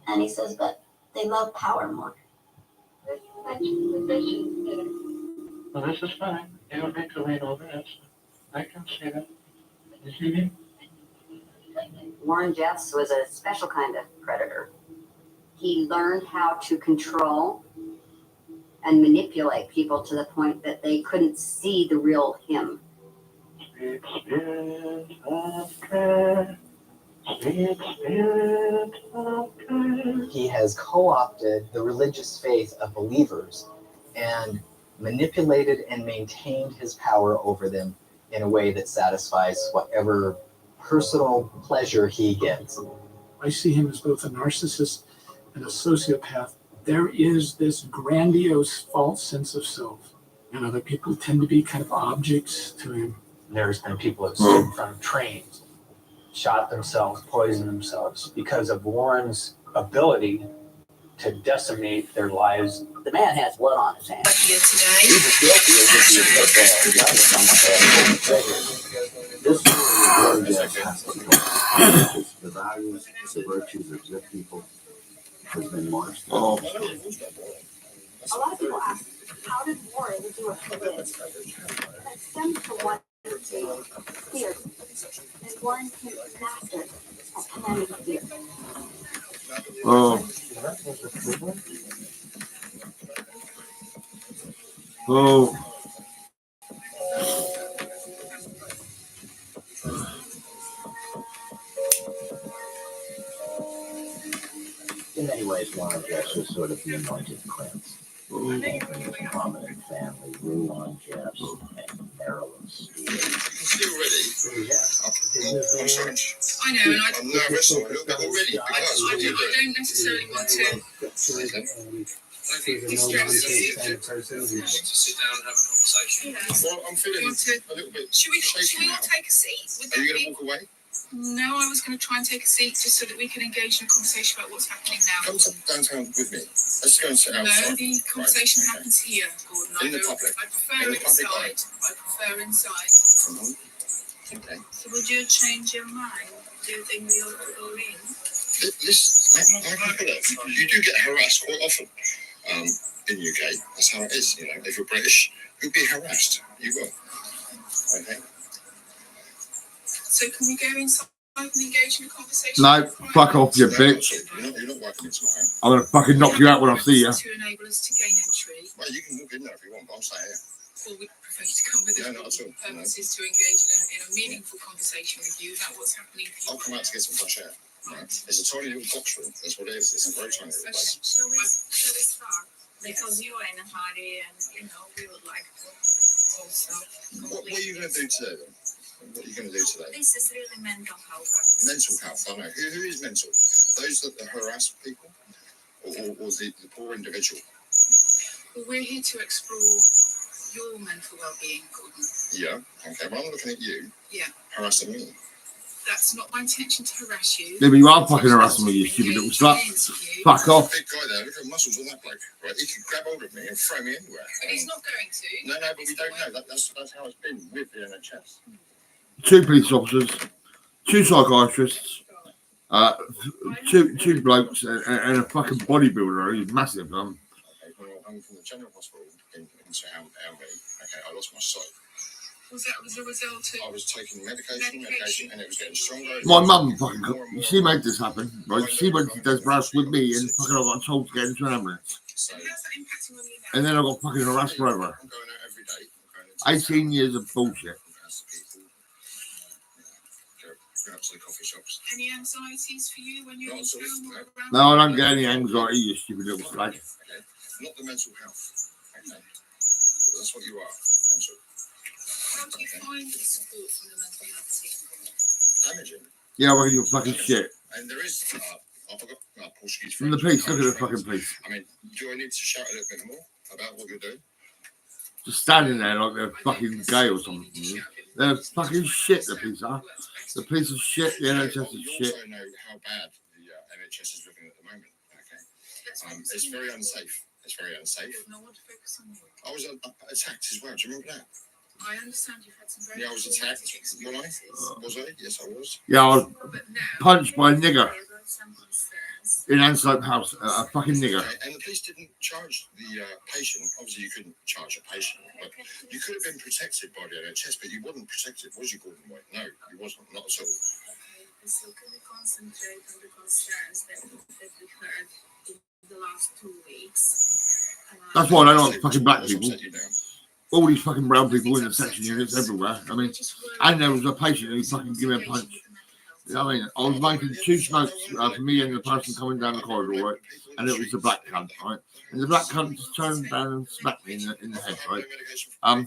And he says, but they love power more. Well, this is fine. You don't need to lean over it. I can see that. You see me? Warren Jeffs was a special kind of predator. He learned how to control and manipulate people to the point that they couldn't see the real him. Sweet spirit of prayer. Sweet spirit of prayer. He has co-opted the religious faith of believers and manipulated and maintained his power over them in a way that satisfies whatever personal pleasure he gets. I see him as both a narcissist and a sociopath. There is this grandiose false sense of self, and other people tend to be kind of objects to him. There's been people that stood in front of trains, shot themselves, poisoned themselves because of Warren's ability to decimate their lives. The man has blood on his hands. Here today. He's as guilty as This Warren Jeffs has to go. The values, the virtues of good people has been marched. A lot of people ask, how did Warren do what he did? And it stems from one thing, fear. And Warren can master at commanding fear. In many ways, Warren Jeffs was sort of the anointed prince. Prominent family, Rulon Jeffs and Marilyn Stewart. I'm sorry. I know, and I'm nervous a little bit already. I don't necessarily want to. Be stressed. I want to sit down and have a conversation. Well, I'm feeling a little bit. Should we all take a seat? Are you going to walk away? No, I was going to try and take a seat just so that we can engage in a conversation about what's happening now. Come downtown with me. Let's go and sit outside. No, the conversation happens here, Gordon. In the public. I prefer inside. I prefer inside. Okay. So would you change your mind? Do you think we ought to go in? Listen, I can put it. You do get harassed quite often in the UK. That's how it is. You know, if you're British, you'll be harassed. You will. Okay. So can we go inside and engage in a conversation? No, fuck off, you bitch. You're not welcome into my home. I'm gonna fucking knock you out when I see you. To enable us to gain entry. Well, you can walk in there if you want, but I'm staying here. Or we prefer you to come with us. No, not at all. Purpose is to engage in a meaningful conversation with you about what's happening for you. I'll come out to get some fresh air. Right. It's a tiny little box room. That's what it is. It's a very tiny little place. Shall we start? Because you are in a hurry and, we would like to also... What are you going to do today, then? What are you going to do today? This is really mental health. Mental health, I know. Who is mental? Those that harass people? Or the poor individual? Well, we're here to explore your mental well-being, Gordon. Yeah, okay. Well, I'm looking at you. Yeah. Harassing me. That's not my intention to harass you. Yeah, but you are fucking harassing me, you stupid little slut. Fuck off. Big guy there. Look at the muscles on that bloke. Right? He can grab hold of me and throw me anywhere. But he's not going to. No, but we don't know. That's how it's been with the NHS. 2 police officers, 2 psychiatrists, two blokes, and a fucking bodybuilder who's massive. Okay, well, I'm from the general hospital into Albury. Okay, I lost my sight. Was that as a result of... I was taking medication, and it was getting stronger. My mum fucking, she made this happen, right? She went to Desborough with me, and fucking I got told to get into an ambulance. So how's that impacting on you now? And then I got fucking harassed forever. I'm going out every day. 18 years of bullshit. Go up to the coffee shops. Any anxieties for you when you're in town or around? No, I don't get any anxiety, you stupid little slag. Okay. Not the mental health. Okay. That's what you are. Mental. How do you find the support from the mental health team? Damaging. Yeah, well, you're fucking shit. And there is, I forgot, Portuguese. From the police, look at the fucking police. I mean, do I need to shout a little bit more about what you're doing? Just standing there like they're fucking gay or something. They're fucking shit, the police are. The police are shit, the NHS is You shit. also know how bad the NHS is looking at the moment. Okay. It's very unsafe. It's very unsafe. No one to focus on you. I was attacked as well. Do you remember that? I understand you've had some very... Yeah, I was attacked. Was I? Yes, I was. Yeah, I was punched by a nigger in Antelope House, a fucking nigger. Okay, and the police didn't charge the patient. Obviously, you couldn't charge a patient, but you could have been protected by the NHS, but you wasn't protected, was you, Gordon White? No, you wasn't, not at all. So can we concentrate on the concerns that we heard in the last 2 weeks? That's why I don't like fucking black people. All these fucking brown people in the section units everywhere. I mean, and there was a patient who fucking gave me a punch. You know what I mean? I was making 2 smokes for me and the person coming down the corridor, right? And it was the black cunt, right? And the black cunt just turned down and smacked me in the head, right? I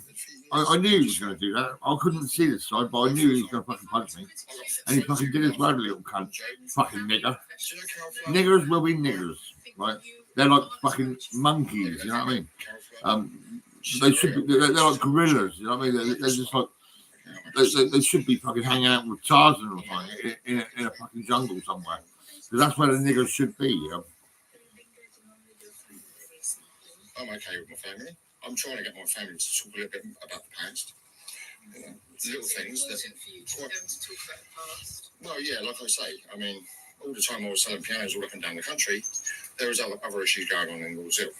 knew he was going to do that. I couldn't see this side, but I knew he was going to fucking punch me. And he fucking did his well, little cunt. Fucking nigger. Niggers will be niggers, right? They're like fucking monkeys, you know what I mean? They should be, they're like gorillas, you know what I mean? They're just like, they should be fucking hanging out with Tarzan or something in a fucking jungle somewhere. Because that's where the niggers should be, you know? I'm okay with my family. I'm trying to get my family to talk a little bit about the past. You know, little things that. Well, yeah, like I say, I mean, all the time I was selling pianos all up and down the country, there was other issues going on in Lord's Hill.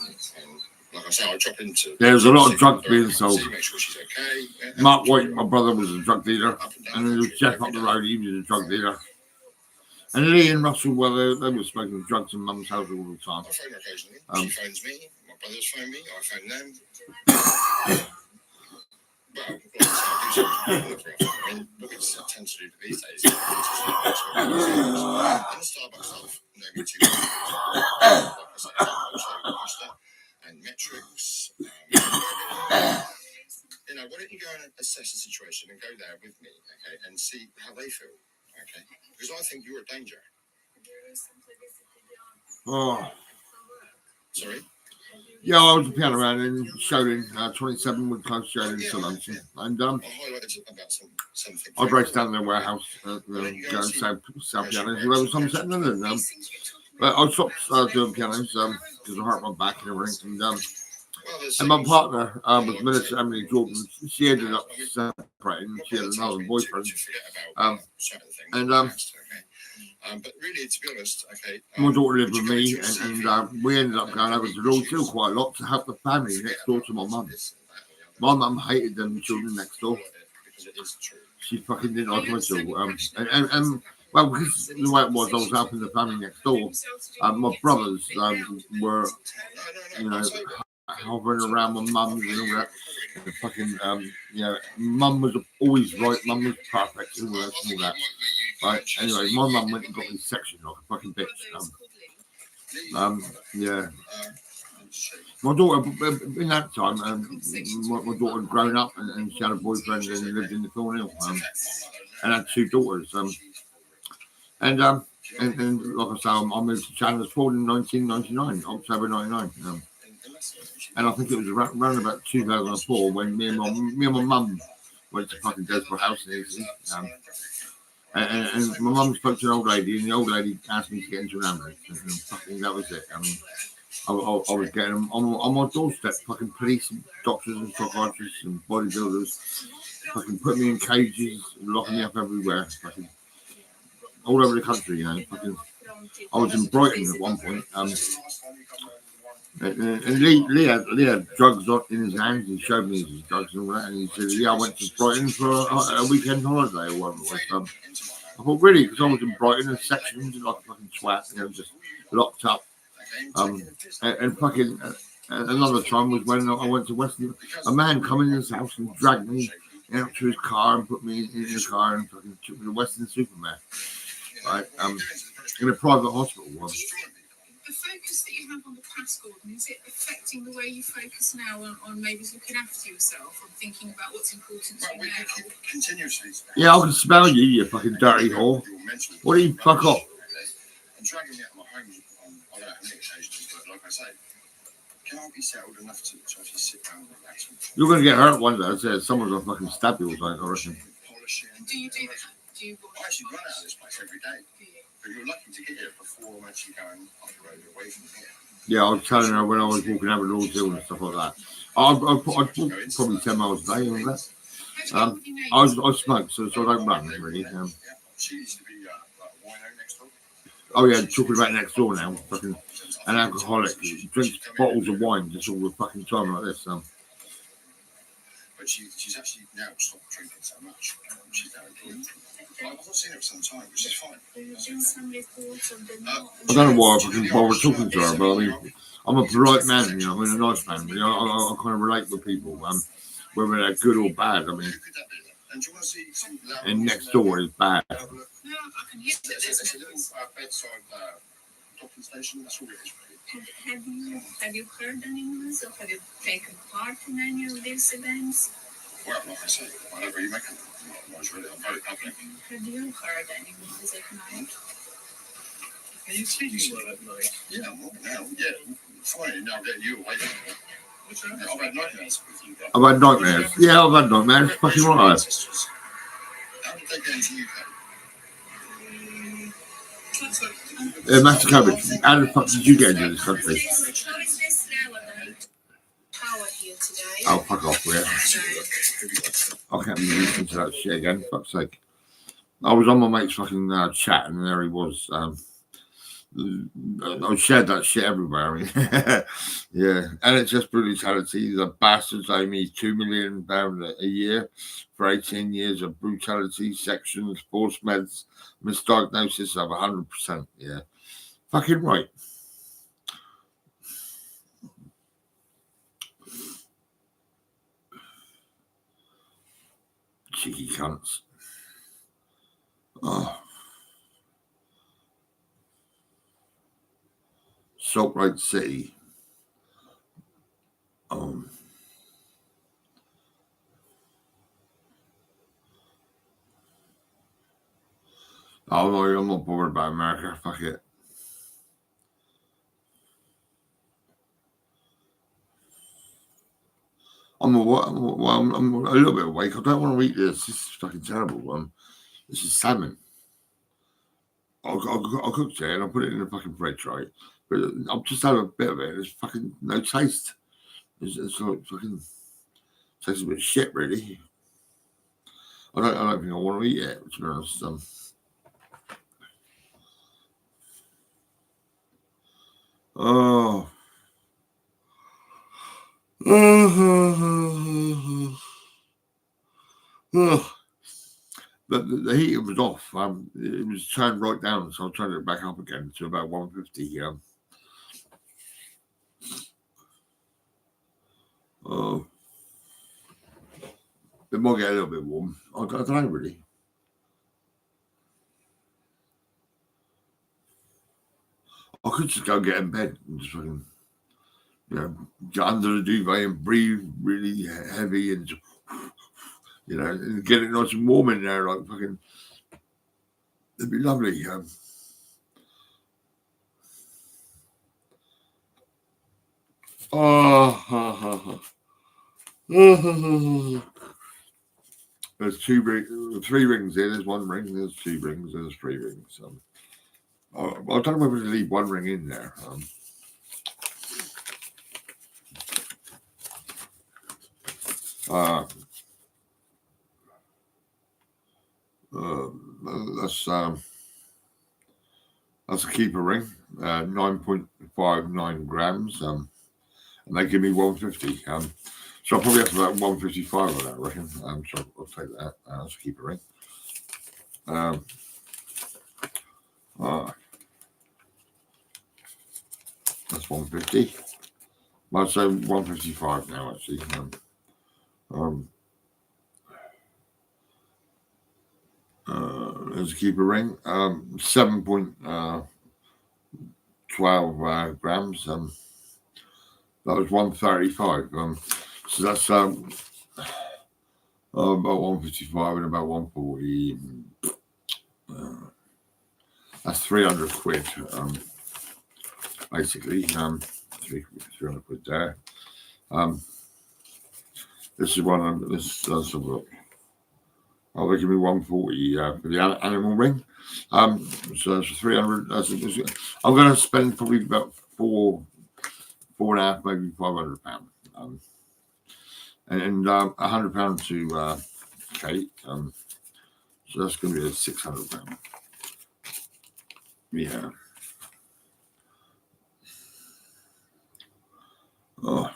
And like I say, I drop into. There's a lot of drugs being sold. Make sure she's okay. Mark White, my brother, was a drug dealer. And then there was Jeff up the road, he was a drug dealer. And Lee and Russell, well, they were smoking drugs in Mum's house all the time. I phone her occasionally. She phones me. My brothers phone me. I phone them. Well, like I say, I do something. I mean, look, it's tend to do these days. And the Starbucks stuff, know me too well. Like I say, also Costa and Metrics. You know, why don't you go and assess the situation and go there with me, okay, and see how they feel, okay? Because I think you're a danger. Oh. Sorry? Yeah, I was a piano man in Sholing, 27 Wood Close, Sholing, Southampton. And I highlighted about something. I raced down their warehouse, going South Pianos. There was some setting in it. But I stopped doing pianos because I hurt my back and everything. And my partner was Minister Emily Jordan. She ended up separating. She had another boyfriend. But really, to be honest, okay. My daughter lived with me, and we ended up going over to Lord's Hill quite a lot to help the family next door to my mum. My mum hated them children next door. Because it is true. she fucking didn't like him at all. And well, because the way it was, I was helping the family next door. My brothers were, you know, hovering around my mum and all that. And fucking, you know, mum was always right. Mum was perfect and all that. Right. Anyway, my mum went and got me section like a fucking bitch. Yeah. My daughter, in that time, my daughter had grown up and she had a boyfriend and lived in the Thornhill and had 2 daughters. And like I say, I moved to Chandler's Ford in 1999, October 99. And I think it was around about 2004 when me and my mum went to fucking Desborough House in Italy. And my mum spoke to an old lady, and the old lady asked me to get into an ambulance. And fucking that was it. I mean, I was getting them on my doorstep, fucking police and doctors and psychiatrists and bodybuilders, fucking put me in cages, locking me up everywhere, fucking all over the country, you know. Fucking, I was in Brighton at one point. And Lee had drugs in his hands. He showed me his drugs and all that, and he said, "Yeah, I went to Brighton for a weekend holiday or whatever it was." I thought, really? Because I was in Brighton and sectioned like a fucking twat, you know, just locked up. And fucking another time was when I went to Western. A man come in his house and dragged me out to his car and put me in his car and fucking took me to Western Superman, right? In a private hospital one. The focus that you have on the past, Gordon, is it affecting the way you focus now on maybe looking after yourself and thinking about what's important to you now? Continuously. Yeah, I can smell you, you fucking dirty whore. What do you fuck off? And dragging me out of my home on many occasions, but like I say, can I be settled enough to actually sit down and relax? You're going to get hurt one day. I said someone's going to fucking stab you or something, I reckon. Do you do that? Do you I actually run out of this place every day. But you're lucky to get here before I'm actually going up the road away from here. Yeah, I was telling her when I was walking out with Lord's Hill and stuff like that. I'd walk probably 10 miles a day and all that. I smoke, so I don't run, really. She used to be wino next door. Oh, yeah, talking about next door now. Fucking an alcoholic. He drinks bottles of wine just all the fucking time like this. But she's actually now stopped drinking so much. She's now enjoying it. I've not seen her for some time, which is fine. I don't know why I fucking bother talking to her, but I mean, I'm a polite man, you know, I'm a nice man. You know, I kind of relate with people, whether they're good or bad. I mean, and next door is bad. There's a little bedside docking station, that's all it is. Have you heard any news or have you taken part in any of these events? Well, like I say, whatever you make them. Really, I'm very public. Have you heard any noise at night? Are you sleeping well at night? Yeah, well, now, yeah. Fine, now I'm getting you away from me. Yeah, I've had nightmares with you. I've had nightmares. Yeah, I've had nightmares. Fucking right. How did they get into the UK? Master Cabbage, how the fuck did you get into this country? Oh, fuck off, yeah. I can't be listening to that shit again, fuck's sake. I was on my mate's fucking chat and there he was. I shared that shit everywhere. I mean, yeah. NHS brutality. The bastards owe me £2 million a year for 18 years of brutality, sections, forced meds, misdiagnosis of 100%. Yeah. Fucking right. Cheeky cunts. Oh. Salt Lake City. Oh, I'm not bothered about America. Fuck it. I'm a little bit awake. I don't want to eat this. This is fucking terrible. This is salmon. I cooked it and I put it in the fucking bread tray. But I've just had a bit of it. There's fucking no taste. It's like fucking tastes a bit shit, really. I don't think I want to eat it, to be honest. Oh. the heater was off. It was turned right down, so I turned it back up again to about 150. It might get a little bit warm. I don't know really. I could just go get in bed and just fucking, get under the duvet and breathe really heavy and just, and get it nice and warm in there, like fucking. It'd be lovely. There's 3 rings here. There's 1 ring. There's 2 rings. There's 3 rings. I don't know whether to leave 1 ring in there. That's a keeper ring, 9.59 grams, and they give me 150. So I'll probably have about 155 of that, I reckon. So I'll take that. That's a keeper ring. That's 150. I'd say 155 now, actually. There's a keeper ring, 7.12 grams. That was 135. So that's about 155 and about 140. That's 300 quid. Basically, 300 quid there. This is one. This does have a look. Oh, they give me 140 for the animal ring. So that's 300. I'm going to spend probably about 4.5, maybe £500. And £100 to Kate. So that's going to be a £600. Yeah. Oh.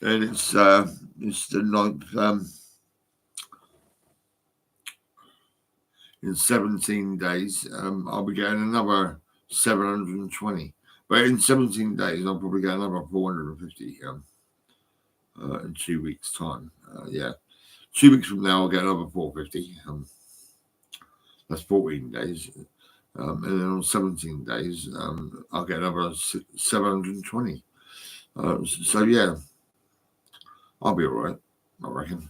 And it's the 9th. In 17 days, I'll be getting another 720. But in 17 days, I'll probably get another 450 in 2 weeks' time. 2 weeks from now, I'll get another 450. That's 14 days. And then on 17 days, I'll get another 720. So yeah, I'll be all right, I reckon.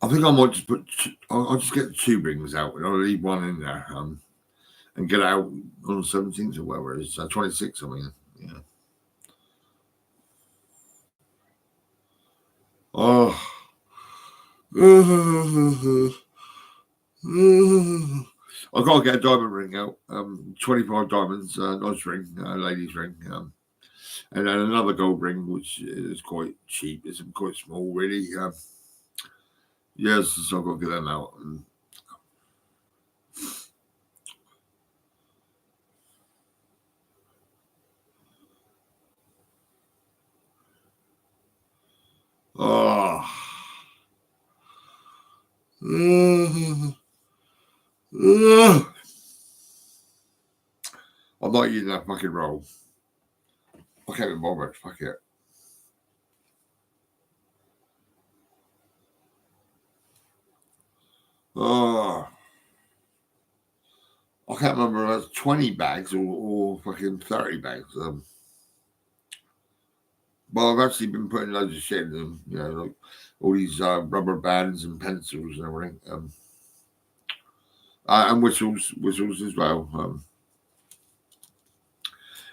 I think I might just I'll just get 2 rings out and I'll leave 1 in there and get out on the 17th or whatever it is, 26th, I mean, yeah. I've got to get a diamond ring out, 25 diamonds, nice ring, ladies ring, and then another gold ring, which is quite cheap. It's quite small, really. Yes, so I've got to get them out. I'm not eating that fucking roll. I can't be bothered. Fuck it. I can't remember if that's 20 bags or fucking 30 bags. But I've actually been putting loads of shit in them, like all these rubber bands and pencils and everything. And whistles as well.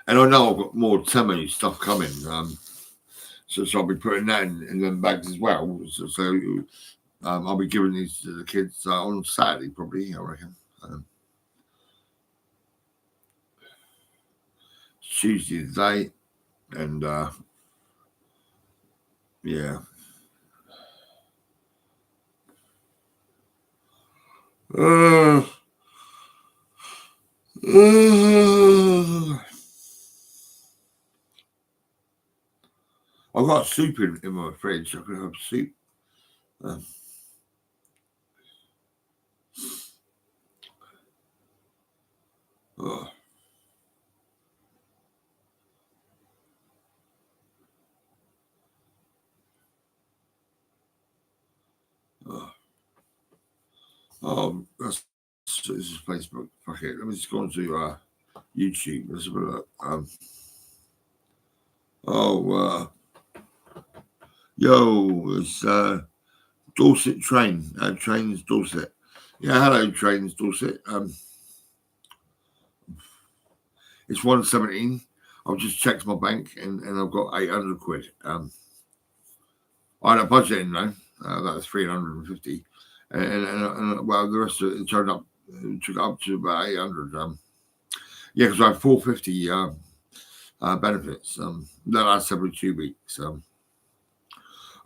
And I know I've got more Temu stuff coming. So I'll be putting that in them bags as well. So I'll be giving these to the kids on Saturday, probably, I reckon. Tuesday today, and yeah. I've got soup in my fridge. I could have soup. Oh. That's this is Facebook. Fuck it. Let me just go on to YouTube. Let's have a look. It's Dorset Train. Trains Dorset. Yeah, hello, Trains Dorset. It's 117. I've just checked my bank and I've got 800 quid. I had a budget in now. That was 350. And well, the rest of it turned up, took up to about 800. Yeah, because I have 450 benefits. That lasts every 2 weeks.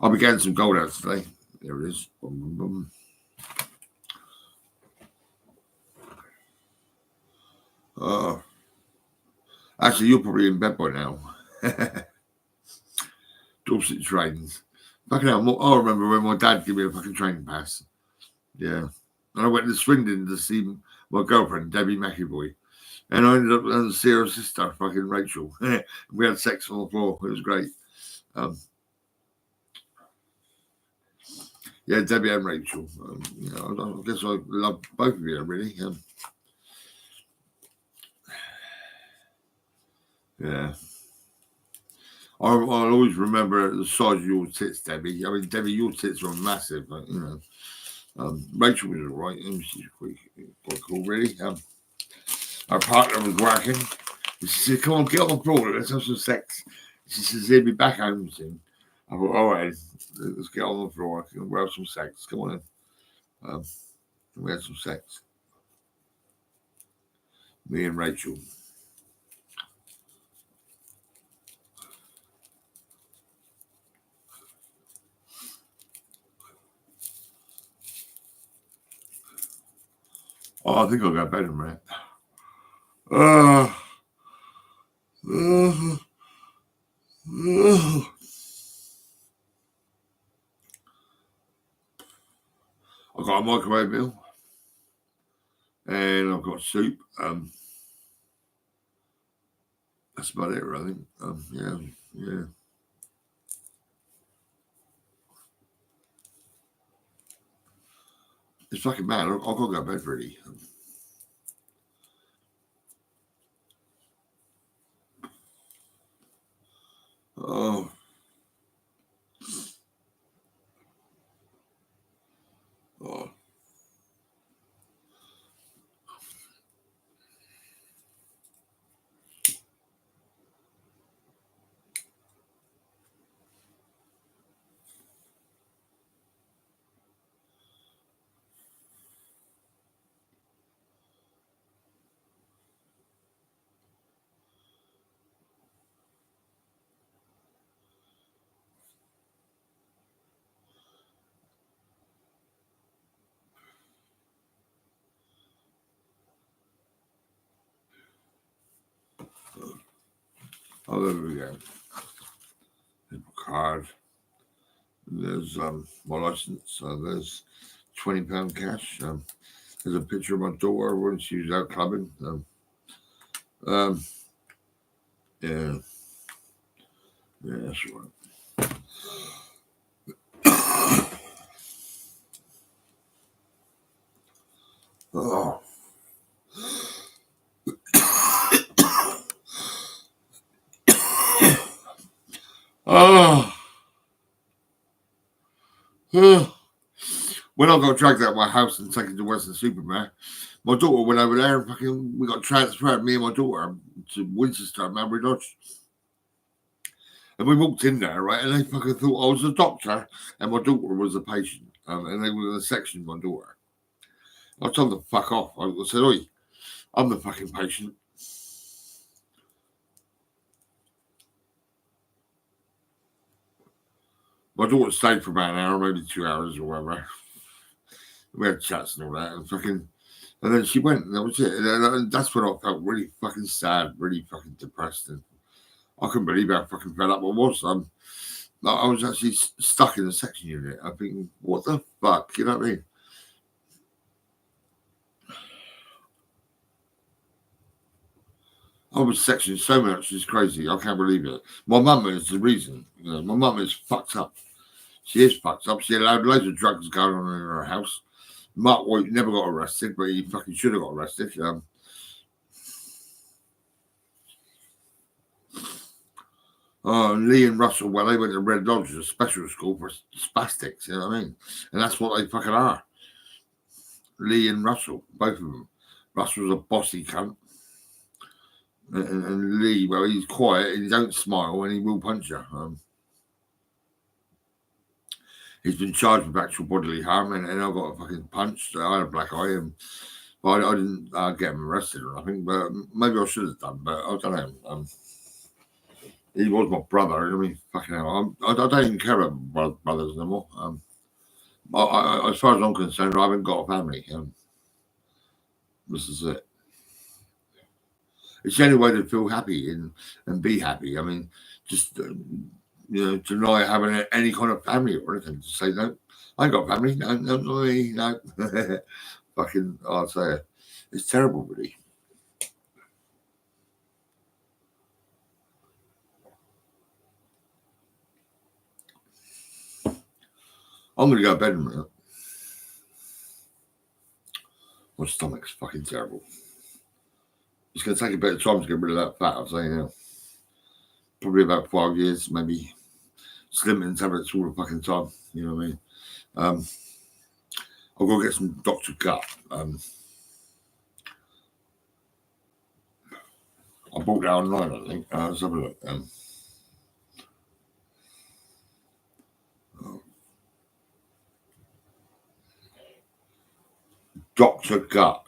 I'll be getting some gold out today. There it is. Boom, boom, boom. Actually, you're probably in bed by now. Dorset Trains. Fucking hell, I remember when my dad gave me a fucking train pass. Yeah. And I went to Swindon to see my girlfriend, Debbie McAvoy. And I ended up going to see her sister, fucking Rachel. We had sex on the floor. It was great. Yeah, Debbie and Rachel. You know, I guess I love both of you, really. Yeah. I'll always remember the size of your tits, Debbie. I mean, Debbie, your tits were massive, but, you know. Rachel was all right. She's quite cool, really. Our partner was working. She said, come on, get on the floor. Let's have some sex. She says, he'll be back home soon. I thought, all right, let's get on the floor. We'll have some sex. Come on in. We had some sex. Me and Rachel. Oh, I think I'll go better than that. I've got a microwave meal. And I've got soup. That's about it, really. Yeah. It's fucking mad. I've got to go to bed really. Oh. Oh, there we go. Card. There's my license. There's £20 cash. There's a picture of my daughter when she was out clubbing. Yeah, that's right. Oh. When I got dragged out of my house and taken to Western Superman, my daughter went over there and fucking we got transferred, me and my daughter, to Winchester, Mabry Lodge. And we walked in there, right, and they fucking thought I was a doctor and my daughter was a patient. And they were in the section of my daughter. I told them to fuck off. I said, oi, I'm the fucking patient. My daughter stayed for about an hour, maybe 2 hours or whatever. We had chats and all that, and then she went, and that was it. And that's when I felt really fucking sad, really fucking depressed, and I couldn't believe how fucking fed up I was. I was actually stuck in the section unit. I think, what the fuck? You know what I mean? I was sectioned so much, it's crazy. I can't believe it. My mum is the reason. You know, my mum is fucked up. She is fucked up. She allowed loads of drugs going on in her house. Mark White never got arrested, but he fucking should have got arrested. Lee and Russell, well, they went to Red Lodge, a special school for spastics, you know what I mean? And that's what they fucking are. Lee and Russell, both of them. Russell's a bossy cunt. And Lee, well, he's quiet, he don't smile, and he will punch you. He's been charged with actual bodily harm, and I got fucking punched. I had a black eye, but I didn't get him arrested or nothing. But maybe I should have done, but I don't know. He was my brother. I mean, fucking hell. I don't even care about brothers anymore. As far as I'm concerned, I haven't got a family. This is it. It's the only way to feel happy and be happy. I mean, just deny having any kind of family or anything. Just say no, I ain't got family. No, not me. No, fucking. I'll say it. It's terrible, really. I'm gonna go to bed in a minute. My stomach's fucking terrible. It's gonna take a bit of time to get rid of that fat. I'll say now. Probably about 5 years, maybe. Slimming tablets all the fucking time. You know what I mean? I've got to get some Dr. Gut. I bought that online, I think. Let's have a look. Dr. Gut.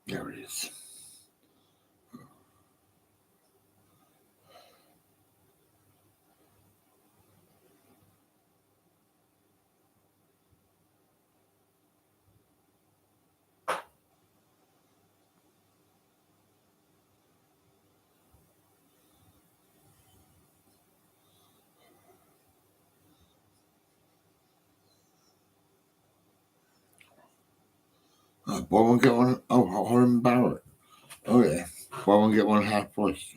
There it is. Buy one, get one. Oh, Holland Barrett. Oh, yeah. Buy one, get one half price.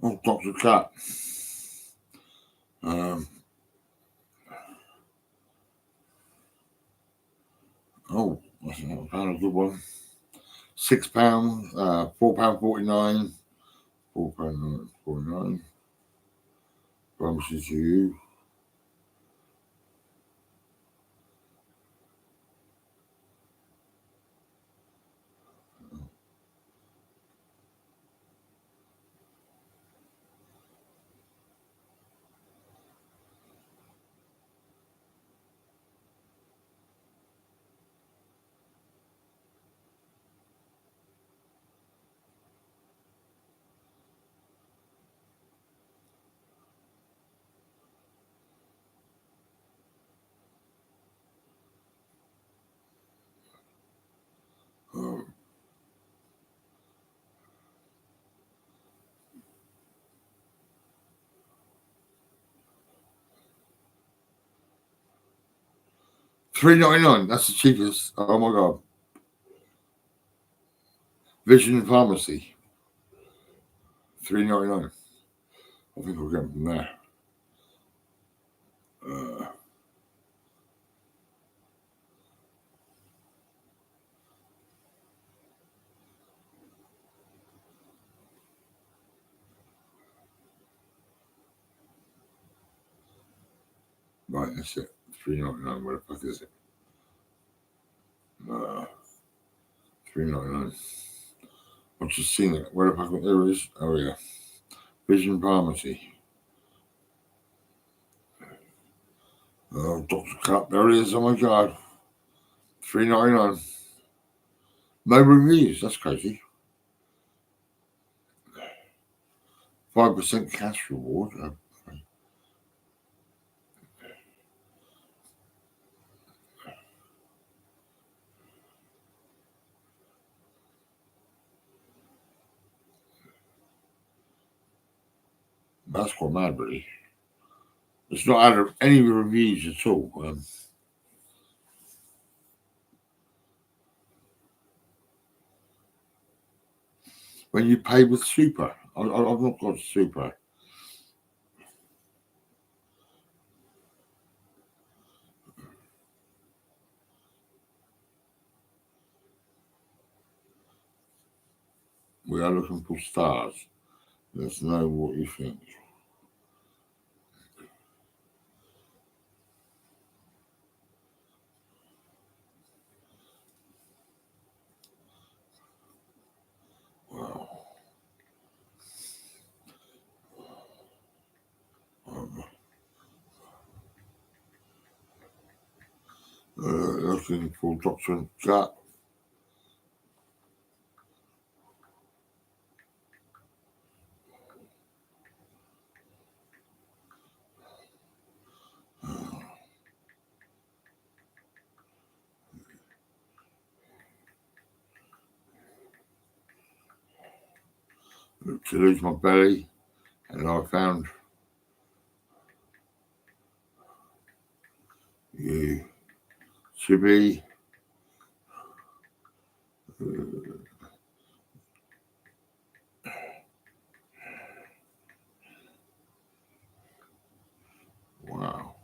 Oh, Dr. Cat. Oh, that's a good one. £6, £4.49, £4.49. Promises to you. $3.99. That's the cheapest. Oh my god. Vision Pharmacy. $3.99. I think we'll get them from there. Right, that's it. $3.99. Where the fuck is it? $3.99. I've just seen it. Where the fuck? There it is. Oh yeah. Vision Pharmacy. Oh, Dr. Cup. There it is. Oh my god. $3.99. No reviews. That's crazy. 5% cash reward. That's quite mad, really. It's not out of any reviews at all. When you pay with Super, I've not got Super. We are looking for stars. Let's know what you think. Wow. Looking for Dr. Gut. To lose my belly, and I found you to be wow.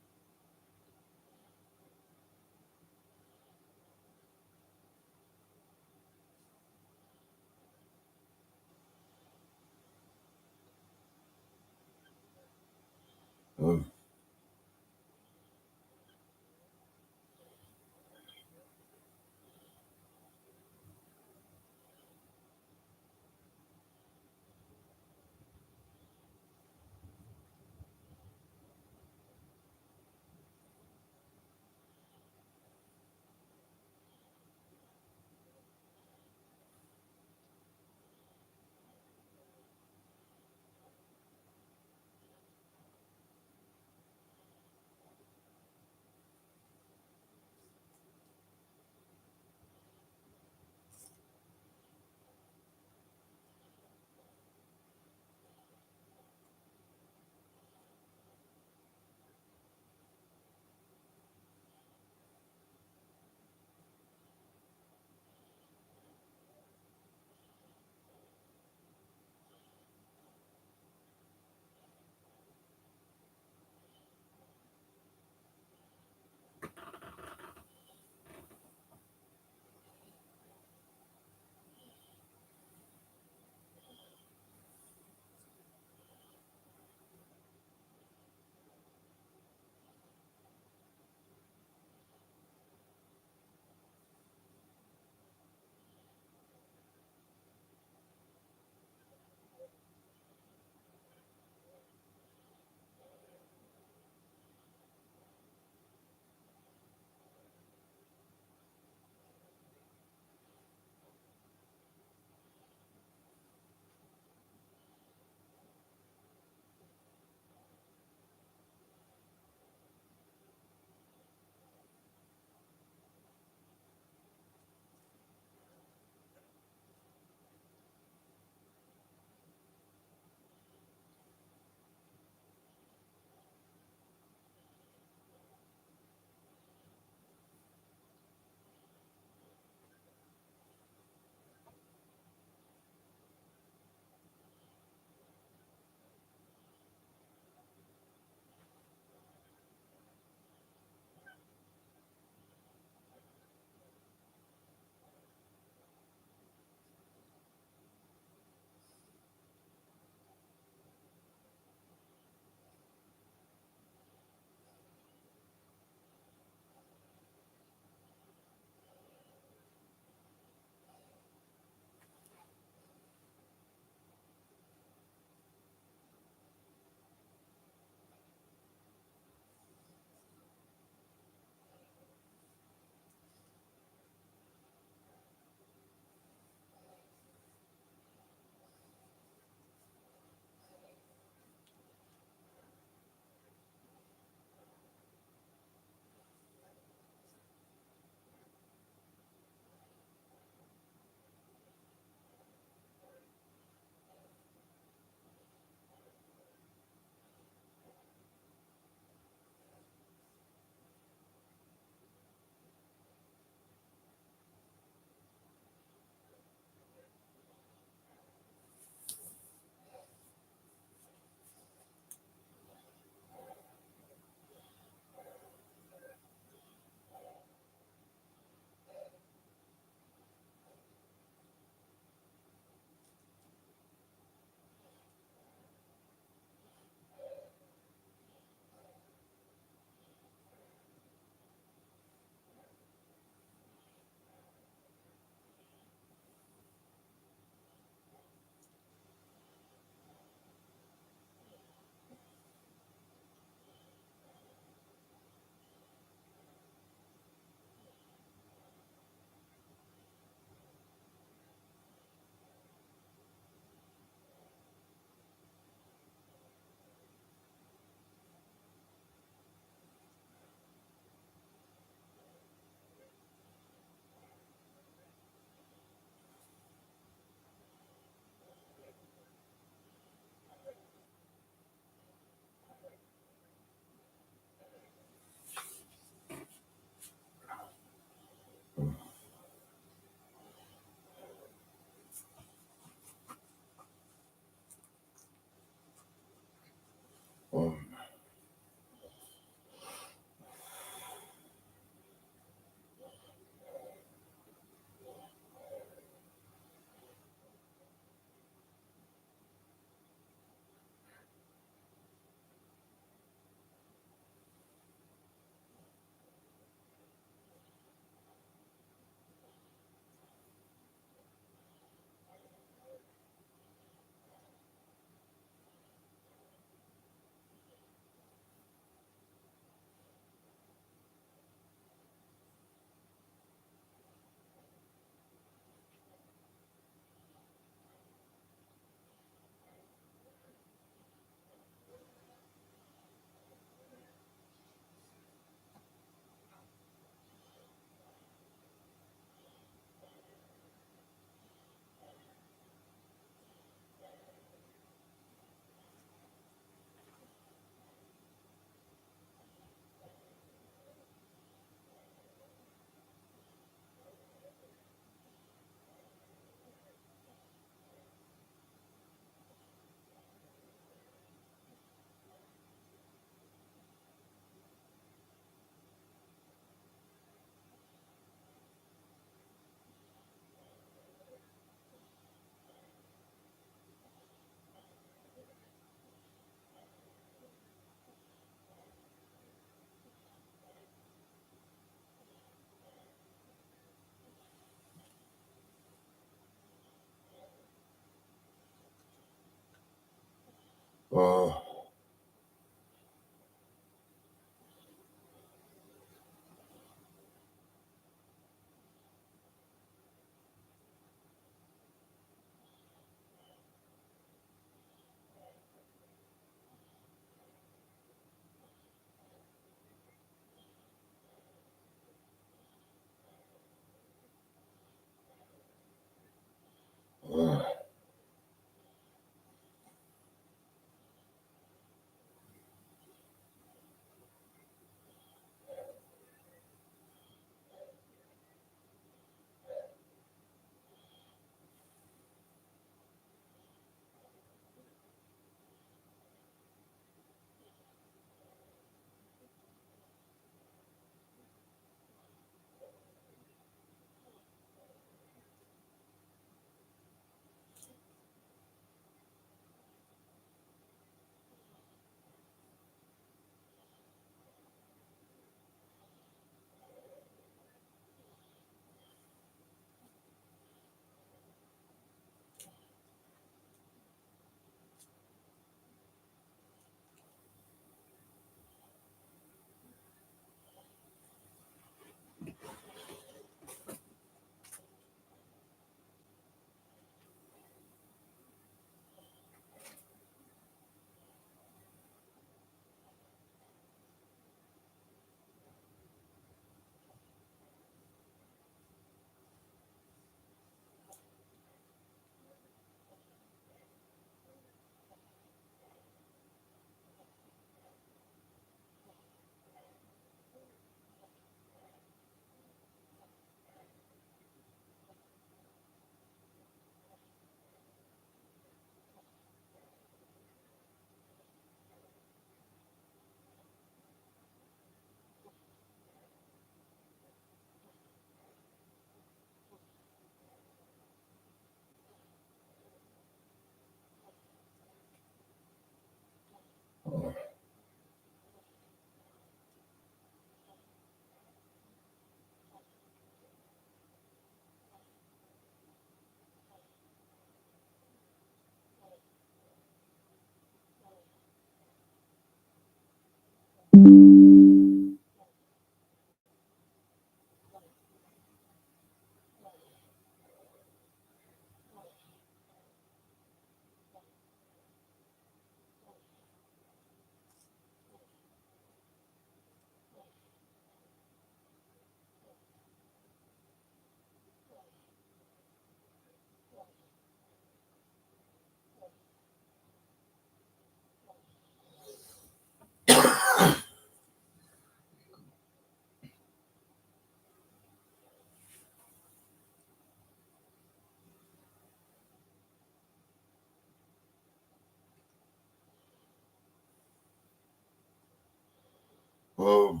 Oh.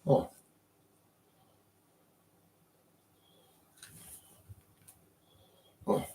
Oh. Oh.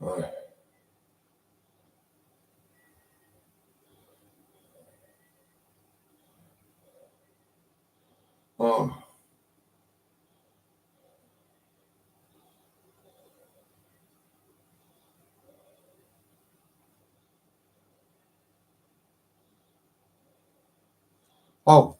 Oh. Oh. Oh.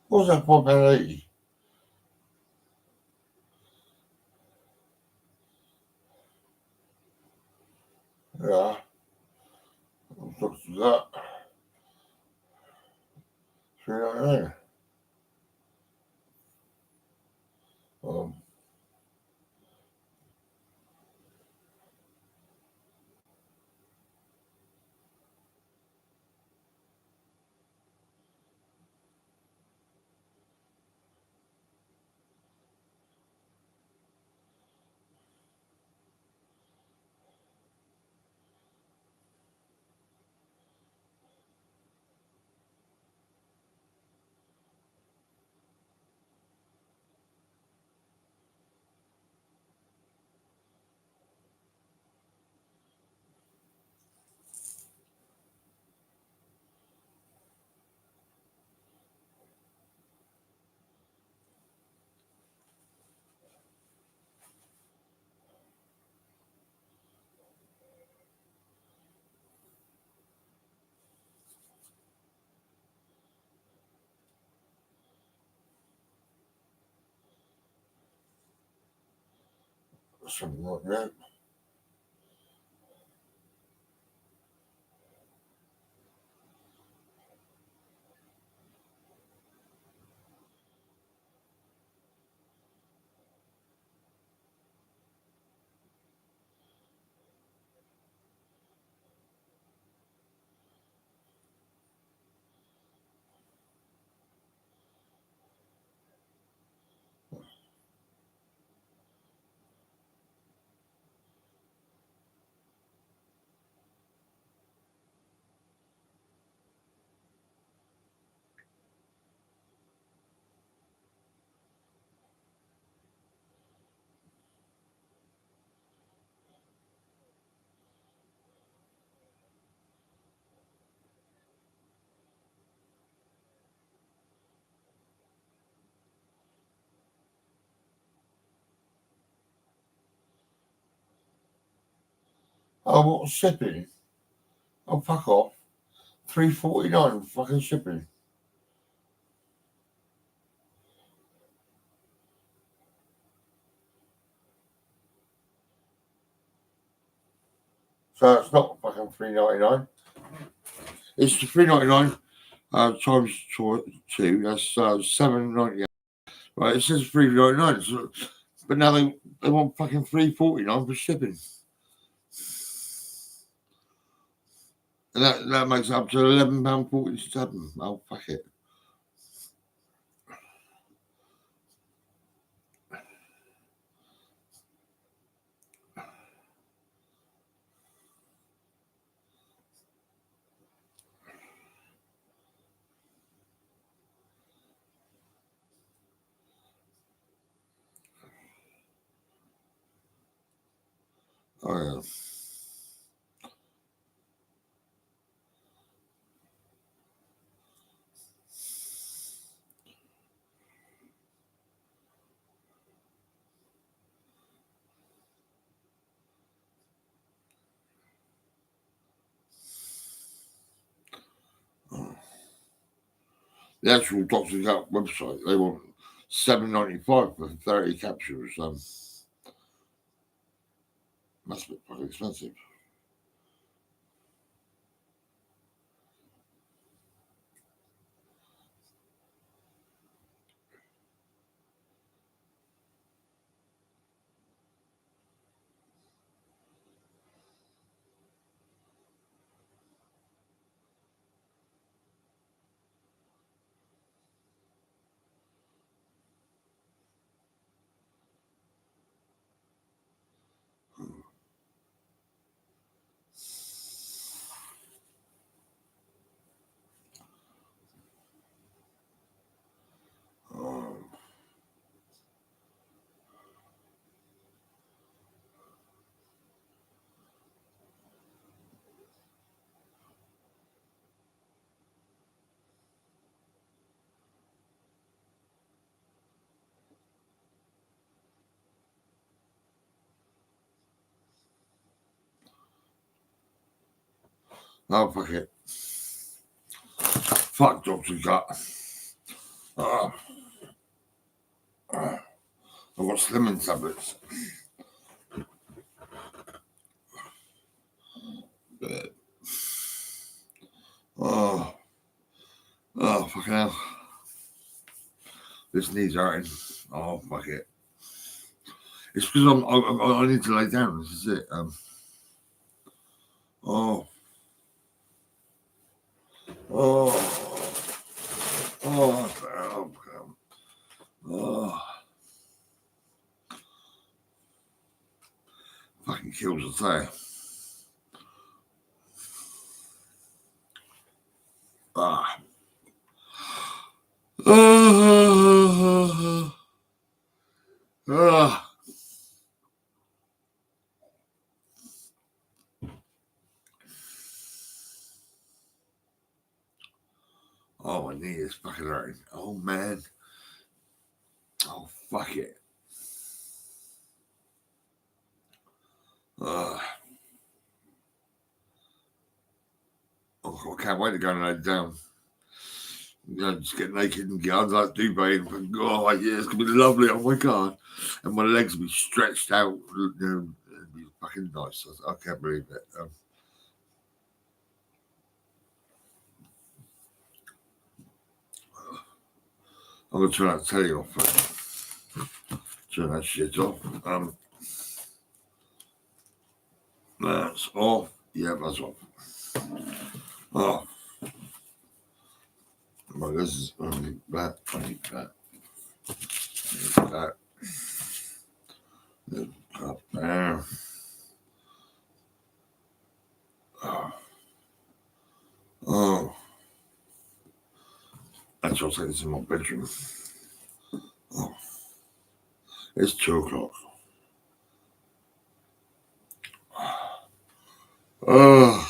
Cosa può per lei? Ja. Toch da. Schön. Something like that. Oh, what shipping? Oh, fuck off. $3.49 fucking shipping. So it's not fucking $3.99. It's the $3.99 times two. That's $7.98. Right, it says $3.99. So, but now they want fucking $3.49 for shipping. And that makes up to £11.47. Oh, fuck it. Oh, yeah. The actual Dr. Gut website, they want $7.95 for 30 capsules. Must be quite expensive. Oh, fuck it. Fuck Dr. Gut. I've got slimming tablets. Oh, fucking hell. This knee's hurting. Oh, fuck it. It's because I need to lay down. This is it. Oh, fucking kills the day. Oh, my knee is fucking hurting. Oh, man. Oh, fuck it. I can't wait to go and lay down. You know, just get naked and get under that duvet and think, oh yeah, it's gonna be lovely. Oh my god, and my legs will be stretched out. You know, it'd be fucking nice. I can't believe it. I'm gonna turn that telly off. Turn that shit off. That's off. Yeah, that's off. Oh. Well, this is only that. I need that. That. Up there. Oh. That's what I say. This is my bedroom. Oh. It's 2 o'clock. Oh.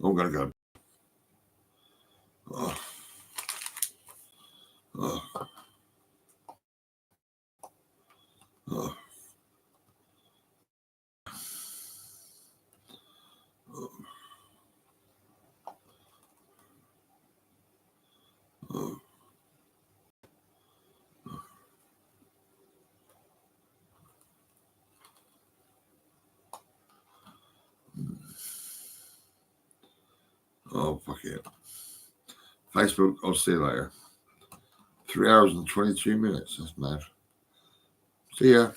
I'm gonna go. Oh, fuck it. Facebook, I'll see you later. 3 hours and 22 minutes. That's mad. See ya.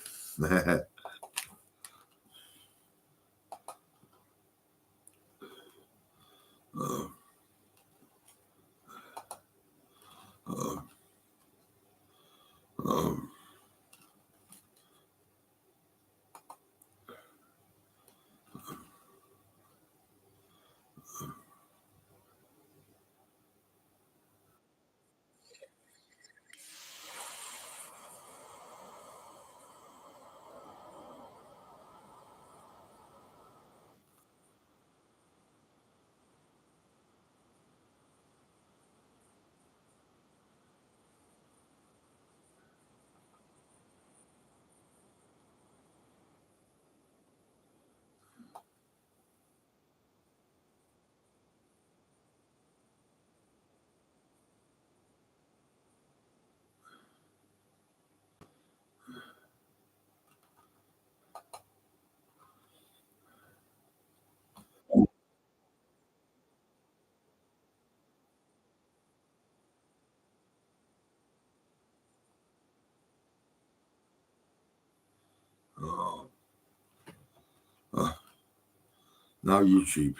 Now YouTube.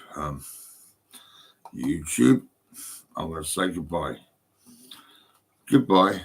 YouTube, I'm going to say goodbye. Goodbye.